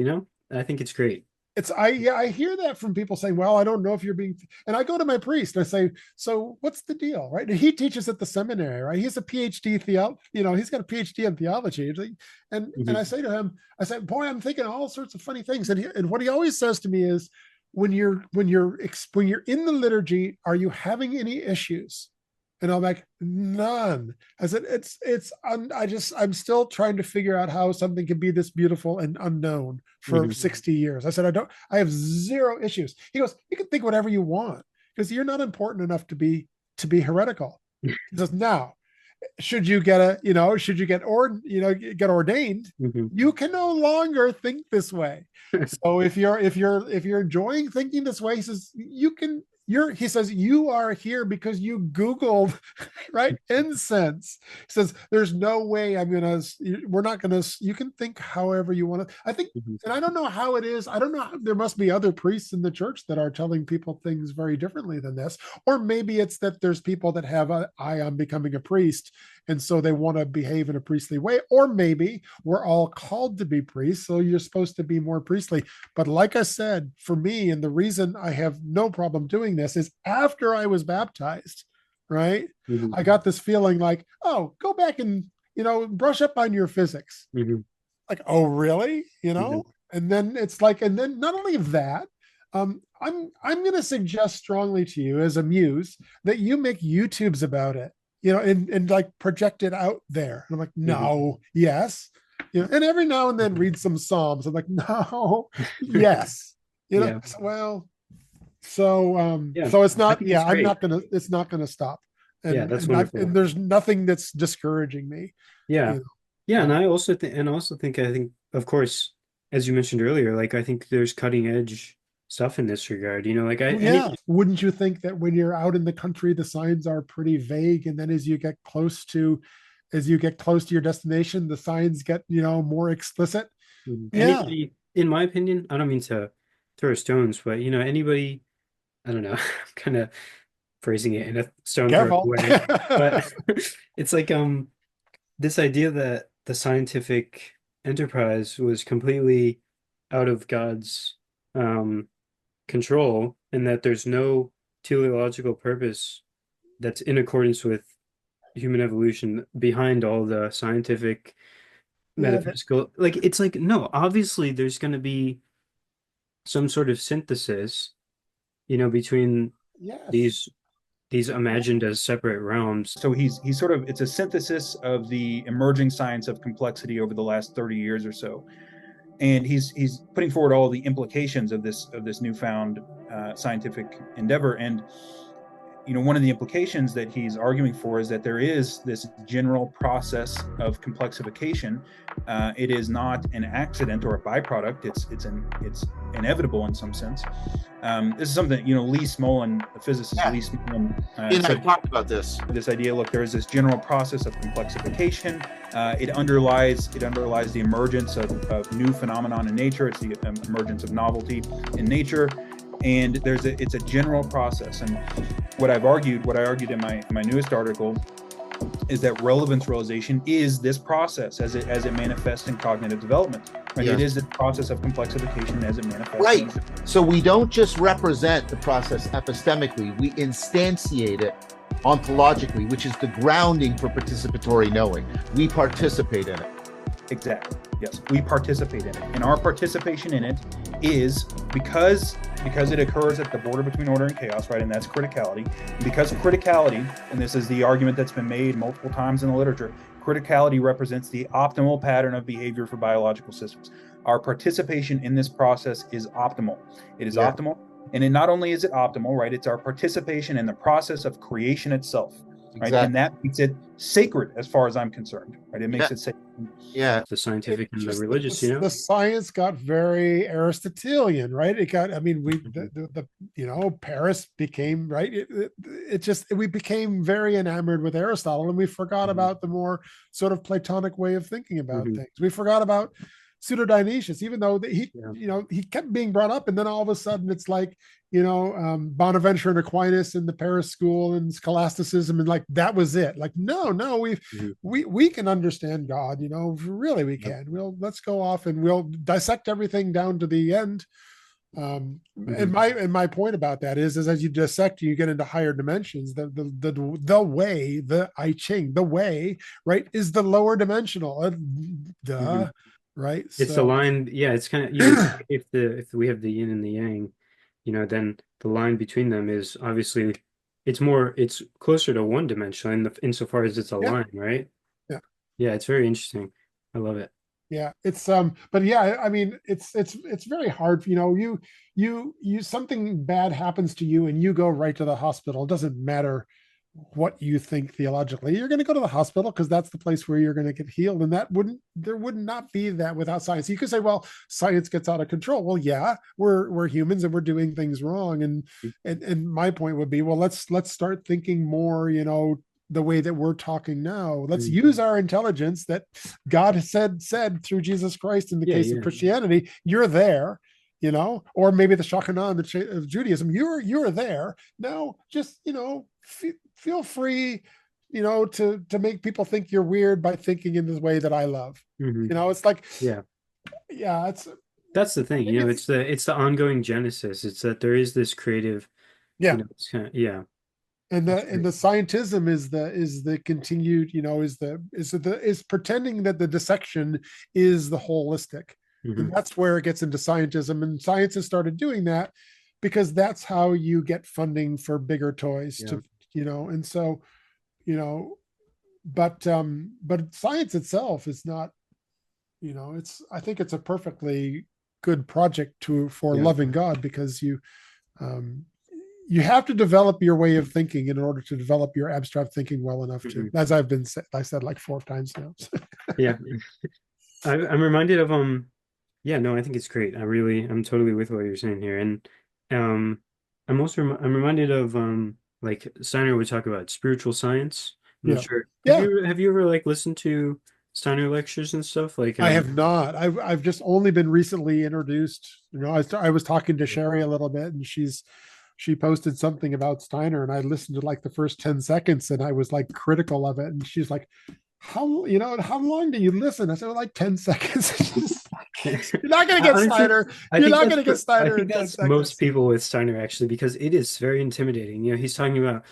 I think it's great. I hear that from people saying, well, I don't know if you're being, and I go to my priest and I say, so what's the deal, right? And he teaches at the seminary, right? He's a PhD he's got a PhD in theology. And I say to him, I said, boy, I'm thinking all sorts of funny things. And what he always says to me is, when you're in the liturgy, are you having any issues? And I'm like, none. I said, I'm still trying to figure out how something can be this beautiful and unknown for 60 years. I said, I have zero issues. He goes, you can think whatever you want because you're not important enough to be heretical. He says, now, should you get get ordained, you can no longer think this way. So if you're enjoying thinking this way, he says he says you are here because you Googled right incense. He says there's no way we're not gonna, you can think however you want to. I think, and I don't know how it is. I don't know. There must be other priests in the church that are telling people things very differently than this, or maybe it's that there's people that have an eye on becoming a priest, and so they want to behave in a priestly way, or maybe we're all called to be priests, so you're supposed to be more priestly. But like I said, for me, and the reason I have no problem doing this is after I was baptized, right? I got this feeling like, oh, go back and, brush up on your physics. Like, oh, really? And then it's like, and then not only that, I'm going to suggest strongly to you as a muse that you make YouTubes about it, and like project it out there. And I'm like, no, yes. And every now and then read some Psalms. I'm like, no, yes. Well, so it's not, it's not gonna stop. And, that's and, wonderful. and there's nothing that's discouraging me. Yeah. And I also think, of course, as you mentioned earlier, like I think there's cutting edge stuff in this regard. Wouldn't you think that when you're out in the country, the signs are pretty vague, and then as you get close to your destination, the signs get more explicit? Anybody, in my opinion, I don't mean to throw stones, but anybody, I don't know, I'm kind of phrasing it in a stone throw way, but it's like this idea that the scientific enterprise was completely out of God's control, and that there's no teleological purpose that's in accordance with human evolution behind all the scientific metaphysical, like it's like, no, obviously there's going to be some sort of synthesis between these imagined as separate realms. So he's sort of, it's a synthesis of the emerging science of complexity over the last 30 years or so, and he's putting forward all the implications of this newfound scientific endeavor. And one of the implications that he's arguing for is that there is this general process of complexification. It is not an accident or a byproduct. It's inevitable in some sense. This is something Lee Smolin, the physicist Lee Smolin, I talked about this idea. Look, there is this general process of complexification. It underlies the emergence of new phenomenon in nature. It's the emergence of novelty in nature. And it's a general process. And what I argued in my newest article is that relevance realization is this process as it manifests in cognitive development. Right? Yes. It is the process of complexification as it manifests. Right. So we don't just represent the process epistemically, we instantiate it ontologically, which is the grounding for participatory knowing. We participate in it. Exactly. Yes, we participate in it, and our participation in it is because it occurs at the border between order and chaos, right? And that's criticality. Because criticality, and this is the argument that's been made multiple times in the literature, criticality represents the optimal pattern of behavior for biological systems. Our participation in this process is optimal. It is optimal, and it not only is it optimal, right? It's our participation in the process of creation itself. Right. Exactly. And that makes it sacred as far as I'm concerned. Right. It makes it sacred. Yeah. The scientific and the religious, the science got very Aristotelian, right? It got, Paris became, right? We became very enamored with Aristotle, and we forgot about the more sort of Platonic way of thinking about things. We forgot about Pseudo-Dionysius, even though he kept being brought up, and then all of a sudden it's like, Bonaventure and Aquinas and the Paris school and scholasticism, and like that was it. Like, no, we can understand God, really we can. Let's go off and we'll dissect everything down to the end. And my point about that is as you dissect, you get into higher dimensions. The way, the I Ching, the way, right, is the lower dimensional. Right. It's the line. Yeah, it's kind of if we have the yin and the yang, then the line between them is obviously it's closer to one dimensional insofar as it's a Yeah. line, right? Yeah. Yeah, it's very interesting. I love it. Yeah, it's but yeah, I mean, it's very hard. You something bad happens to you and you go right to the hospital. It doesn't matter what you think theologically. You're going to go to the hospital because that's the place where you're going to get healed. And there would not be that without science. You could say, well, science gets out of control. Well, yeah, we're humans and we're doing things wrong. And my point would be, well, let's start thinking more, the way that we're talking now. Let's use our intelligence that God said through Jesus Christ. In the case of Christianity, you're there, or maybe the Shakana of Judaism, you're there. Now just, feel free, to make people think you're weird by thinking in this way that I love. It's like, yeah, that's the thing, it's the ongoing genesis. It's that there is this creative, yeah, it's kind of, yeah. And the scientism is the continued, is pretending that the dissection is the holistic. And that's where it gets into scientism, and science has started doing that because that's how you get funding for bigger toys to, and so, but science itself is not, I think it's a perfectly good project for loving God, because you have to develop your way of thinking in order to develop your abstract thinking well enough to, as I said like 4 times now. Yeah. I'm reminded of, yeah, no, I think it's great. I'm totally with what you're saying here. And, I'm reminded of, like Steiner would talk about spiritual science. I'm not sure. Have you ever like listened to Steiner lectures and stuff? Like, I have not. I've just only been recently introduced. I was talking to Sherry a little bit, and she posted something about Steiner, and I listened to like the first 10 seconds, and I was like critical of it. And she's like, how long do you listen? I said, well, like 10 seconds. You're not going to get Steiner. You're not going to get Steiner. I think that's most people with Steiner, actually, because it is very intimidating. He's talking about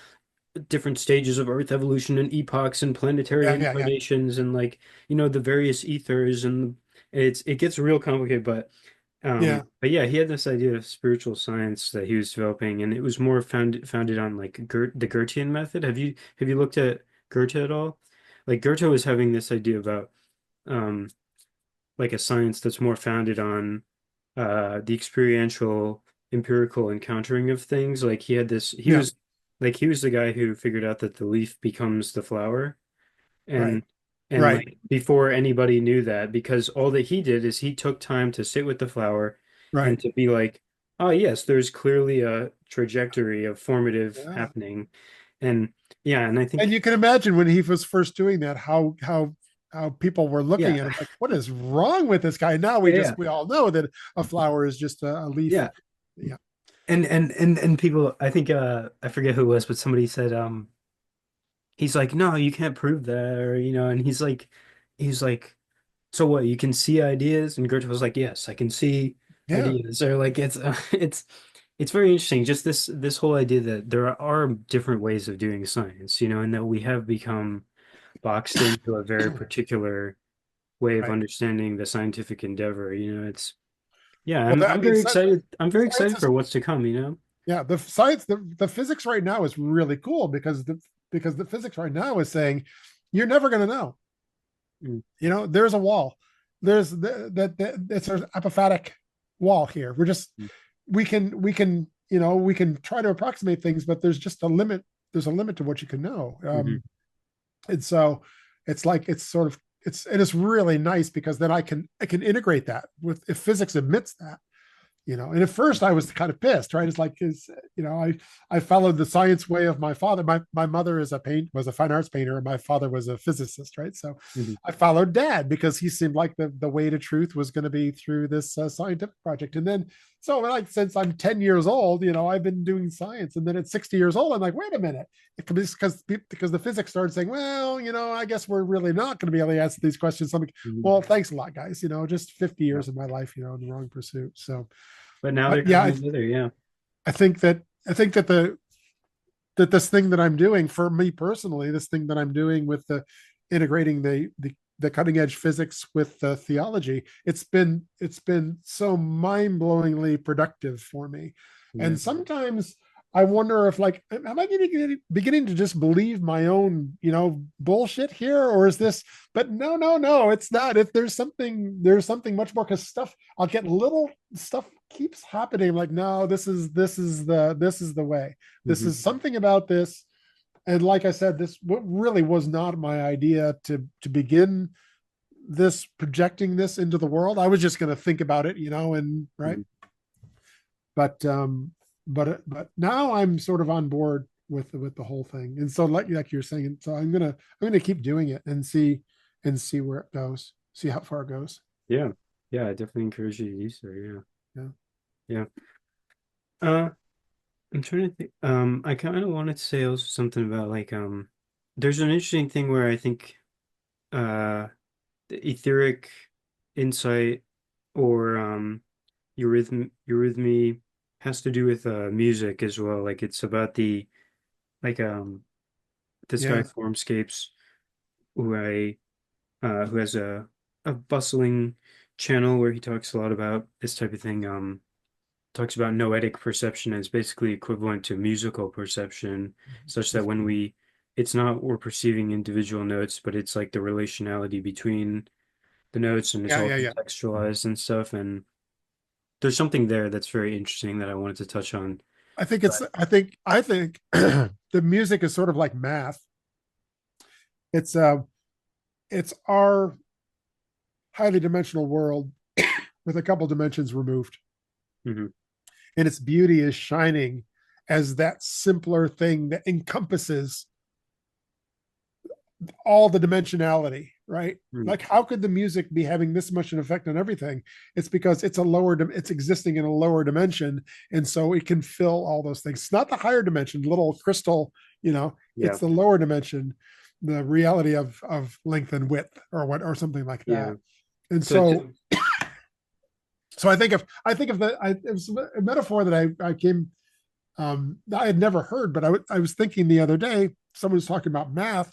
different stages of Earth evolution and epochs and planetary incarnations and like, the various ethers, and it gets real complicated, but yeah, he had this idea of spiritual science that he was developing, and it was more founded on like the Goethean method. Have you looked at Goethe at all? Like Goethe was having this idea about like a science that's more founded on the experiential, empirical encountering of things. Like he was the guy who figured out that the leaf becomes the flower, and like before anybody knew that, because all that he did is he took time to sit with the flower and to be like, oh yes, there's clearly a trajectory of formative happening. And and I think, and you can imagine when he was first doing that, how people were looking at him like, what is wrong with this guy? Now we all know that a flower is just a leaf. Yeah. And people, I think, I forget who it was, but somebody said, he's like, no, you can't prove that, or, and he's like, so what, you can see ideas? And Goethe was like, yes, I can see ideas. Or like, it's very interesting, just this whole idea that there are different ways of doing science, and that we have become boxed into a very particular way of understanding the scientific endeavor. I'm very excited. I'm very excited for what's to come, Yeah, the science, the physics right now is really cool, because the physics right now is saying you're never going to know. There's a wall. There's it's an apophatic wall here. We can try to approximate things, but there's just a limit. There's a limit to what you can know. And so it's like, it is really nice, because then I can integrate that with, if physics admits that, and at first I was kind of pissed, right? It's like, I followed the science way of my father. My mother was a fine arts painter, and my father was a physicist, right? So I followed dad, because he seemed like the way to truth was going to be through this scientific project. And then, so like, since I'm 10 years old, I've been doing science. And then at 60 years old, I'm like, wait a minute, because the physics started saying, well, I guess we're really not going to be able to answer these questions. I'm like, well, thanks a lot, guys. Just 50 years of my life, in the wrong pursuit. So, but now they're coming together. I think that this thing that I'm doing, for me personally, this thing that I'm doing with the integrating the cutting edge physics with the theology, it's been so mind-blowingly productive for me. And sometimes I wonder if, like, am I beginning to just believe my own, bullshit here, or is this? But no, it's not. If there's something much more, because I'll get little stuff keeps happening. I'm like, no, this is the way. This is something about this. And like I said, this really was not my idea to begin this projecting this into the world. I was just going to think about it, and right. But now I'm sort of on board with the whole thing. And so like you're saying, so I'm gonna keep doing it and see where it goes, see how far it goes. Yeah. Yeah, I definitely encourage you to do so. Yeah. Yeah. I'm trying to think. I kind of wanted to say also something about like there's an interesting thing where I think the etheric insight or eurythmy has to do with music as well. Like it's about like this guy Yeah. Formscapes who has a bustling channel where he talks a lot about this type of thing. Talks about noetic perception as basically equivalent to musical perception, such that it's not we're perceiving individual notes, but it's like the relationality between the notes, and it's all Yeah. contextualized and stuff. And there's something there that's very interesting that I wanted to touch on. I think the music is sort of like math. It's our highly dimensional world with a couple dimensions removed. Mm-hmm. And its beauty is shining as that simpler thing that encompasses all the dimensionality, right? Like, how could the music be having this much an effect on everything? It's because it's existing in a lower dimension, and so it can fill all those things. It's not the higher dimension, little crystal, it's the lower dimension, the reality of length and width, or something like that. And so I think of it was a metaphor that I came I had never heard, but I was thinking the other day, someone was talking about math.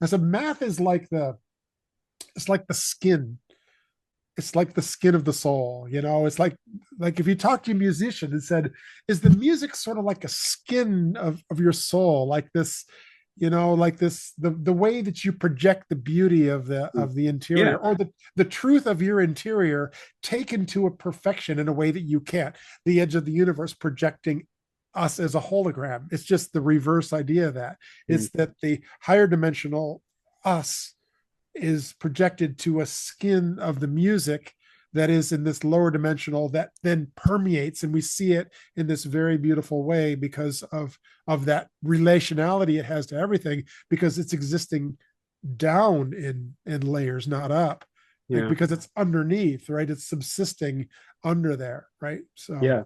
I said, math is it's like the skin. It's like the skin of the soul. It's like if you talk to a musician and said, is the music sort of like a skin of your soul, like this, like this, the way that you project the beauty of the interior, or the truth of your interior taken to a perfection in a way that you can't. The edge of the universe projecting us as a hologram. It's just the reverse idea of that. It's that the higher dimensional us is projected to a skin of the music that is in this lower dimensional, that then permeates, and we see it in this very beautiful way because of that relationality it has to everything, because it's existing down in layers, not up. Like, because it's underneath, right? It's subsisting under there, right? So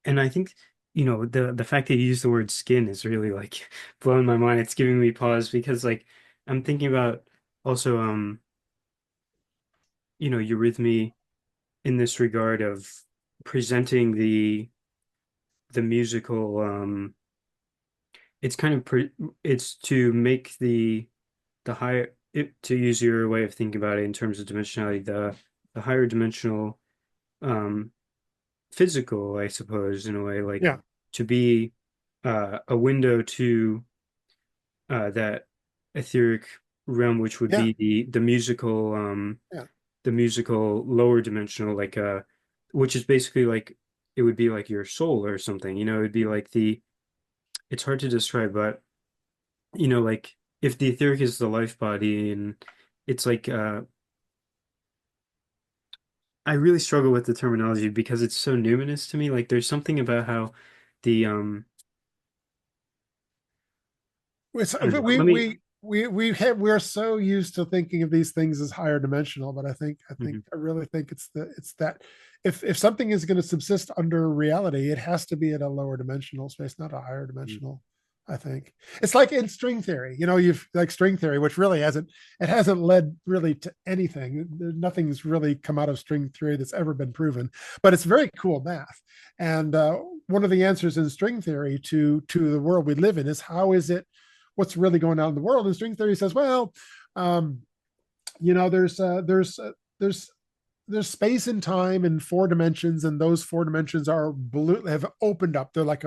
and I think the fact that you use the word skin is really like blowing my mind. It's giving me pause because like I'm thinking about also eurythmy in this regard of presenting the musical it's kind of it's to make the higher, to use your way of thinking about it in terms of dimensionality, the higher dimensional physical, I suppose, in a way, like to be a window to that etheric realm, which would be the musical the musical lower dimensional, like which is basically like it would be like your soul or something, it would be like it's hard to describe, but like if the etheric is the life body, and it's like I really struggle with the terminology because it's so numinous to me. Like there's something about how the we're so used to thinking of these things as higher dimensional, but I really think it's that if something is going to subsist under reality, it has to be at a lower dimensional space, not a higher dimensional. I think it's like in string theory, you've like string theory, which really hasn't led really to anything. Nothing's really come out of string theory that's ever been proven, but it's very cool math. And one of the answers in string theory to the world we live in is, how is it, what's really going on in the world? And string theory says, well, there's there's space and time in 4 dimensions, and those 4 dimensions are blue, have opened up. They're like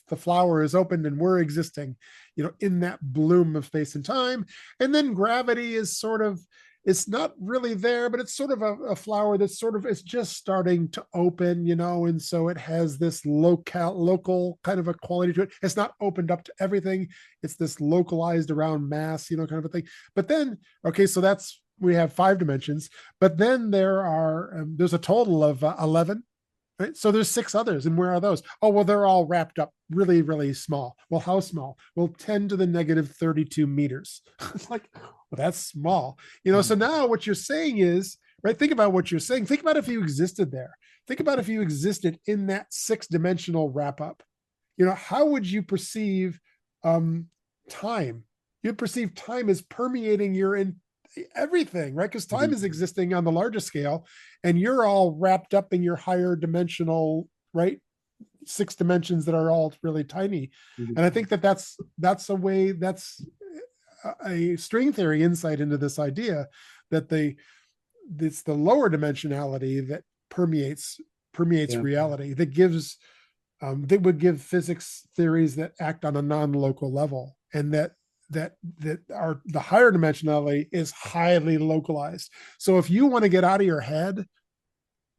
the flower is opened, and we're existing, in that bloom of space and time. And then gravity is sort of, it's not really there, but it's sort of a flower that's sort of, it's just starting to open, and so it has this local kind of a quality to it. It's not opened up to everything. It's this localized around mass, kind of a thing. But then, okay, so that's, we have 5 dimensions, but then there's a total of 11. Right? So there's 6 others, and where are those? Oh, well, they're all wrapped up really, really small. Well, how small? Well, 10 to the negative 32 meters. It's like, well, that's small. So now what you're saying is, right? Think about what you're saying. Think about if you existed there. Think about if you existed in that 6-dimensional wrap up. How would you perceive time? You'd perceive time as permeating your everything, right? Because time is existing on the larger scale, and you're all wrapped up in your higher dimensional, right? 6 dimensions that are all really tiny. And I think that's a way, that's a string theory insight into this idea that it's the lower dimensionality that permeates reality, that gives that would give physics theories that act on a non-local level, and that are the higher dimensionality is highly localized. So if you want to get out of your head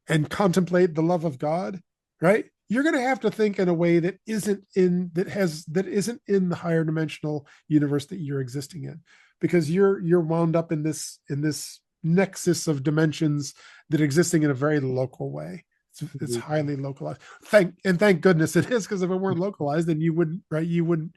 and contemplate the love of God, right, you're going to have to think in a way that isn't in the higher dimensional universe that you're existing in, because you're wound up in this nexus of dimensions that are existing in a very local way. It's highly localized. Thank goodness it is, because if it weren't localized, then you wouldn't, right? You wouldn't.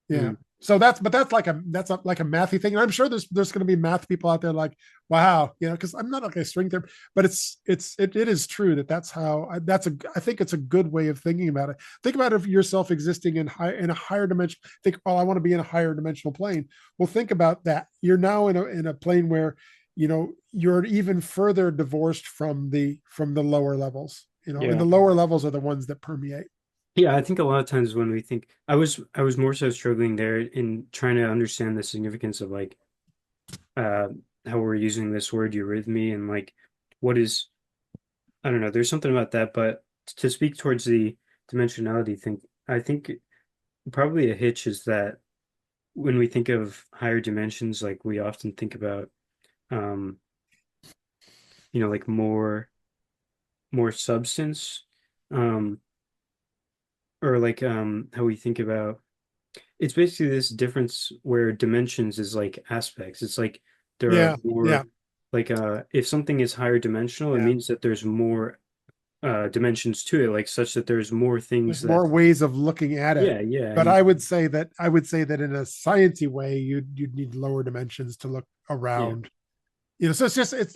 Yeah. So that's like a mathy thing. And I'm sure there's going to be math people out there like, wow, because I'm not like a string theory, but it is true that's how, I think it's a good way of thinking about it. Think about if yourself existing in a higher dimension. Think, oh, I want to be in a higher dimensional plane. Well, think about that. You're now in a plane where, you're even further divorced from the lower levels, and the lower levels are the ones that permeate. Yeah, I think a lot of times when we think, I was more so struggling there in trying to understand the significance of like how we're using this word eurythmy, and like what is, I don't know, there's something about that. But to speak towards the dimensionality thing, I think probably a hitch is that when we think of higher dimensions, like we often think about like more substance, or like how we think about, it's basically this difference where dimensions is like aspects. It's like there are more, like if something is higher dimensional, it means that there's more dimensions to it, like such that there's more things, there's more ways of looking at it. Yeah. But I would say that in a sciencey way, you'd need lower dimensions to look around. So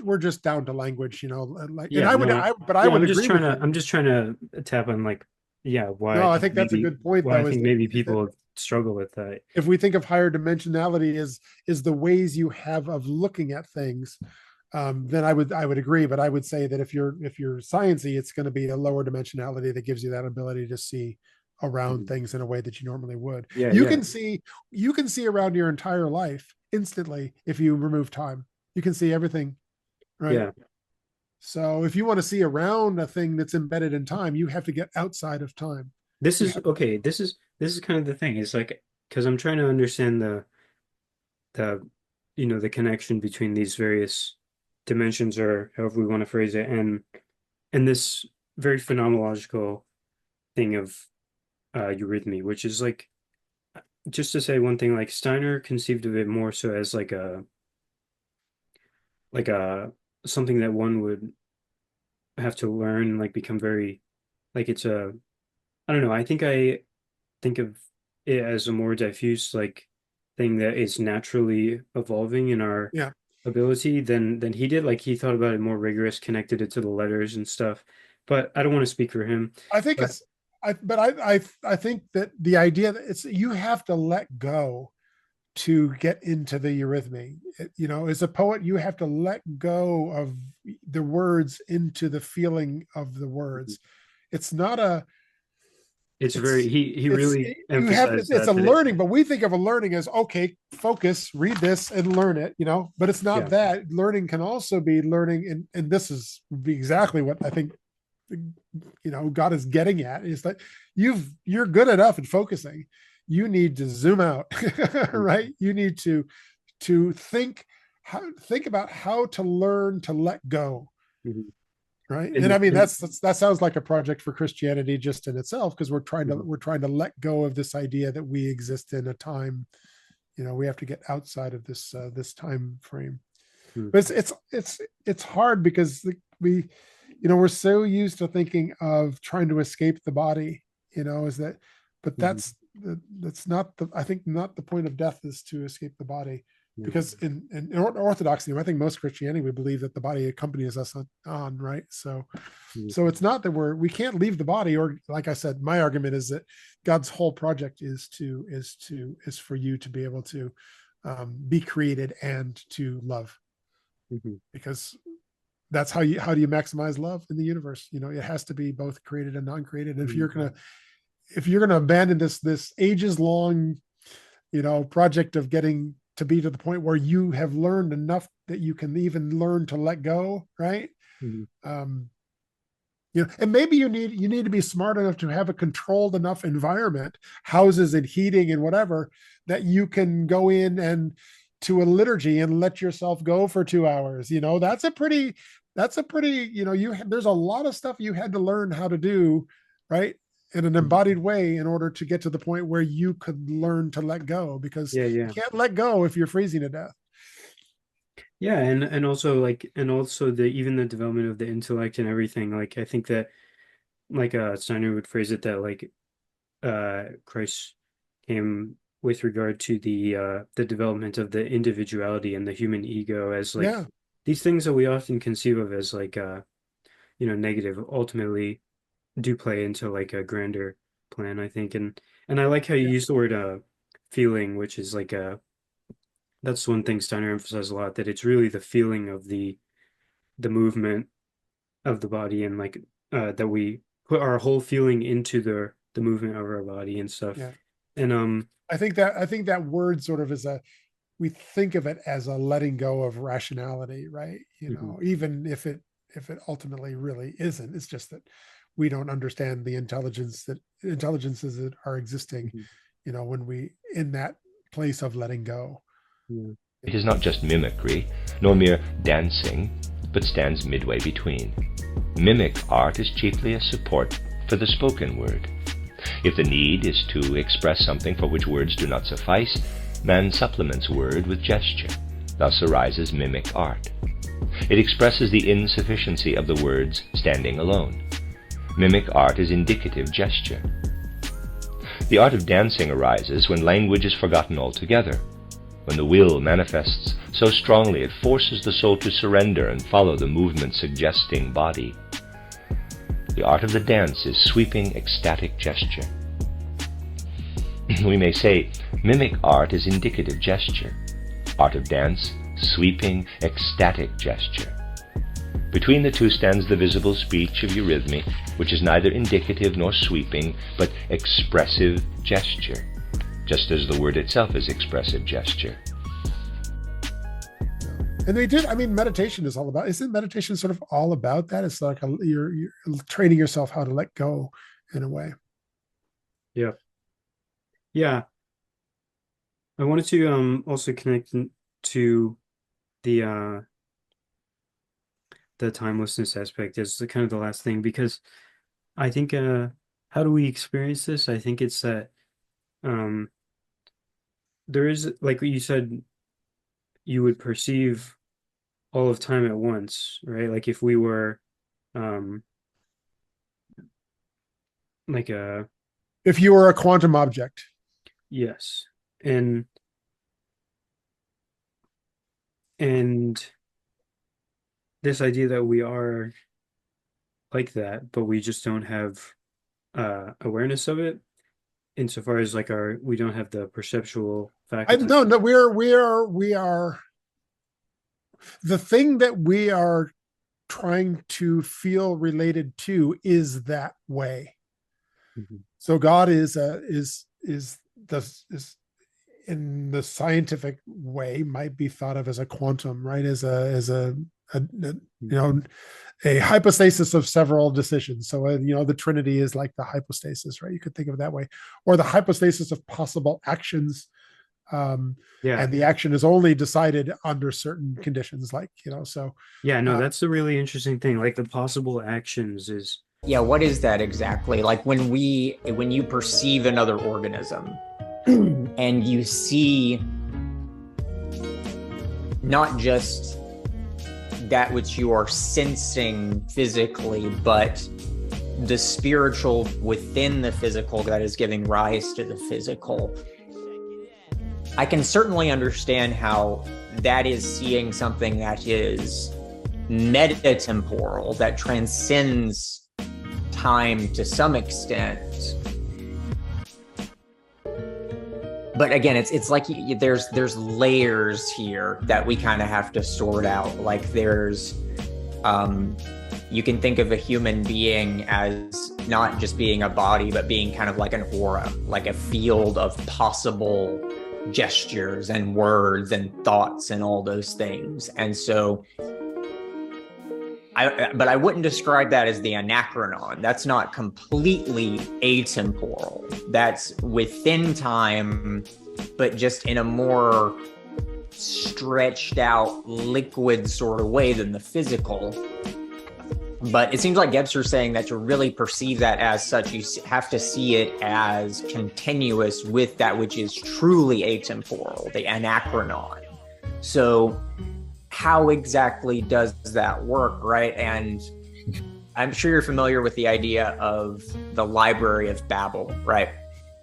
we're just down to language, like, and I would agree with you. I'm just trying to tap on like, why. No, I think that's a good point. Why I think maybe people struggle with that. If we think of higher dimensionality is the ways you have of looking at things, then I would agree. But I would say that if you're sciencey, it's going to be a lower dimensionality that gives you that ability to see around things in a way that you normally would. You can see around your entire life instantly if you remove time. You can see everything, right? Yeah. So if you want to see around a thing that's embedded in time, you have to get outside of time. This is okay. This is kind of the thing. It's like, because I'm trying to understand the the connection between these various dimensions, or however we want to phrase it, and this very phenomenological thing of eurythmy, which is like, just to say one thing, like Steiner conceived of it more so as like a something that one would have to learn, like become very, like it's a, I don't know, I think of it as a more diffuse like thing that is naturally evolving in our ability than he did. Like he thought about it more rigorous, connected it to the letters and stuff. But I don't want to speak for him. I think I think that the idea that you have to let go to get into the eurythmy. As a poet, you have to let go of the words into the feeling of the words. It's not It's very he it's really you have emphasized it's a that learning, but we think of a learning as okay, focus, read this and learn it, but it's not Yeah. that. Learning can also be learning, and this is be exactly what I think God is getting at, is that you're good enough at focusing. You need to zoom out, right? You need to think about how to learn to let go. Mhm. Right. And, And I mean, and that sounds like a project for Christianity just in itself, because Mhm. we're trying to let go of this idea that we exist in a time, we have to get outside of this time frame. Mhm. But it's hard because we, we're so used to thinking of trying to escape the body, is that, but Mhm. that's not I think not the point of death is to escape the body. Yeah. Because in Orthodoxy, I think most Christianity, we believe that the body accompanies us on, right? So Mhm. so it's not that we can't leave the body, or like I said, my argument is that God's whole project is for you to be able to be created and to love, Mhm. because that's how do you maximize love in the universe? It has to be both created and non-created. And if you're gonna abandon this ages long, project of getting to be to the point where you have learned enough that you can even learn to let go, right? Mhm. Um, and maybe you need to be smart enough to have a controlled enough environment, houses and heating and whatever, that you can go in and to a liturgy and let yourself go for 2 hours. That's a pretty, there's a lot of stuff you had to learn how to do, right? In an embodied way, in order to get to the point where you could learn to let go, because Yeah, you yeah. can't let go if you're freezing to death. Yeah, and also the even the development of the intellect and everything. Like I think that like Steiner would phrase it that like Christ came with regard to the development of the individuality and the human ego as like Yeah. these things that we often conceive of as like negative ultimately do play into like a grander plan, I think. And I like how you Yeah. use the word feeling, which is like that's one thing Steiner emphasized a lot, that it's really the feeling of the movement of the body, and like that we put our whole feeling into the movement of our body and stuff. Yeah. And I think that word sort of is we think of it as a letting go of rationality, right? Mhm. Even if it ultimately really isn't. It's just that we don't understand the intelligences that are existing, Mhm. when we in that place of letting go. Yeah. It is not just mimicry, nor mere dancing, but stands midway between. Mimic art is chiefly a support for the spoken word. If the need is to express something for which words do not suffice, man supplements word with gesture. Thus arises mimic art. It expresses the insufficiency of the words standing alone. Mimic art is indicative gesture. The art of dancing arises when language is forgotten altogether, when the will manifests so strongly it forces the soul to surrender and follow the movement suggesting body. The art of the dance is sweeping, ecstatic gesture. We may say, mimic art is indicative gesture. Art of dance, sweeping, ecstatic gesture. Between the two stands the visible speech of eurythmy, which is neither indicative nor sweeping, but expressive gesture, just as the word itself is expressive gesture. And meditation is all about, isn't meditation sort of all about that? It's like you're training yourself how to let go in a way. Yeah. Yeah. I wanted to also connect to the the timelessness aspect as the kind of the last thing, because I think how do we experience this? I think it's that um there is, like what you said, you would perceive all of time at once, right? Like if we were um like a If you were a quantum object. yes. And this idea that we are like that, but we just don't have awareness of it, insofar as like we don't have the perceptual faculty. No, we are the thing that we are trying to feel related to is that way. So God is in the scientific way might be thought of as a quantum, right? As a hypostasis of several decisions. So the Trinity is like the hypostasis, right? You could think of it that way, or the hypostasis of possible actions. Yeah. And the action is only decided under certain conditions, like so. Yeah, no, that's the really interesting thing. Like the possible actions is. Yeah, what is that exactly? Like when you perceive another organism and you see not just that which you are sensing physically, but the spiritual within the physical that is giving rise to the physical. I can certainly understand how that is seeing something that is metatemporal, that transcends time to some extent. But again, it's like there's layers here that we kind of have to sort out. Like there's you can think of a human being as not just being a body, but being kind of like an aura, like a field of possible gestures and words and thoughts and all those things. And so but I wouldn't describe that as the anachronon. That's not completely atemporal. That's within time, but just in a more stretched out liquid sort of way than the physical. But it seems like Gebser's saying that to really perceive that as such, you have to see it as continuous with that which is truly atemporal, the anachronon. So how exactly does that work, right? And I'm sure you're familiar with the idea of the Library of Babel, right?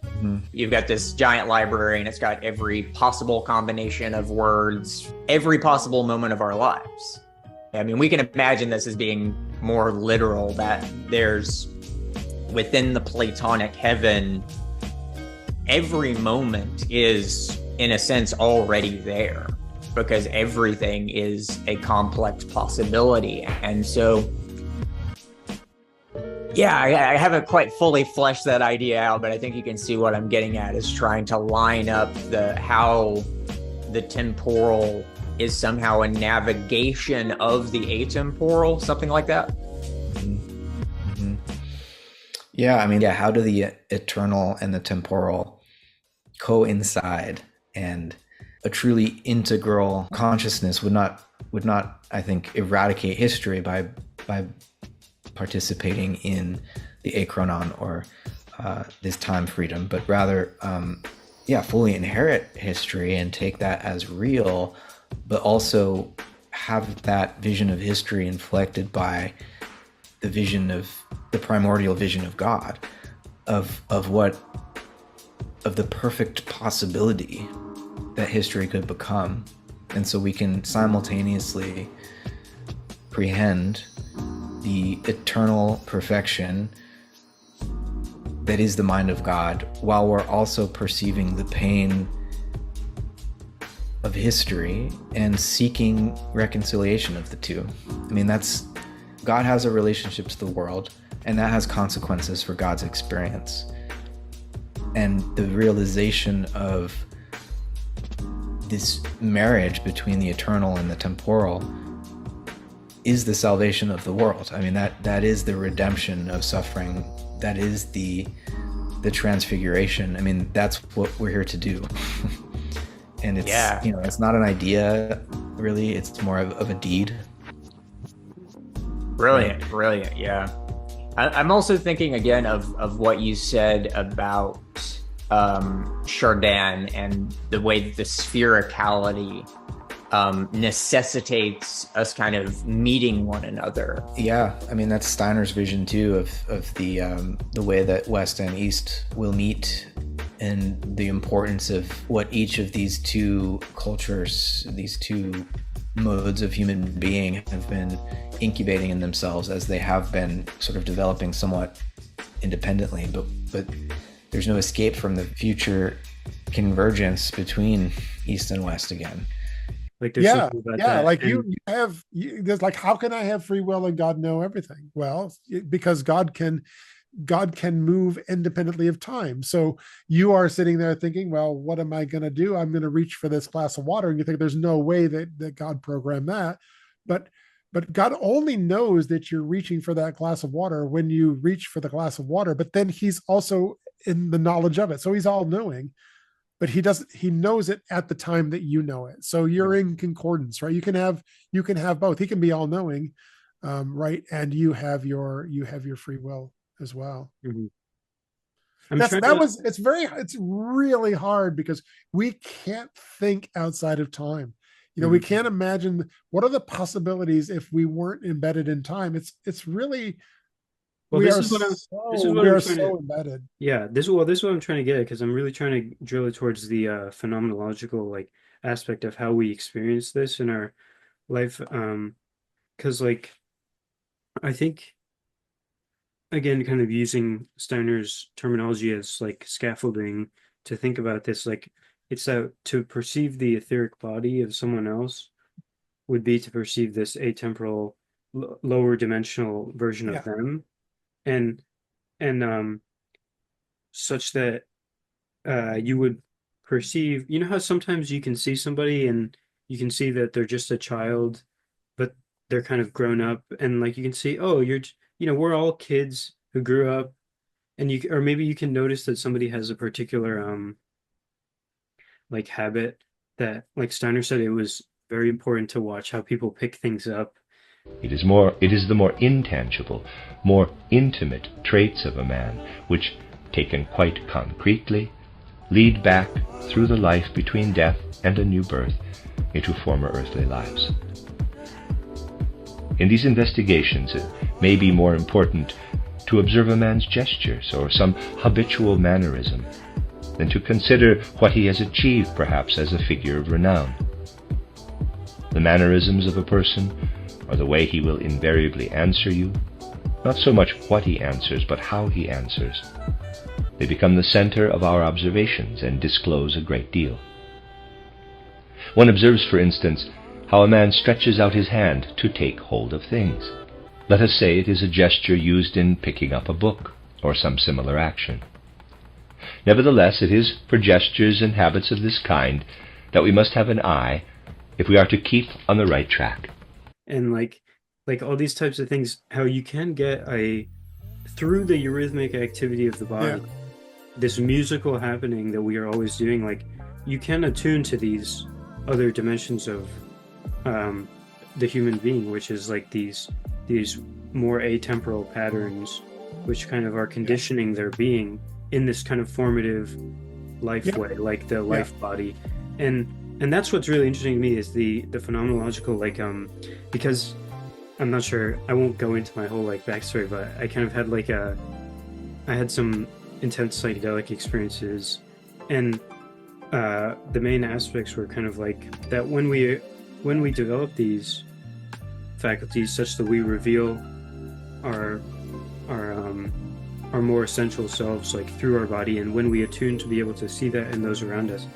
Mm-hmm. You've got this giant library and it's got every possible combination of words, every possible moment of our lives. I mean, we can imagine this as being more literal, that there's within the Platonic heaven, every moment is in a sense already there, because everything is a complex possibility. And so, yeah, I haven't quite fully fleshed that idea out, but I think you can see what I'm getting at is trying to line up how the temporal is somehow a navigation of the atemporal, something like that. Mm-hmm. Yeah, I mean, yeah, how do the eternal and the temporal coincide? And a truly integral consciousness would not, I think, eradicate history by participating in the achronon or this time freedom, but rather, fully inherit history and take that as real, but also have that vision of history inflected by the vision of the primordial vision of God, of the perfect possibility that history could become. And so we can simultaneously apprehend the eternal perfection that is the mind of God, while we're also perceiving the pain of history and seeking reconciliation of the two. I mean, God has a relationship to the world, and that has consequences for God's experience. And the realization of this marriage between the eternal and the temporal is the salvation of the world. I mean, that is the redemption of suffering. That is the transfiguration. I mean, that's what we're here to do. And it's, it's not an idea, really. It's more of a deed. Brilliant. Yeah. I'm also thinking again of what you said about Chardin and the way that the sphericality necessitates us kind of meeting one another. Yeah, I mean, that's Steiner's vision too of the way that West and East will meet, and the importance of what each of these two cultures, these two modes of human being have been incubating in themselves as they have been sort of developing somewhat independently, but there's no escape from the future convergence between East and West again. Like there's something about that. Like there's like, how can I have free will and God know everything? Well, because God can God can move independently of time. So you are sitting there thinking, well, what am I going to do? I'm going to reach for this glass of water. And you think there's no way that God programmed that. But God only knows that you're reaching for that glass of water when you reach for the glass of water. But then he's also in the knowledge of it. So he's all knowing, but he knows it at the time that you know it. So you're in concordance, right? You can have both. He can be all knowing, right? And you have your free will as well. Mm-hmm. It's really hard because we can't think outside of time. We can't imagine what are the possibilities if we weren't embedded in time. It's really, well, we this are is what so embedded. Yeah, this is what I'm trying to get at, because I'm really trying to drill it towards the phenomenological like aspect of how we experience this in our life. Because like I think, again, kind of using Steiner's terminology as like scaffolding to think about this, like it's that to perceive the etheric body of someone else would be to perceive this atemporal, lower dimensional version of them, and such that you would perceive, how sometimes you can see somebody and you can see that they're just a child, but they're kind of grown up, and like you can see, oh, we're all kids who grew up, and or maybe you can notice that somebody has a particular like habit that, like Steiner said, it was very important to watch how people pick things up. It is the more intangible, more intimate traits of a man which, taken quite concretely, lead back through the life between death and a new birth into former earthly lives. In these investigations, it may be more important to observe a man's gestures or some habitual mannerism than to consider what he has achieved, perhaps as a figure of renown. The mannerisms of a person, or the way he will invariably answer you, not so much what he answers, but how he answers. They become the center of our observations and disclose a great deal. One observes, for instance, how a man stretches out his hand to take hold of things. Let us say it is a gesture used in picking up a book, or some similar action. Nevertheless, it is for gestures and habits of this kind that we must have an eye if we are to keep on the right track. And like all these types of things, how you can get through the eurythmic activity of the body, this musical happening that we are always doing, like you can attune to these other dimensions of the human being, which is like these more atemporal patterns, which kind of are conditioning their being in this kind of formative life way, like the life body. And that's what's really interesting to me is the phenomenological, like because I'm not sure, I won't go into my whole like backstory, but I kind of had I had some intense psychedelic experiences, and the main aspects were kind of like that when we develop these faculties such that we reveal our more essential selves, like through our body, and when we attune to be able to see that in those around us,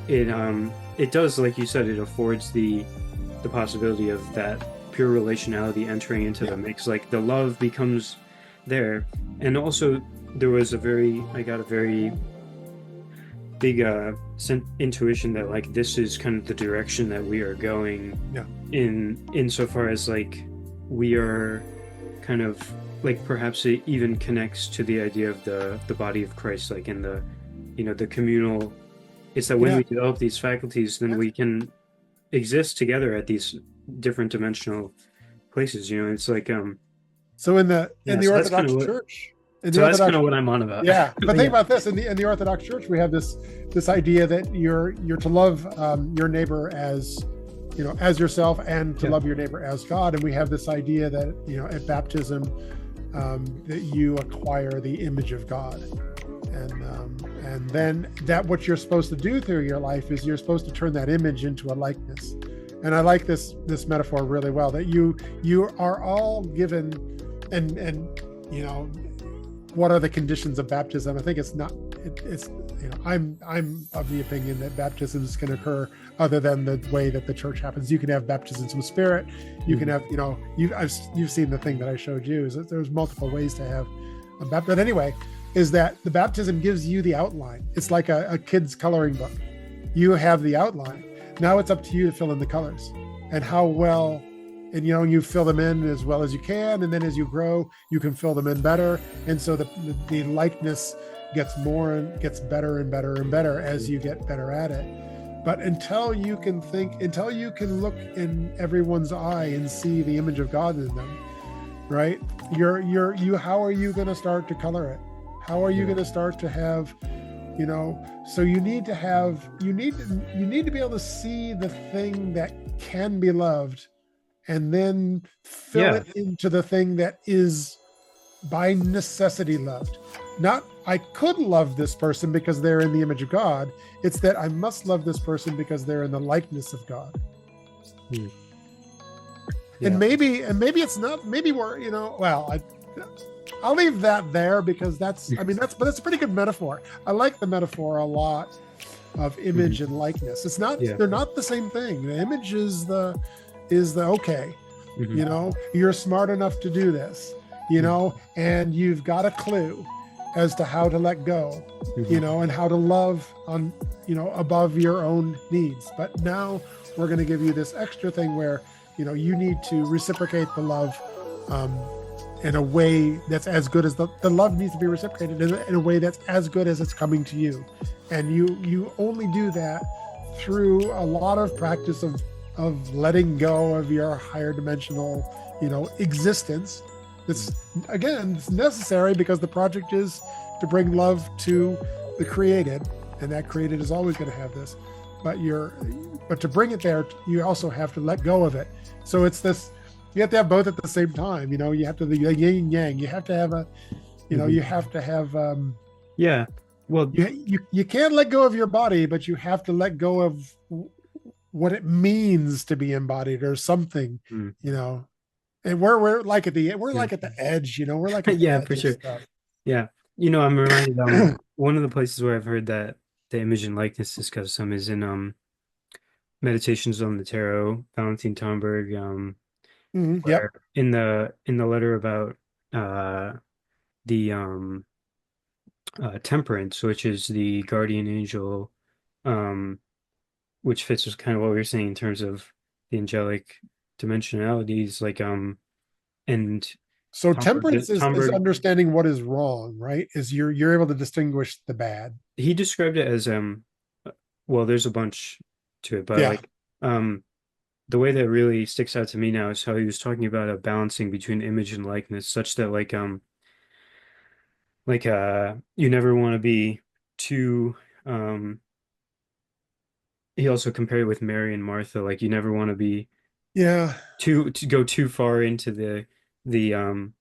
it does, like you said, it affords the possibility of that pure relationality entering into the mix. Like the love becomes there, and also there was I got a very big intuition that like this is kind of the direction that we are going in insofar as like we are kind of like perhaps it even connects to the idea of the body of Christ, like in the the communal. It's that when we develop these faculties, then we can exist together at these different dimensional places. It's like so in the Orthodox Church. That's kind of what I'm on about. Yeah, but think about this: in the Orthodox Church, we have this idea that you're to love your neighbor as as yourself, and to love your neighbor as God. And we have this idea that at baptism that you acquire the image of God, and then that what you're supposed to do through your life is you're supposed to turn that image into a likeness. And I like this metaphor really well, that you are all given, and what are the conditions of baptism? I think it's I'm of the opinion that baptisms can occur other than the way that the church happens. You can have baptisms with spirit. You can have, you've seen the thing that I showed you, is that there's multiple ways to have But anyway, is that the baptism gives you the outline. It's like a kid's coloring book. You have the outline. Now it's up to you to fill in the colors and how well, and you fill them in as well as you can. And then as you grow, you can fill them in better. And so the likeness gets more and gets better and better and better as you get better at it. But until you can look in everyone's eye and see the image of God in them, right? How are you going to start to color it? How are you going to start to have, so you need to be able to see the thing that can be loved and then fill it into the thing that is by necessity loved. Not, I could love this person because they're in the image of God. It's that I must love this person because they're in the likeness of God. Yeah. And maybe it's not, maybe we're, I'll leave that there because that's a pretty good metaphor. I like the metaphor a lot of image and likeness. It's not, they're not the same thing. The image is the okay, you're smart enough to do this, and you've got a clue as to how to let go, and how to love on, above your own needs. But now we're going to give you this extra thing where, you need to reciprocate the love in a way that's as good as the love needs to be reciprocated in a way that's as good as it's coming to you. And you only do that through a lot of practice of letting go of your higher dimensional, existence. It's necessary because the project is to bring love to the created, and that created is always going to have this. But to bring it there, you also have to let go of it. So it's this, you have to have both at the same time. You have to the yin and yang. You have to have you have to have. Well, you can't let go of your body, but you have to let go of what it means to be embodied or something. And we're like at the edge. We're like at the edge for of sure. stuff. Yeah, I'm reminded. One of the places where I've heard that the image and likeness discussed some is in Meditations on the Tarot, Valentin Tomberg. Where in the letter about the Temperance, which is the guardian angel, which fits with kind of what we were saying in terms of the angelic dimensionalities, and so temperance is understanding what is wrong, right? Is you're able to distinguish the bad. He described it as well, there's a bunch to it, but the way that really sticks out to me now is how he was talking about a balancing between image and likeness, such that you never want to be too he also compared it with Mary and Martha, like you never want to be to go too far into the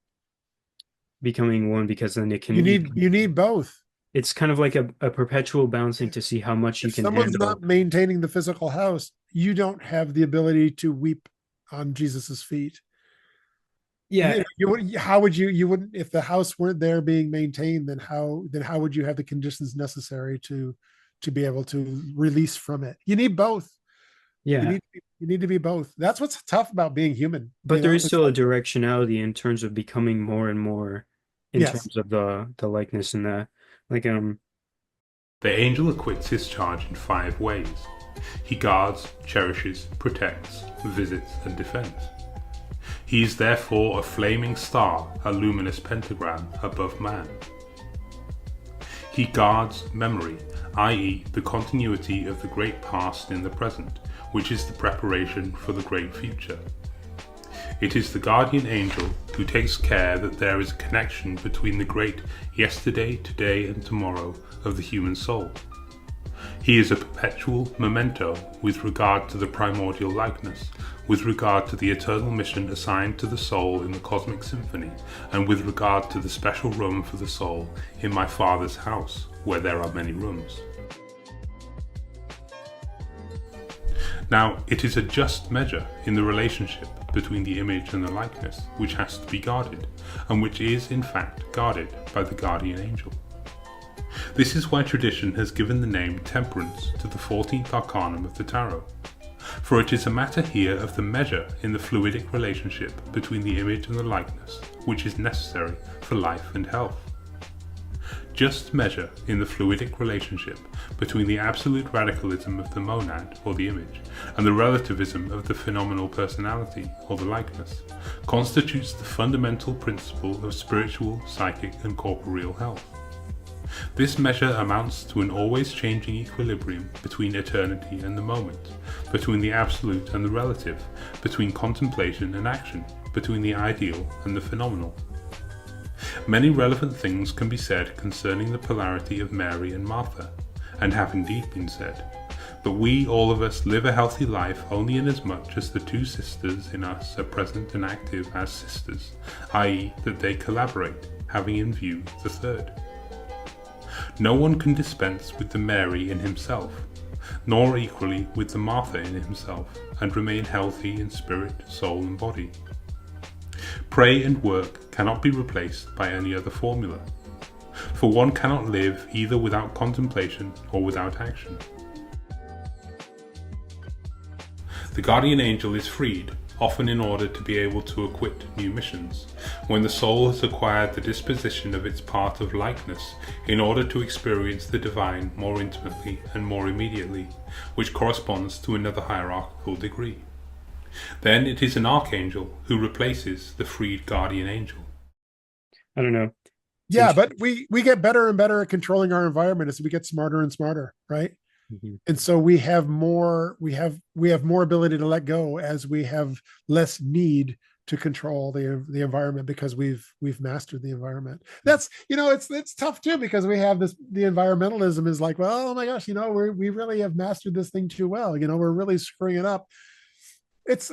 becoming one, because then it can you need both. It's kind of like a perpetual balancing to see how much you can someone's handle. Not maintaining the physical house, you don't have the ability to weep on Jesus's feet. How would you wouldn't, if the house weren't there being maintained, then how would you have the conditions necessary to be able to release from it? You need both. You need to be both. That's what's tough about being human. But there is still a directionality in terms of becoming more and more in terms of the likeness and the The angel acquits his charge in 5 ways. He guards, cherishes, protects, visits, and defends. He is therefore a flaming star, a luminous pentagram above man. He guards memory, i.e. the continuity of the great past in the present, which is the preparation for the great future. It is the guardian angel who takes care that there is a connection between the great yesterday, today, and tomorrow of the human soul. He is a perpetual memento with regard to the primordial likeness, with regard to the eternal mission assigned to the soul in the cosmic symphony, and with regard to the special room for the soul in my Father's house, where there are many rooms. Now, it is a just measure in the relationship between the image and the likeness which has to be guarded, and which is in fact guarded by the guardian angel. This is why tradition has given the name Temperance to the 14th arcanum of the Tarot. For it is a matter here of the measure in the fluidic relationship between the image and the likeness, which is necessary for life and health. Just measure in the fluidic relationship between the absolute radicalism of the monad, or the image, and the relativism of the phenomenal personality, or the likeness, constitutes the fundamental principle of spiritual, psychic, and corporeal health. This measure amounts to an always changing equilibrium between eternity and the moment, between the absolute and the relative, between contemplation and action, between the ideal and the phenomenal. Many relevant things can be said concerning the polarity of Mary and Martha, and have indeed been said, but we, all of us, live a healthy life only inasmuch as the two sisters in us are present and active as sisters, i.e. that they collaborate, having in view the third. No one can dispense with the Mary in himself, nor equally with the Martha in himself, and remain healthy in spirit, soul, and body. Pray and work cannot be replaced by any other formula, for one cannot live either without contemplation or without action. The guardian angel is freed, often in order to be able to acquit new missions, when the soul has acquired the disposition of its part of likeness in order to experience the divine more intimately and more immediately, which corresponds to another hierarchical degree. Then it is an archangel who replaces the freed guardian angel. I don't know. Yeah, but we get better and better at controlling our environment as we get smarter and smarter, right? Mm-hmm. And so we have more ability to let go as we have less need to control the environment, because we've mastered the environment. That's, it's tough too, because we have the environmentalism is like, well, oh my gosh, we really have mastered this thing too well. We're really screwing it up. This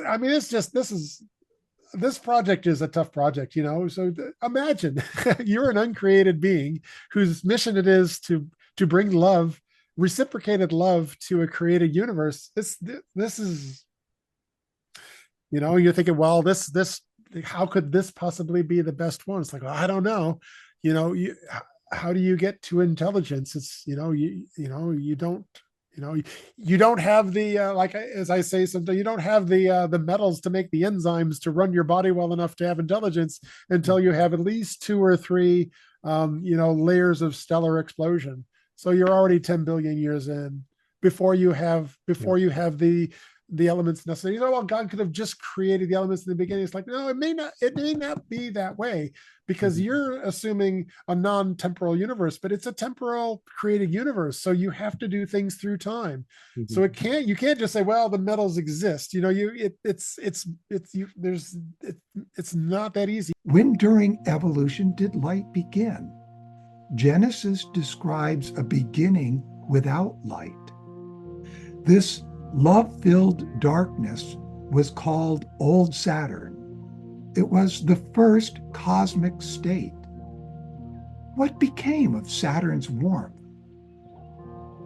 project is a tough project, so imagine you're an uncreated being whose mission it is to bring love, reciprocated love, to a created universe. This is, you're thinking, well, this how could this possibly be the best one? It's like, well, I don't know. How do you get to intelligence? It's, you don't, you don't have the like, as I say sometimes, you don't have the metals to make the enzymes to run your body well enough to have intelligence until you have at least 2 or 3 layers of stellar explosion. So you're already 10 billion years in before you have the elements necessary. Well, God could have just created the elements in the beginning. It's like, no, it may not be that way, because you're assuming a non-temporal universe, but it's a temporal created universe. So you have to do things through time. Mm-hmm. So you can't just say, well, the metals exist. It's not that easy. When during evolution did light begin? Genesis describes a beginning without light. This love-filled darkness was called Old Saturn. It was the first cosmic state. What became of Saturn's warmth?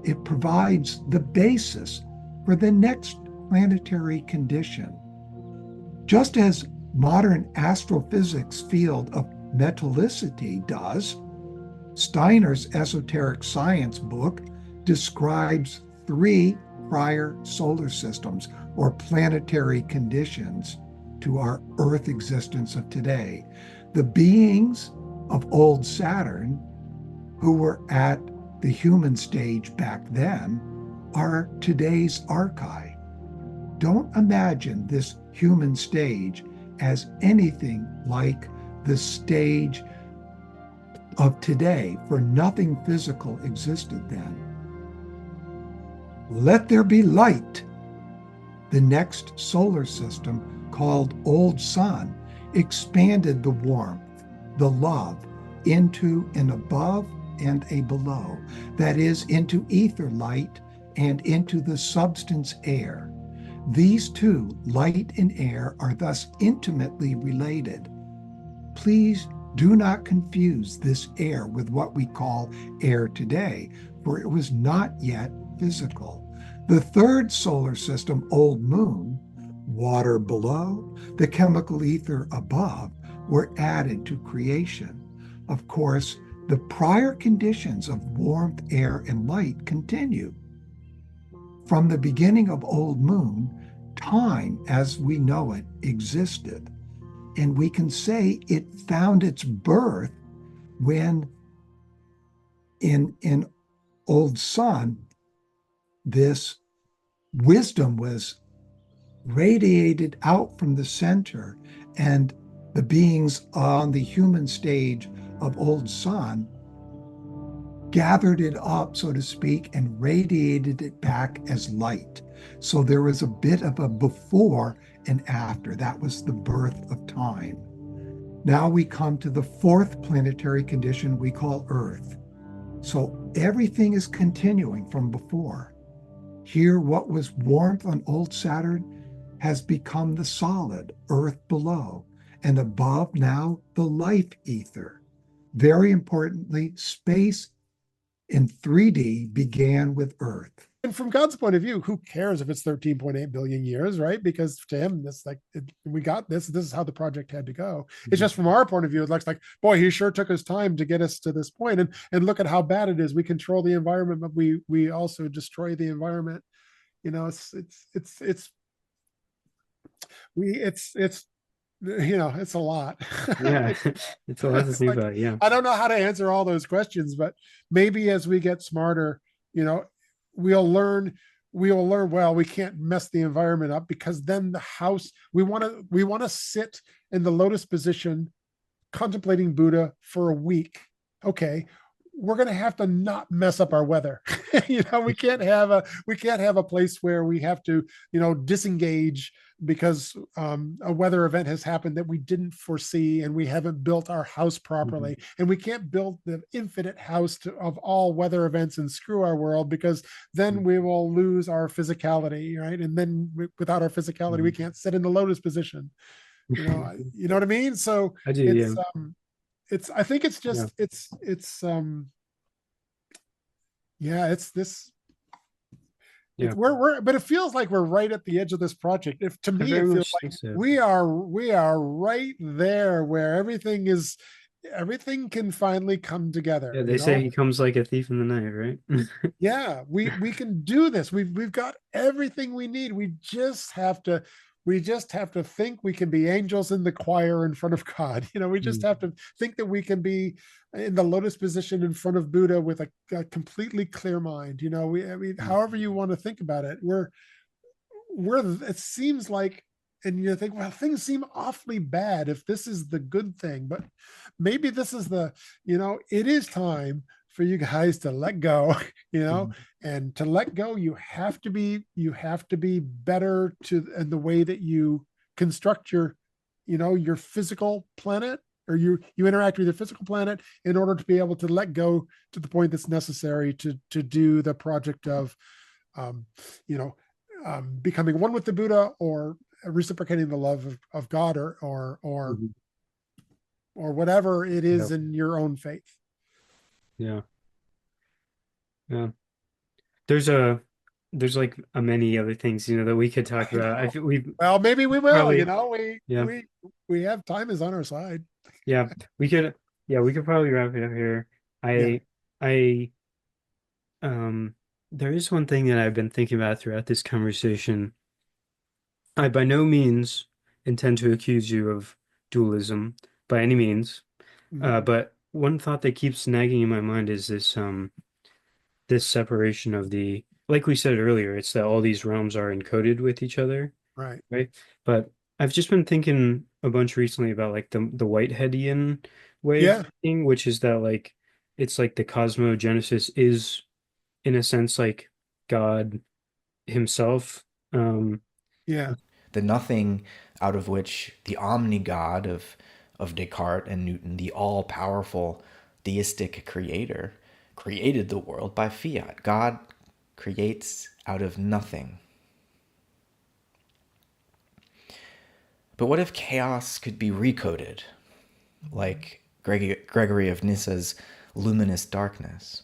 It provides the basis for the next planetary condition. Just as modern astrophysics field of metallicity does, Steiner's esoteric science book describes 3 prior solar systems or planetary conditions to our Earth existence of today. The beings of old Saturn, who were at the human stage back then, are today's archai. Don't imagine this human stage as anything like the stage of today, for nothing physical existed then. Let there be light. The next solar system, called Old Sun, expanded the warmth, the love, into an above and a below, that is, into ether light and into the substance air. These two, light and air, are thus intimately related. Please do not confuse this air with what we call air today, for it was not yet physical. The third solar system, Old Moon, water below, the chemical ether above, were added to creation. Of course, the prior conditions of warmth, air, and light continue. From the beginning of Old Moon, time as we know it existed. And we can say it found its birth when in Old Sun, this wisdom was radiated out from the center, and the beings on the human stage of Old Sun gathered it up, so to speak, and radiated it back as light. So there was a bit of a before and after. That was the birth of time. Now we come to the fourth planetary condition we call Earth. So everything is continuing from before. Here, what was warmth on old Saturn has become the solid Earth below, and above now the life ether. Very importantly, space in 3D began with Earth. And from God's point of view, who cares if it's 13.8 billion years, right? Because to him, this like we got this. This is how the project had to go. It's just from our point of view, it looks like, boy, he sure took his time to get us to this point. And look at how bad it is. We control the environment, but we also destroy the environment. You know, it's you know, it's a lot. Yeah, it's a lot to think like, about. Yeah. I don't know how to answer all those questions, but maybe as we get smarter, you know, we'll learn, well, we can't mess the environment up, because then the house, we want to sit in the lotus position contemplating Buddha for a week. Okay, we're going to have to not mess up our weather. You know, we can't have a place where we have to, you know, disengage because a weather event has happened that we didn't foresee, and we haven't built our house properly. And we can't build the infinite house of all weather events and screw our world, because then we will lose our physicality, right? And then without our physicality, we can't sit in the lotus position. You know what I mean? So I do, yeah. I think it's just it's this. Yeah. We're but it feels like we're right at the edge of this project. If to me it feels like we are right there where everything can finally come together. Yeah, they say he comes like a thief in the night, right? Yeah, we can do this. We've got everything we need. We just have to think we can be angels in the choir in front of God. You know, we just have to think that we can be in the lotus position in front of Buddha with a completely clear mind. You know, however you want to think about it, it seems like, and you think, well, things seem awfully bad if this is the good thing, but maybe this is it is time for you guys to let go, you know, and to let go, you have to be better in the way that you construct your physical planet, or you interact with your physical planet, in order to be able to let go to the point that's necessary to do the project of, becoming one with the Buddha, or reciprocating the love of God, or whatever it is in your own faith. Yeah. There's like many other things, you know, that we could talk about. I feel well, maybe we will, probably, you know, we have time is on our side. Yeah, we could probably wrap it up here. There is one thing that I've been thinking about throughout this conversation. I by no means intend to accuse you of dualism by any means. But one thought that keeps nagging in my mind is this separation of like we said earlier, it's that all these realms are encoded with each other. Right. Right. But I've just been thinking a bunch recently about like the Whiteheadian way of thinking, which is that like it's like the cosmogenesis is in a sense like God himself. The nothing out of which the omni-God of Descartes and Newton, the all-powerful deistic creator, created the world by fiat. God creates out of nothing. But what if chaos could be recoded, like Gregory of Nyssa's luminous darkness?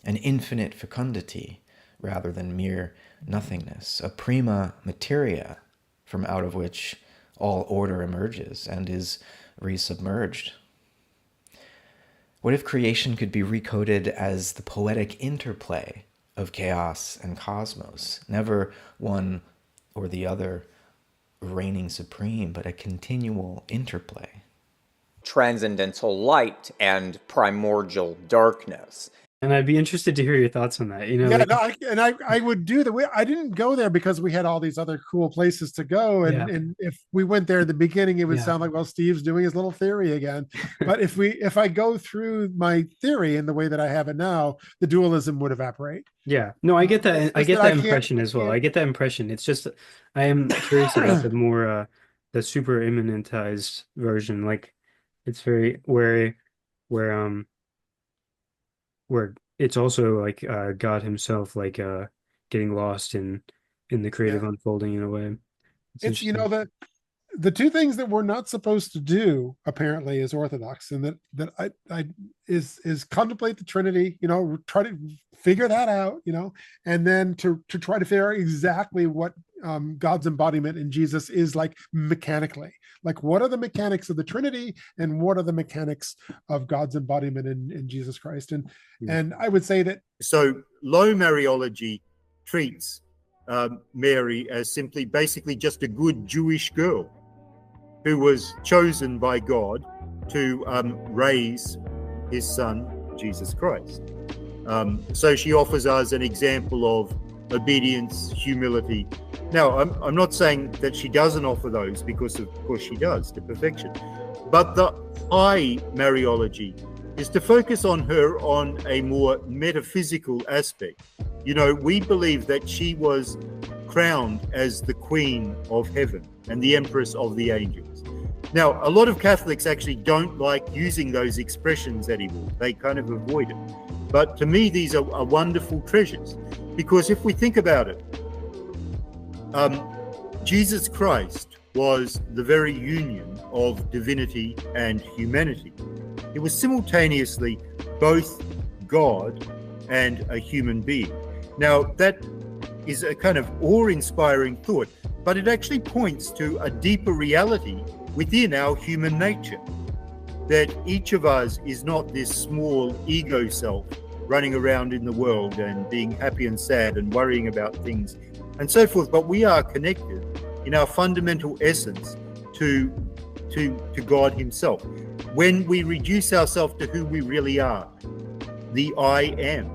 An infinite fecundity rather than mere nothingness, a prima materia from out of which all order emerges and is resubmerged. What if creation could be recoded as the poetic interplay of chaos and cosmos, never one or the other reigning supreme, but a continual interplay. Transcendental light and primordial darkness. And I'd be interested to hear your thoughts on that. You know, Yeah, like, no, I would do that. I didn't go there because we had all these other cool places to go, Yeah. and if we went there at the beginning, it would Yeah. sound like, well, Steve's doing his little theory again. But if I go through my theory in the way that I have it now, the dualism would evaporate. yeah, no, I get that. It's I just get that that I can't- impression as well. I get that impression. It's just I am curious about the more the super immanentized version. Like it's very where where it's also like God himself like getting lost in the creative Yeah. unfolding in a way. It's you know interesting. the two things that we're not supposed to do apparently as Orthodox, and that I is contemplate the Trinity, try to figure that out, and then to try to figure out exactly what God's embodiment in Jesus is like mechanically. Like, what are the mechanics of the Trinity, and what are the mechanics of God's embodiment in Jesus Christ? And I would say that so low Mariology treats Mary as simply, basically, just a good Jewish girl who was chosen by God to raise his son, Jesus Christ. So she offers us an example of obedience, humility. Now, I'm not saying that she doesn't offer those, because of course she does, to perfection. But the high Mariology is to focus on her on a more metaphysical aspect. We believe that she was crowned as the Queen of Heaven and the Empress of the Angels. Now, a lot of Catholics actually don't like using those expressions anymore. They kind of avoid it. But to me, these are wonderful treasures, because if we think about it, Jesus Christ was the very union of divinity and humanity. He was simultaneously both God and a human being. Now, that is a kind of awe-inspiring thought, but it actually points to a deeper reality within our human nature, that each of us is not this small ego self running around in the world and being happy and sad and worrying about things and so forth, but we are connected in our fundamental essence to God himself. When we reduce ourselves to who we really are, the I am,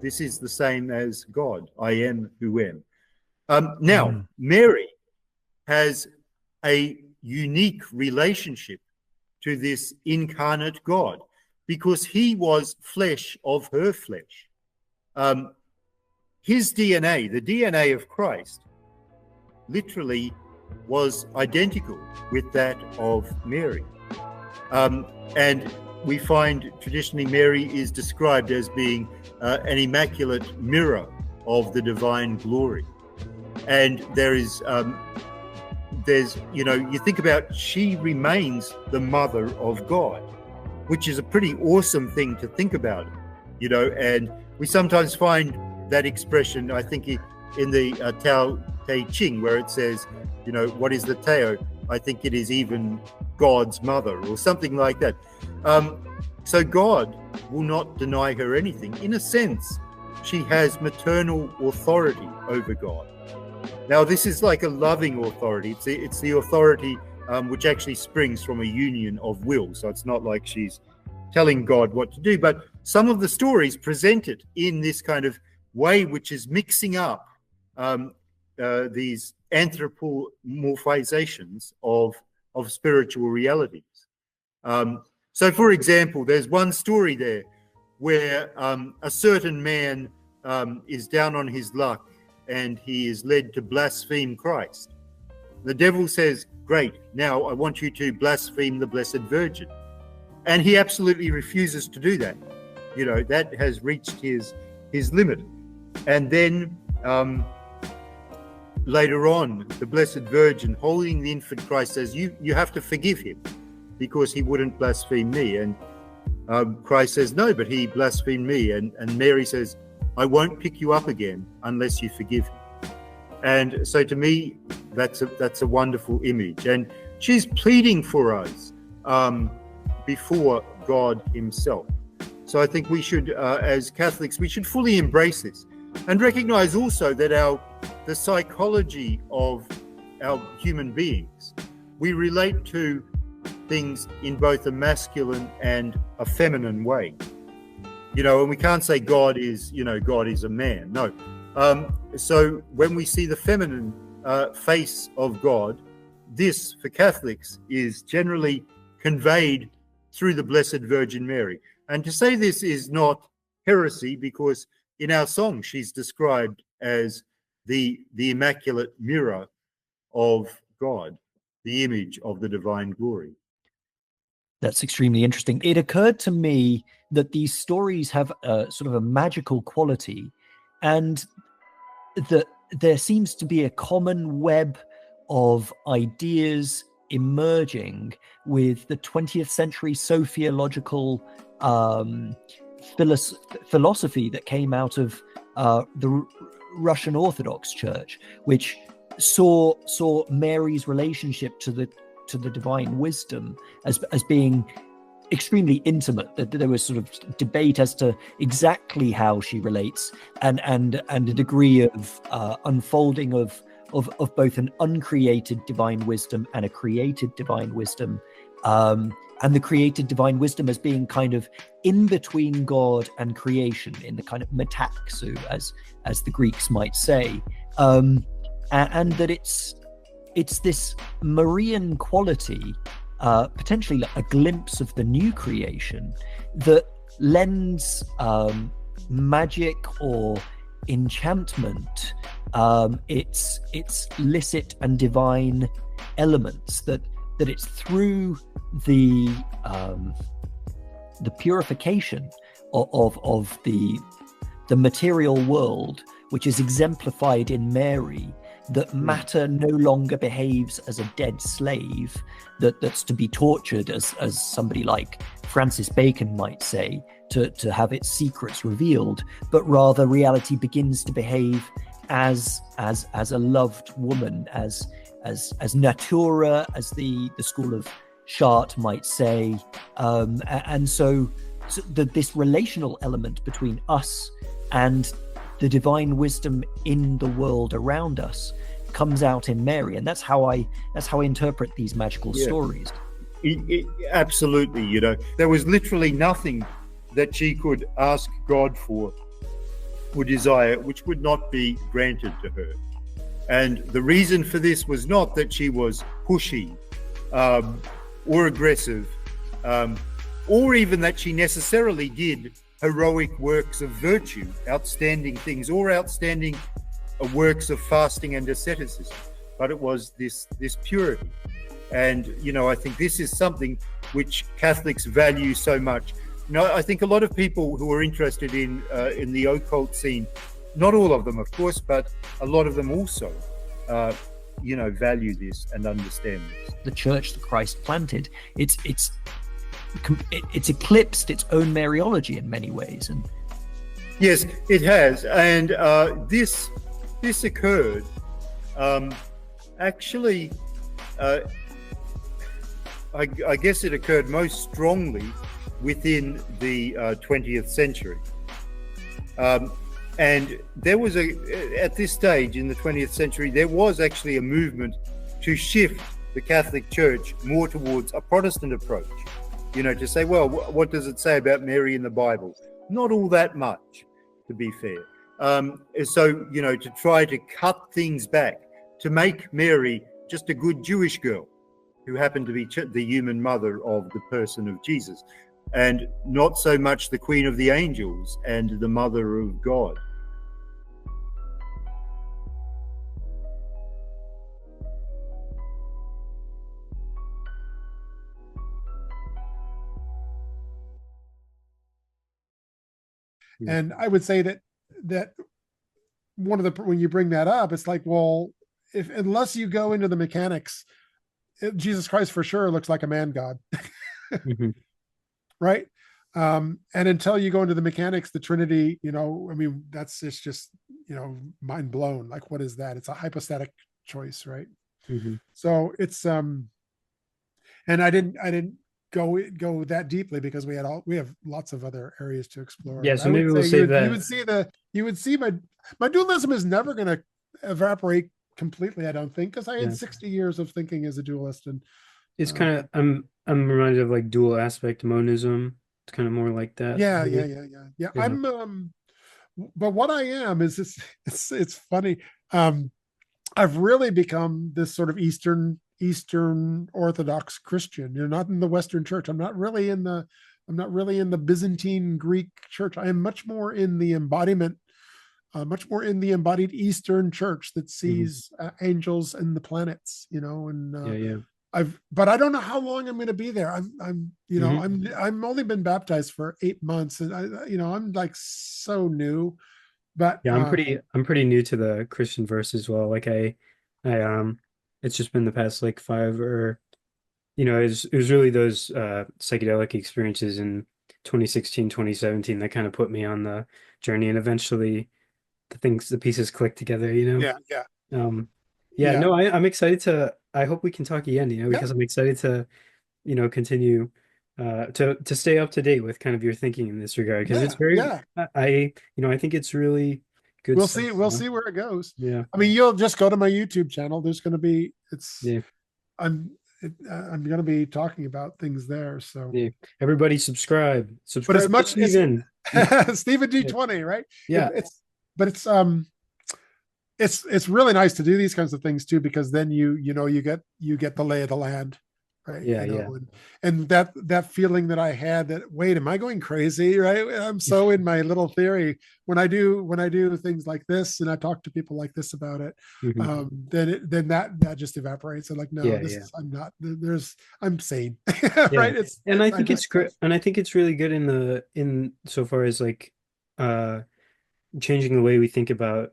this is the same as God. I am who am. Now, Mary has a unique relationship to this incarnate God, because he was flesh of her flesh. His DNA, the DNA of Christ, literally was identical with that of Mary. And we find traditionally Mary is described as being an immaculate mirror of the divine glory. And there's, you think about, she remains the mother of God, which is a pretty awesome thing to think about, and we sometimes find that expression, I think, in the Tao Te Ching, where it says, what is the Tao? I think it is even God's mother, or something like that. So God will not deny her anything. In a sense, she has maternal authority over God. Now, this is like a loving authority. It's the authority which actually springs from a union of will. So it's not like she's telling God what to do, but some of the stories present it in this kind of way, which is mixing up these anthropomorphizations of spiritual realities. So, for example, there's one story there where a certain man is down on his luck and he is led to blaspheme Christ. The devil says, great, now I want you to blaspheme the Blessed Virgin. And he absolutely refuses to do that. That has reached his limit. And then later on, the Blessed Virgin, holding the infant Christ, says, you have to forgive him because he wouldn't blaspheme me. And Christ says, no, but he blasphemed me. And Mary says, I won't pick you up again unless you forgive him. And so to me, that's a wonderful image. And she's pleading for us before God himself. So I think we should, as Catholics, we should fully embrace this. And recognize also that the psychology of our human beings, we relate to things in both a masculine and a feminine way. And we can't say God is a man. No. So when we see the feminine face of God, this, for Catholics, is generally conveyed through the Blessed Virgin Mary. And to say this is not heresy, because in our song she's described as the immaculate mirror of God, the image of the divine glory. That's extremely interesting. It occurred to me that these stories have a sort of a magical quality, and that there seems to be a common web of ideas emerging with the 20th century sociological philosophy that came out of the Russian Orthodox Church, which saw Mary's relationship to the divine wisdom as being extremely intimate. That there was sort of debate as to exactly how she relates, and a degree of unfolding of both an uncreated divine wisdom and a created divine wisdom, and the created divine wisdom as being kind of in between God and creation, in the kind of metaxou, as the Greeks might say, and that it's this Marian quality, potentially like a glimpse of the new creation, that lends magic or enchantment, its licit and divine elements, that it's through the purification of the material world, which is exemplified in Mary, that matter no longer behaves as a dead slave that's to be tortured, as somebody like Francis Bacon might say, to have its secrets revealed, but rather reality begins to behave as a loved woman, as natura, as the school of Chartres might say, and so this relational element between us and the divine wisdom in the world around us comes out in Mary, and that's how I interpret these magical stories. Absolutely, there was literally nothing that she could ask God for or desire which would not be granted to her. And the reason for this was not that she was pushy or aggressive, or even that she necessarily did heroic works of virtue, outstanding things, or outstanding works of fasting and asceticism, but it was this purity. And I think this is something which Catholics value so much. I think a lot of people who are interested in the occult scene, not all of them, of course, but a lot of them also, value this and understand this. The church that Christ planted, it's eclipsed its own Mariology in many ways, and yes, it has. And this occurred actually. I guess it occurred most strongly within the 20th century. And there was at this stage in the 20th century, there was actually a movement to shift the Catholic Church more towards a Protestant approach, to say, well, what does it say about Mary in the Bible? Not all that much, to be fair. So, to try to cut things back, to make Mary just a good Jewish girl who happened to be the human mother of the person of Jesus, and not so much the Queen of the Angels and the Mother of God. And I would say that one of when you bring that up, it's like, well, unless you go into the mechanics, Jesus Christ for sure looks like a man God. Mm-hmm. Right. And until you go into the mechanics, the Trinity, it's just, mind blown. Like, what is that? It's a hypostatic choice, right? Mm-hmm. So it's, and I didn't go that deeply because we have lots of other areas to explore. Yeah, And so I would maybe we'll say save that. you would see my dualism is never going to evaporate completely, I don't think, because I had Yeah. 60 years of thinking as a dualist, and It's kind of I'm reminded of like dual aspect monism. It's kind of more like that. yeah. maybe. Yeah. Yeah. I'm but what I am is this, it's funny. I've really become this sort of Eastern Orthodox Christian. You're not in the Western Church. I'm not really in the Byzantine Greek Church. I am much more in the embodiment, much more in the embodied Eastern Church that sees angels and the planets. And but I don't know how long I'm going to be there. I'm only been baptized for 8 months, and I'm like so new. But Yeah, I'm pretty new to the Christian verse as well. Like it's just been the past like 5 or it was really those psychedelic experiences in 2016, 2017 that kind of put me on the journey, and eventually the pieces click together, yeah. Yeah, no, I'm excited I hope we can talk again, because I'm excited to, continue to stay up to date with kind of your thinking in this regard, because it's very I think it's really good We'll stuff, see. We'll see where it goes. Yeah. I mean, you'll just go to my YouTube channel. There's going to be I'm going to be talking about things there. So everybody subscribe but as to much Steven. Stephen D20, right? Yeah. It's really nice to do these kinds of things too, because then you get the lay of the land, right? And that feeling that I had that, wait, am I going crazy? Right? I'm so in my little theory when I do things like this, and I talk to people like this about it, then that just evaporates. I'm like, no, I'm not. I'm sane, right? I think it's great, and I think it's really good in so far as like changing the way we think about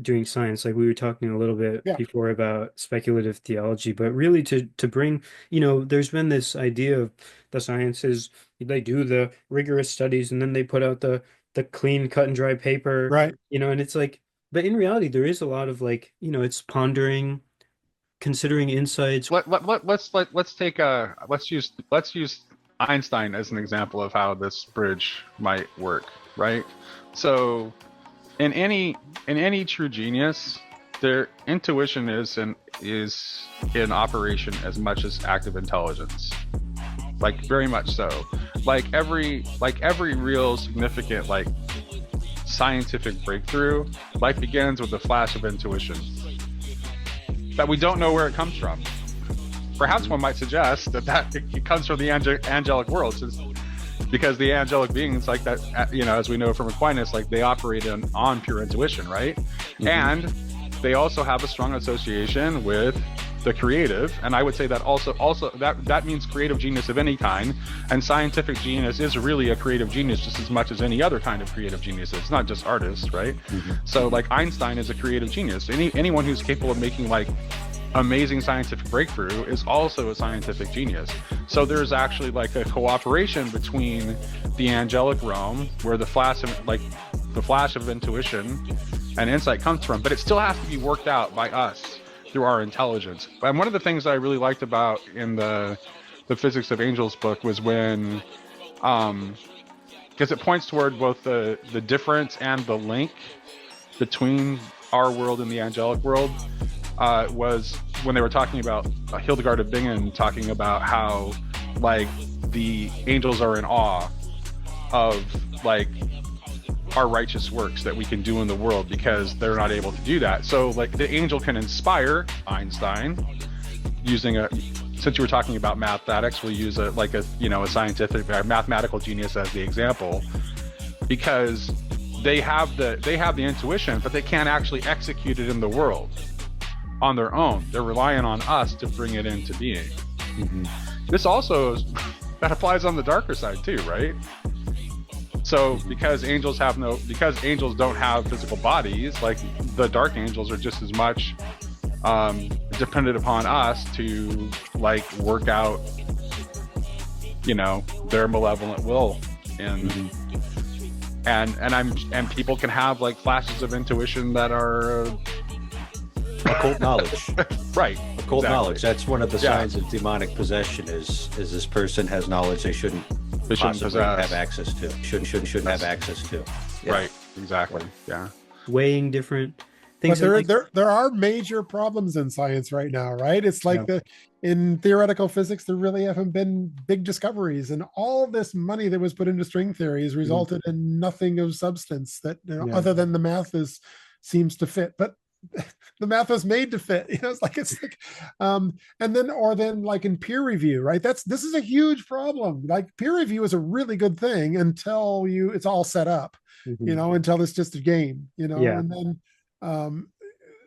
doing science. Like we were talking a little bit before about speculative theology, but really to bring, there's been this idea of the sciences, they do the rigorous studies and then they put out the clean cut and dry paper, right? And it's like, but in reality there is a lot of like, it's pondering, considering insights. Let's use Einstein as an example of how this bridge might work, right? So in any true genius, their intuition is in operation as much as active intelligence, like very much so. Like every real significant like scientific breakthrough, like begins with a flash of intuition that we don't know where it comes from. Perhaps one might suggest that it comes from the angelic world, because the angelic beings, like that, as we know from Aquinas, like they operate on pure intuition, right? And they also have a strong association with the creative, and I would say that also that means creative genius of any kind, and scientific genius is really a creative genius just as much as any other kind of creative genius. It's not just artists, right? So like Einstein is a creative genius. Anyone who's capable of making like amazing scientific breakthrough is also a scientific genius. So there's actually like a cooperation between the angelic realm, where the flash of intuition and insight comes from, but it still has to be worked out by us through our intelligence. And one of the things that I really liked about in the Physics of Angels book was when because it points toward both the difference and the link between our world and the angelic world, was when they were talking about Hildegard of Bingen, talking about how like the angels are in awe of like our righteous works that we can do in the world because they're not able to do that. So like the angel can inspire Einstein using since you were talking about mathematics, we'll use a scientific mathematical genius as the example, because they have the intuition, but they can't actually execute it in the world on their own. They're relying on us to bring it into being. This also that applies on the darker side too, right? So because angels don't have physical bodies, like the dark angels are just as much dependent upon us to like work out their malevolent will, and people can have like flashes of intuition that are occult knowledge. Right. called Exactly. knowledge. That's one of the Yeah. signs of demonic possession. Is this person has knowledge they shouldn't possibly possess. have access to. Shouldn't have access to. Yeah. Right. Exactly. Yeah. Weighing different But things. there are major problems in science right now, right? It's like in theoretical physics, there really haven't been big discoveries, and all this money that was put into string theory has resulted in nothing of substance that other than the math seems to fit. But the math was made to fit. It's like and then like in peer review, right? This is a huge problem. Like peer review is a really good thing until it's all set up, until it's just a game, and then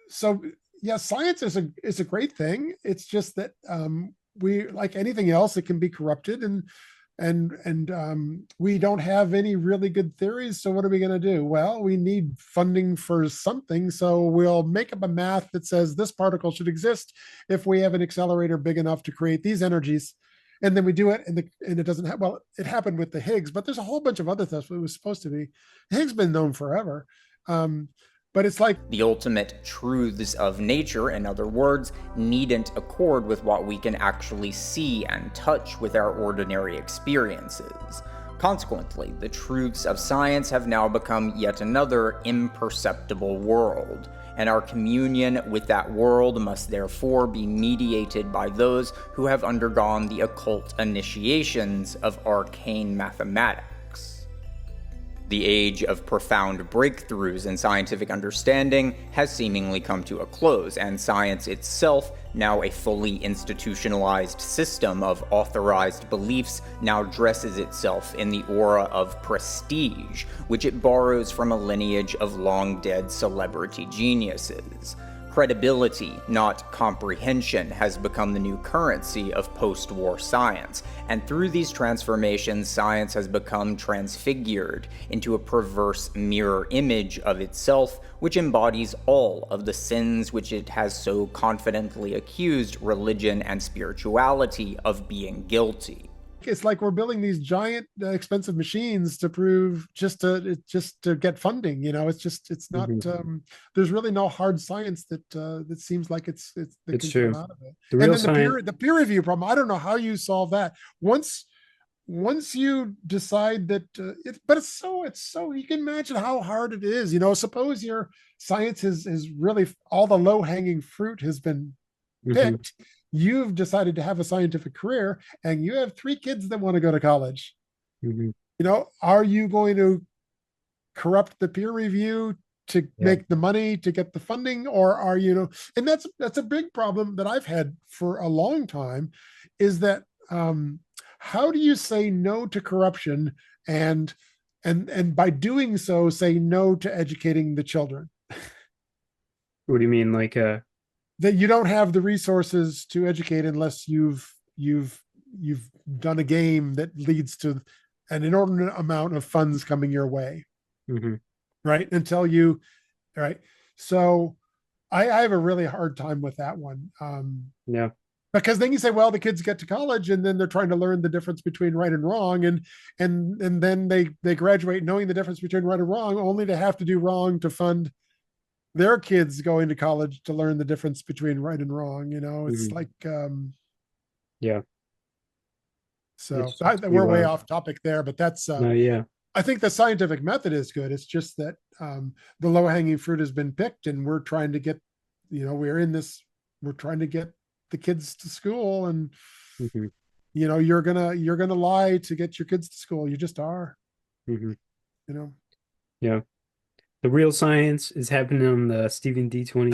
so yeah, science is a great thing. It's just that we, like anything else, it can be corrupted, and we don't have any really good theories. So what are we going to do? Well, we need funding for something, so we'll make up a math that says this particle should exist if we have an accelerator big enough to create these energies. And then we do it, and it doesn't have. Well, it happened with the Higgs, but there's a whole bunch of other stuff it was supposed to be. Higgs been known forever. But it's like the ultimate truths of nature, in other words, needn't accord with what we can actually see and touch with our ordinary experiences. Consequently, the truths of science have now become yet another imperceptible world, and our communion with that world must therefore be mediated by those who have undergone the occult initiations of arcane mathematics. The age of profound breakthroughs in scientific understanding has seemingly come to a close, and science itself, now a fully institutionalized system of authorized beliefs, now dresses itself in the aura of prestige, which it borrows from a lineage of long-dead celebrity geniuses. Credibility, not comprehension, has become the new currency of post-war science, and through these transformations, science has become transfigured into a perverse mirror image of itself, which embodies all of the sins which it has so confidently accused religion and spirituality of being guilty. It's like we're building these giant expensive machines to prove just to get funding. It's not there's really no hard science that seems like it's can true. come out of it. The real and then the peer review problem, I don't know how you solve that. Once you decide that but it's so you can imagine how hard it is. Suppose your science is really all the low-hanging fruit has been picked. You've decided to have a scientific career, and you have 3 kids that want to go to college. Are you going to corrupt the peer review to make the money to get the funding, or are you and that's a big problem that I've had for a long time, is that how do you say no to corruption and by doing so say no to educating the children? What do you mean, like that you don't have the resources to educate unless you've done a game that leads to an inordinate amount of funds coming your way, right? Right. So I have a really hard time with that one. Because then you say, well, the kids get to college and then they're trying to learn the difference between right and wrong, and then they graduate knowing the difference between right and wrong, only to have to do wrong to fund their kids going to college to learn the difference between right and wrong. It's like so we're way off topic there, but that's I think the scientific method is good. It's just that the low-hanging fruit has been picked, and we're trying to get we're trying to get the kids to school, and you're gonna lie to get your kids to school. You just are. The real science is happening on the Stephen D20.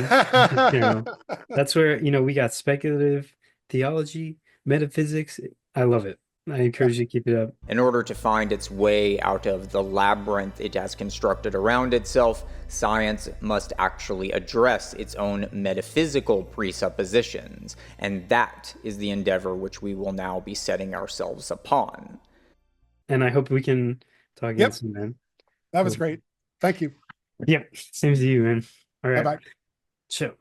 That's where we got speculative theology, metaphysics. I love it. I encourage you to keep it up. In order to find its way out of the labyrinth it has constructed around itself, science must actually address its own metaphysical presuppositions, and that is the endeavor which we will now be setting ourselves upon. And I hope we can talk again soon, man. That was great. Thank you. Yep. Same to you, man. All right. Bye-bye. Ciao.